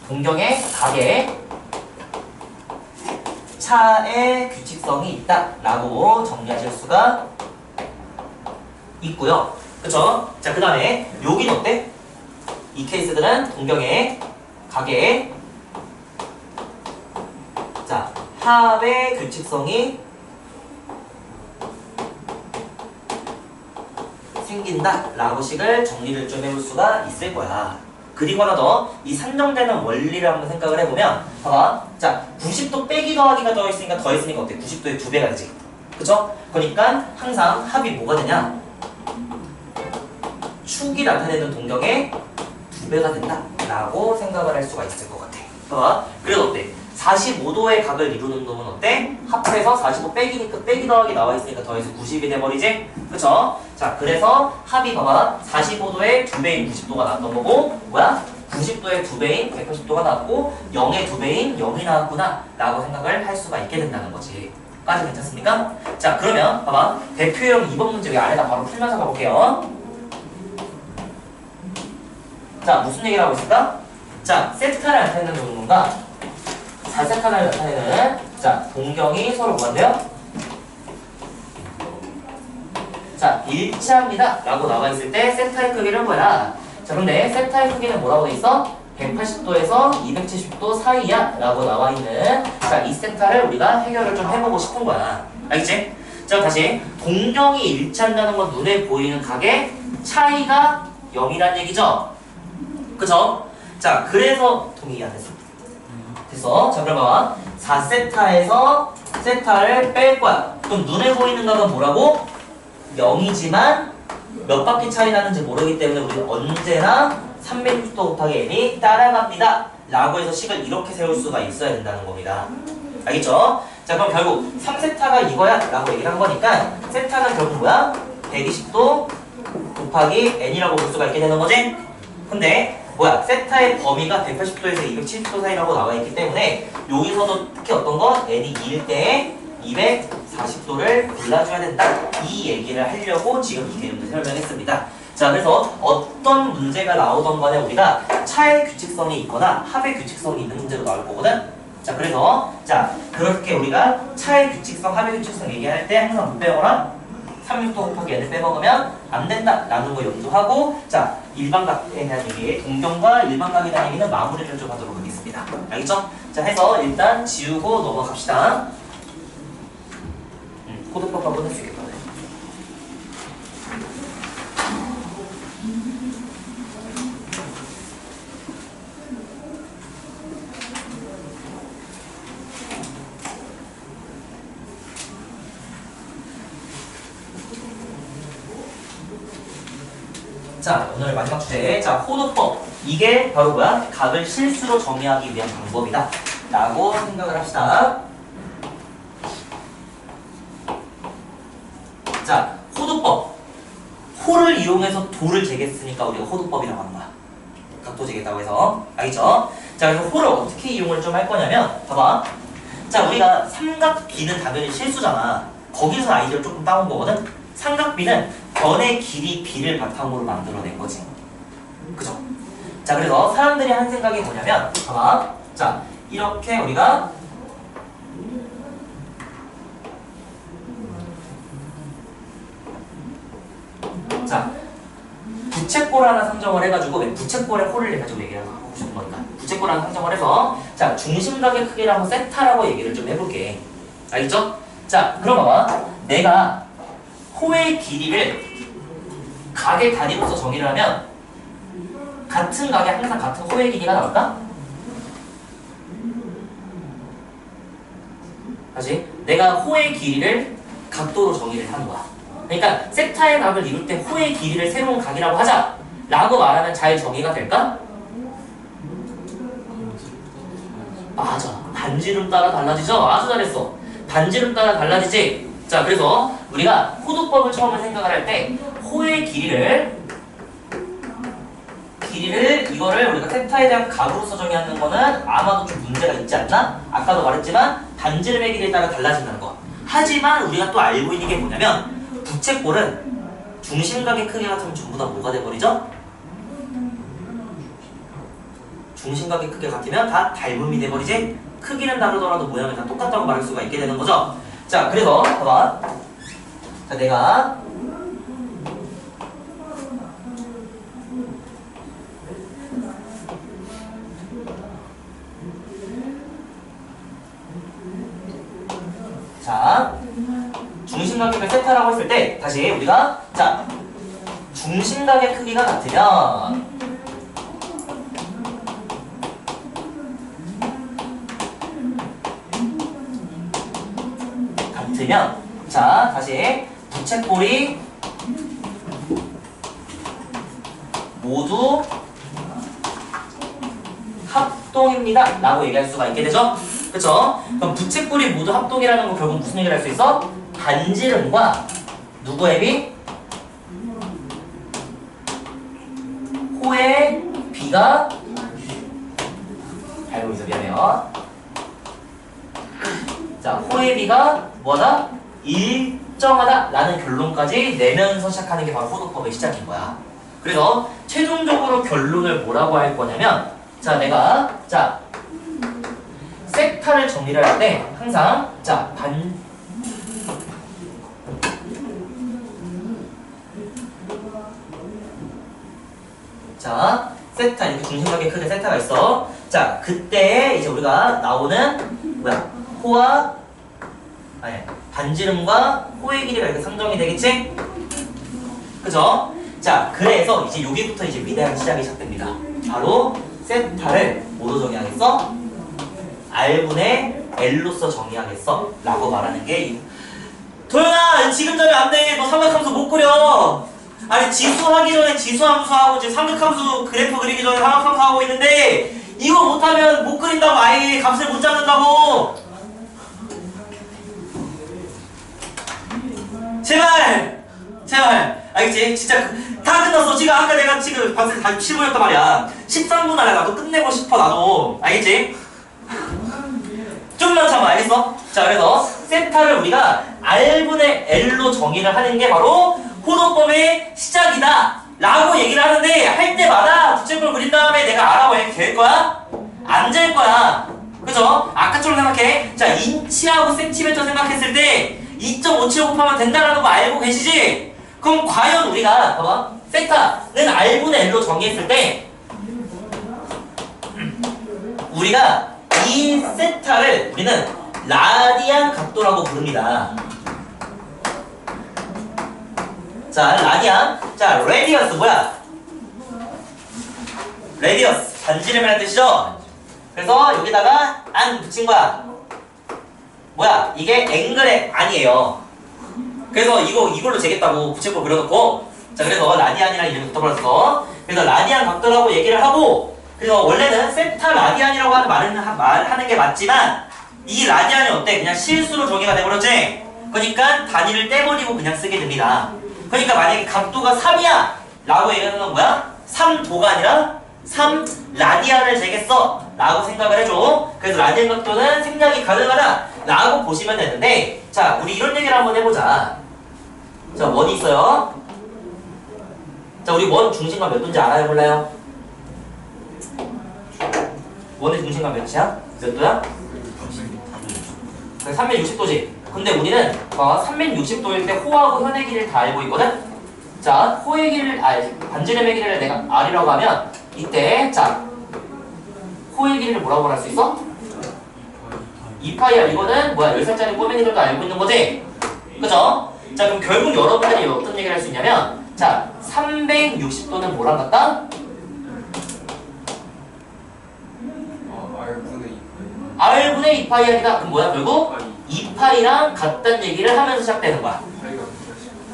동경의 각의 차의 규칙성이 있다 라고 정리하실 수가 있고요. 그쵸? 자, 그 다음에 여긴 어때? 이 케이스들은 동경의 각의 자 합의 규칙성이 생긴다라고 식을 정리를 좀 해볼 수가 있을 거야. 그리고 하나 더, 이 산정되는 원리를 한번 생각을 해보면, 봐봐. 자, 90도 빼기 더하기가 더했으니까 어때? 90도의 2배가 되지. 그쵸? 그러니까 항상 합이 뭐가 되냐? 축이 나타내는 동경의 2배가 된다라고 생각을 할 수가 있을 것 같아. 봐봐. 그래도 어때? 45도의 각을 이루는 놈은 어때? 합해서 45 빼기 더하기 나와 있으니까 더해서 90이 돼버리지? 그쵸? 자, 그래서 합이 봐봐. 45도의 2배인 90도가 나왔던 거고, 뭐야? 90도의 2배인 180도가 나왔고, 0의 2배인 0이 나왔구나 라고 생각을 할 수가 있게 된다는 거지. 까지 괜찮습니까? 자, 그러면 봐봐. 대표형 2번 문제 여기 아래다 바로 풀면서 가볼게요. 자, 무슨 얘기를 하고 있을까? 자, 세타를 나타내는 동문과 4세타를 나타내는 자, 동경이 서로 뭐한대요? 자, 일치합니다 라고 나와 있을 때 세타의 크기는 뭐야? 자, 근데 세타의 크기는 뭐라고 돼 있어? 180도에서 270도 사이야 라고 나와 있는 자, 이 세타를 우리가 해결을 좀 해보고 싶은 거야. 알겠지? 자, 다시 동경이 일치한다는 건 눈에 보이는 각의 차이가 0이란 얘기죠? 그쵸? 자, 그래서 동의 안 했어. 됐어. 자, 그럼 봐봐. 4세타에서 세타를 뺄 거야. 그럼 눈에 보이는 각은 뭐라고? 0이지만 몇 바퀴 차이 나는지 모르기 때문에 우리는 언제나 360도 곱하기 n이 따라갑니다 라고 해서 식을 이렇게 세울 수가 있어야 된다는 겁니다. 알겠죠? 자, 그럼 결국 3세타가 이거야 라고 얘기를 한 거니까 세타는 결국 뭐야? 120도 곱하기 n이라고 볼 수가 있게 되는 거지? 근데 뭐야? 세타의 범위가 180도에서 270도 사이라고 나와 있기 때문에 여기서도 특히 어떤 거? n이 2일 때에 240도를 골라줘야 된다. 이 얘기를 하려고 지금 이 개념을 설명했습니다. 자, 그래서 어떤 문제가 나오던 간에 우리가 차의 규칙성이 있거나 합의 규칙성이 있는 문제로 나올 거거든. 자, 그래서 자 그렇게 우리가 차의 규칙성, 합의 규칙성 얘기할 때 항상 못 빼거나 360도 곱하기 n을 빼먹으면 안 된다라는 거 염두하고 자 일반각에 대한 얘기, 동경과 일반각에 대한 얘기는 마무리를 좀 하도록 하겠습니다. 알겠죠? 자, 해서 일단 지우고 넘어갑시다. 코드법 한번 해주겠다. 자, 오늘 마지막 주제. 자, 코드법. 이게 바로 뭐야? 각을 실수로 정의하기 위한 방법이다 라고 생각을 합시다. 자, 호두법. 호를 이용해서 도를 재겠으니까 우리가 호두법이라고 하는 거야. 각도 재겠다고 해서. 알겠죠? 자, 그래서 호를 어떻게 이용을 좀 할 거냐면, 봐봐. 자, 우리가 삼각비는 당연히 실수잖아. 거기서 아이디어를 조금 따온 거거든? 삼각비는 변의 길이 b를 바탕으로 만들어낸 거지. 그죠? 자, 그래서 사람들이 한 생각이 뭐냐면, 봐봐. 자, 이렇게 우리가 자, 부채꼴 하나 상정을 해가지고 부채꼴의 호를 가지고 얘기를 하고 싶은 거니까 부채꼴 하나 상정을 해서 자, 중심각의 크기를 한번 세타라고 얘기를 좀 해볼게. 알겠죠? 자, 그럼 봐봐. 내가 호의 길이를 각의 단위로서 정의를 하면 같은 각에 항상 같은 호의 길이가 나올까? 다시 내가 호의 길이를 각도로 정의를 하는 거야. 그러니까 세타의 각을 이룰 때 호의 길이를 새로운 각이라고 하자 라고 말하면 잘 정의가 될까? 맞아. 반지름 따라 달라지죠? 아주 잘했어. 반지름 따라 달라지지? 자, 그래서 우리가 호두법을 처음에 생각을 할 때 호의 길이를 이거를 우리가 세타에 대한 각으로서 정의하는 거는 아마도 좀 문제가 있지 않나? 아까도 말했지만 반지름의 길이에 따라 달라진다는 거. 하지만 우리가 또 알고 있는 게 뭐냐면 부채꼴은 중심각의 크기 같으면 전부 다 뭐가 돼버리죠? 중심각의 크기 같으면 다 닮음이 돼버리지? 크기는 다르더라도 모양이 다 똑같다고 말할 수가 있게 되는 거죠? 자, 그래서 봐봐. 자, 내가 자, 중심각의 세타라고 했을 때 다시 우리가 자, 중심각의 크기가 같으면 자, 다시 부채꼴이 모두 합동입니다 라고 얘기할 수가 있게 되죠. 그쵸? 그럼 부채꼴이 모두 합동이라는 거 결국 무슨 얘기를 할 수 있어? 반지름과 누구의 비? 호의 비가 알고 있어. 미안해요. 자, 호의 비가 뭐다? 일정하다 라는 결론까지 내면서 시작하는 게 바로 호도법의 시작인 거야. 그래서 최종적으로 결론을 뭐라고 할 거냐면 자, 내가 자 섹타를 정리를 할 때 항상 자 세타 이렇게 중심각의 크게 세타가 있어. 자, 그때 이제 우리가 나오는 뭐야? 호와 아니 반지름과 호의 길이가 이렇게 상정이 되겠지? 그죠? 자, 그래서 이제 여기부터 이제 위대한 시작이 시작됩니다. 바로 세타를 뭐로 정의하겠어? R분의 L로서 정의하겠어 라고 말하는 게 도현아 지금 전에 안돼. 너 삼각함수 못 그려. 아니 지수 하기 전에 지수함수하고 지금 삼각함수 그래프 그리기 전에 삼각함수 하고 있는데 이거 못하면 못 그린다고. 아예 값을 못 잡는다고. 제발 알겠지? 진짜 다 끝났어. 지금 아까 내가 지금 봤을 때 다 7분이었단 말이야. 13분 안에 나도 끝내고 싶어. 나도 알겠지? 좀만 참아. 알겠어? 자, 그래서 세타를 우리가 R분의 L로 정의를 하는 게 바로 호도법의 시작이다 라고 얘기를 하는데 할 때마다 부채꼴 그린 다음에 내가 알아봐 이렇게 될 거야? 안 될 거야. 그죠? 아까처럼 생각해. 자, 인치하고 센티미터 생각했을 때 2.57 곱하면 된다라는 거 알고 계시지? 그럼 과연 우리가 봐봐 세타는 R분의 L로 정의했을 때 우리가 이 세타를 우리는 라디안 각도라고 부릅니다. 자, 라디안. 자, 레디어스 뭐야? 레디어스 반지름이라는 뜻이죠? 그래서 여기다가 안 붙인 거야. 뭐야? 이게 앵글의 아니에요. 그래서 이걸로 재겠다고 부채꼴 그려놓고 자, 그래서 라디안이라는 이름이 붙어버렸어. 그래서 라디안 각도라고 얘기를 하고 그래서 원래는 세타 라디안이라고 하는 말을 하는 게 맞지만 이 라디안이 어때? 그냥 실수로 정의가 돼버렸지? 그러니까 단위를 떼버리고 그냥 쓰게 됩니다. 그러니까 만약에 각도가 3이야 라고 얘기하는 건 뭐야? 3도가 아니라 3라디안을 재겠어 라고 생각을 해줘. 그래서 라디안 각도는 생략이 가능하다 라고 보시면 되는데 자, 우리 이런 얘기를 한번 해보자. 자, 원이 있어요. 자, 우리 원 중심각 몇 도인지 알아요? 몰라요? 원의 중심각 몇이야? 몇 도야? 360도지. 근데 우리는 360도일 때 호하고 현의 길이를 다 알고 있거든? 자, 호의 길이를, 반지름의 길이를 내가 R이라고 하면 이때 자, 호의 길이를 뭐라고 할 수 있어? 2파이야. 이거는 뭐야? 10살짜리 꼬맹이들도 알고 있는 거지? 그죠? 자, 그럼 결국 여러분들이 어떤 얘기를 할 수 있냐면 자, 360도는 뭐랑 같다? R분의 2파이 아니다. 그럼 뭐야? 결국 2파이랑 같다는 얘기를 하면서 시작되는 거야.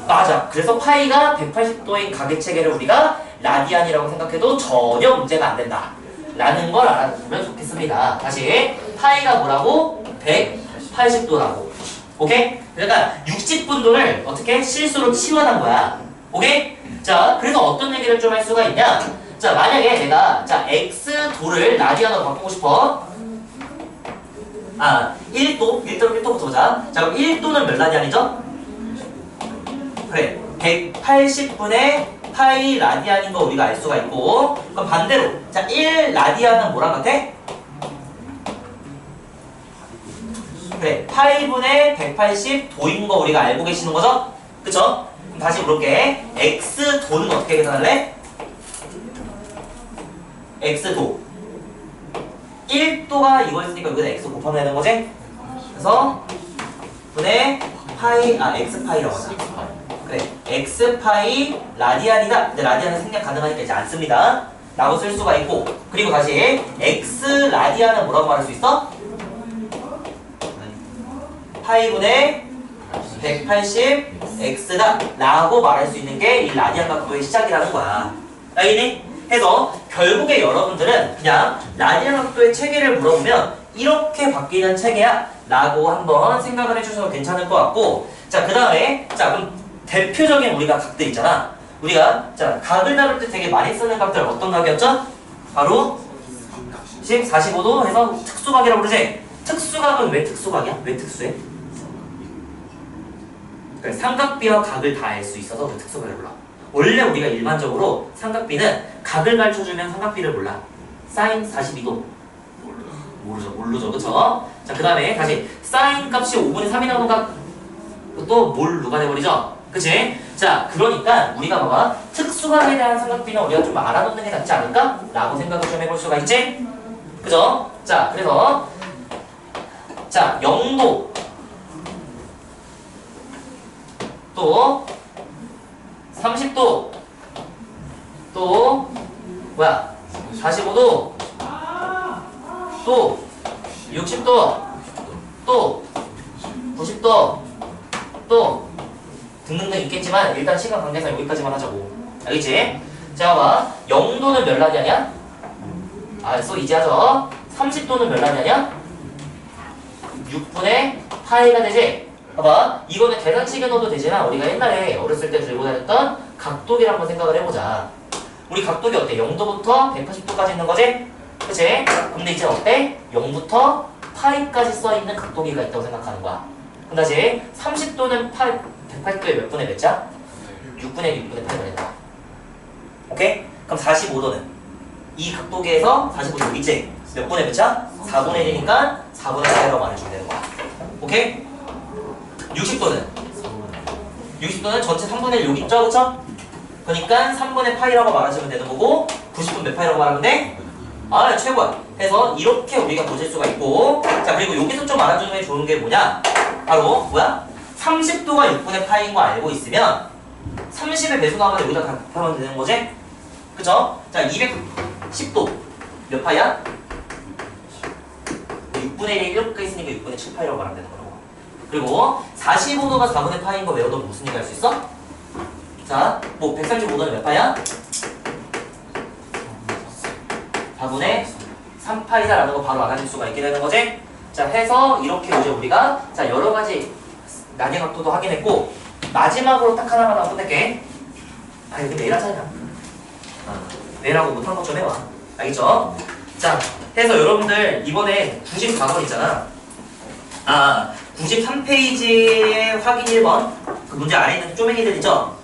맞아. 그래서 파이가 180도인 가계체계를 우리가 라디안이라고 생각해도 전혀 문제가 안 된다 라는 걸 알아두면 좋겠습니다. 다시 파이가 뭐라고? 180도라고. 오케이? 그러니까 60분도를 어떻게 실수로 치환한 거야. 오케이? 자, 그래서 어떤 얘기를 좀 할 수가 있냐? 자, 만약에 내가 자 x도를 라디안으로 바꾸고 싶어. 1도부터 보자. 자, 그럼 1도는 몇 라디안이죠? 그래, 180분의 파이 라디안인 거 우리가 알 수가 있고 그럼 반대로 자, 1라디안은 뭐랑 같아? 그래, 파이분의 180도인 거 우리가 알고 계시는 거죠? 그쵸? 그럼 다시 물어볼게. x도는 어떻게 계산할래? x도 1도가 이거였으니까 여기다 x 곱하면 되는 거지? 그래서 분의 파이 x파이라고 하자. 그래, x파이 라디안이다. 근데 라디안은 생략 가능하니까 이제 안 씁니다. 라고 쓸 수가 있고, 그리고 다시 x 라디안은 뭐라고 말할 수 있어? 파이분의 180 x다 라고 말할 수 있는 게 이 라디안 각도의 시작이라는 거야. 알겠니? 해서 결국에 여러분들은 그냥 라디안 각도의 체계를 물어보면 이렇게 바뀌는 체계야 라고 한번 생각을 해주셔도 괜찮을 것 같고, 자 그 다음에 자 그럼 대표적인 우리가 각들 있잖아. 우리가 자 각을 다룰 때 되게 많이 쓰는 각들 어떤 각이었죠? 바로 10, 45도 해서 특수각이라고 그러지? 특수각은 왜 특수각이야? 왜 특수해? 그러니까 삼각비와 각을 다 알 수 있어서 그 특수각을 불러. 원래 우리가 일반적으로 삼각비는 각을 가르쳐주면 삼각비를 몰라. 사인 42도 모르죠 그쵸? 자 그 다음에 다시 사인 값이 5분의 3이 나오는 각도 누가 돼버리죠? 그치? 자 그러니까 우리가 봐봐, 특수각에 대한 삼각비는 우리가 좀 알아놓는 게 낫지 않을까? 라고 생각을 좀 해볼 수가 있지? 그죠? 자 그래서 자 0도 또 30도 또 뭐야 45도 또 60도 또 90도 또 등등등 있겠지만 일단 시간 관계상 여기까지만 하자고. 알겠지? 자 봐봐 0도는 몇 라디안이야? 알았어 이제 하죠. 30도는 몇 라디안이야? 6분의 파이가 되지? 봐봐 이거는 계산식에 넣어도 되지만 우리가 옛날에 어렸을 때 들고 다녔던 각도기를 한번 생각을 해보자. 우리 각도기 어때? 0도부터 180도까지 있는 거지? 그치? 근데 이제 어때? 0부터 파이까지 써있는 각도기가 있다고 생각하는 거야. 그럼 다시 30도는 180도에 몇 분의 몇 자? 6분의 6분의 8가 된다. 오케이? 그럼 45도는 이 각도기에서 45도 여기 있지? 몇 분의 몇 자? 4분의 1이니까 4분의 8이라고 말해주면 되는 거야. 오케이? 60도는? 60도는 전체 3분의 1 여기 있죠? 그쵸? 그러니까 3분의 파이라고 말하시면 되는 거고 90분 몇 파이라고 말하면 돼? 아 최고야. 해서 이렇게 우리가 보실 수가 있고, 자 그리고 여기서 좀 알아주는 게 좋은 게 뭐냐? 바로 뭐야? 30도가 6분의 파이인 거 알고 있으면 30의 배수 나오면 여기다 답하면 되는 거지? 그쵸? 자 210도 몇 파이야? 6분의 1이 이렇게 있으니까 6분의 7파이라고 말하면 되는 거라고. 그리고 45도가 4분의 파이인 거 외워도 무슨 얘기 할 수 있어? 자, 뭐 135도는 몇 파이야? 4분의 3파이다라는 거 바로 알아낼 수가 있게 되는 거지? 자, 해서 이렇게 이제 우리가 자 여러 가지 난이 각도도 확인했고, 마지막으로 딱 하나만 더 끝낼게. 아, 여기 내일 하잖아. 내일하고 못한 것 좀 해봐. 알겠죠? 자, 해서 여러분들 이번에 94번 있잖아. 93페이지의 확인 1번. 그 문제 안에 있는 쪼매기들 있죠?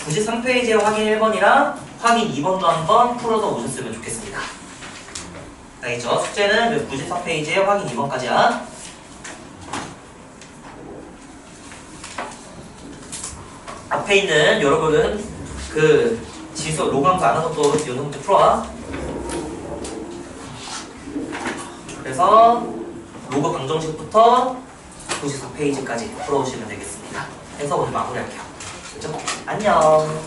93페이지의 확인 1번이랑 확인 2번도 한번 풀어서 오셨으면 좋겠습니다. 알겠죠? 숙제는 94페이지의 확인 2번까지야. 앞에 있는 여러분은 그 지수 로그함수 안 하는 것도 이 문제 풀어와. 그래서 로그 방정식부터 94페이지까지 풀어오시면 되겠습니다. 해서 오늘 마무리할게요. 그죠? 안녕.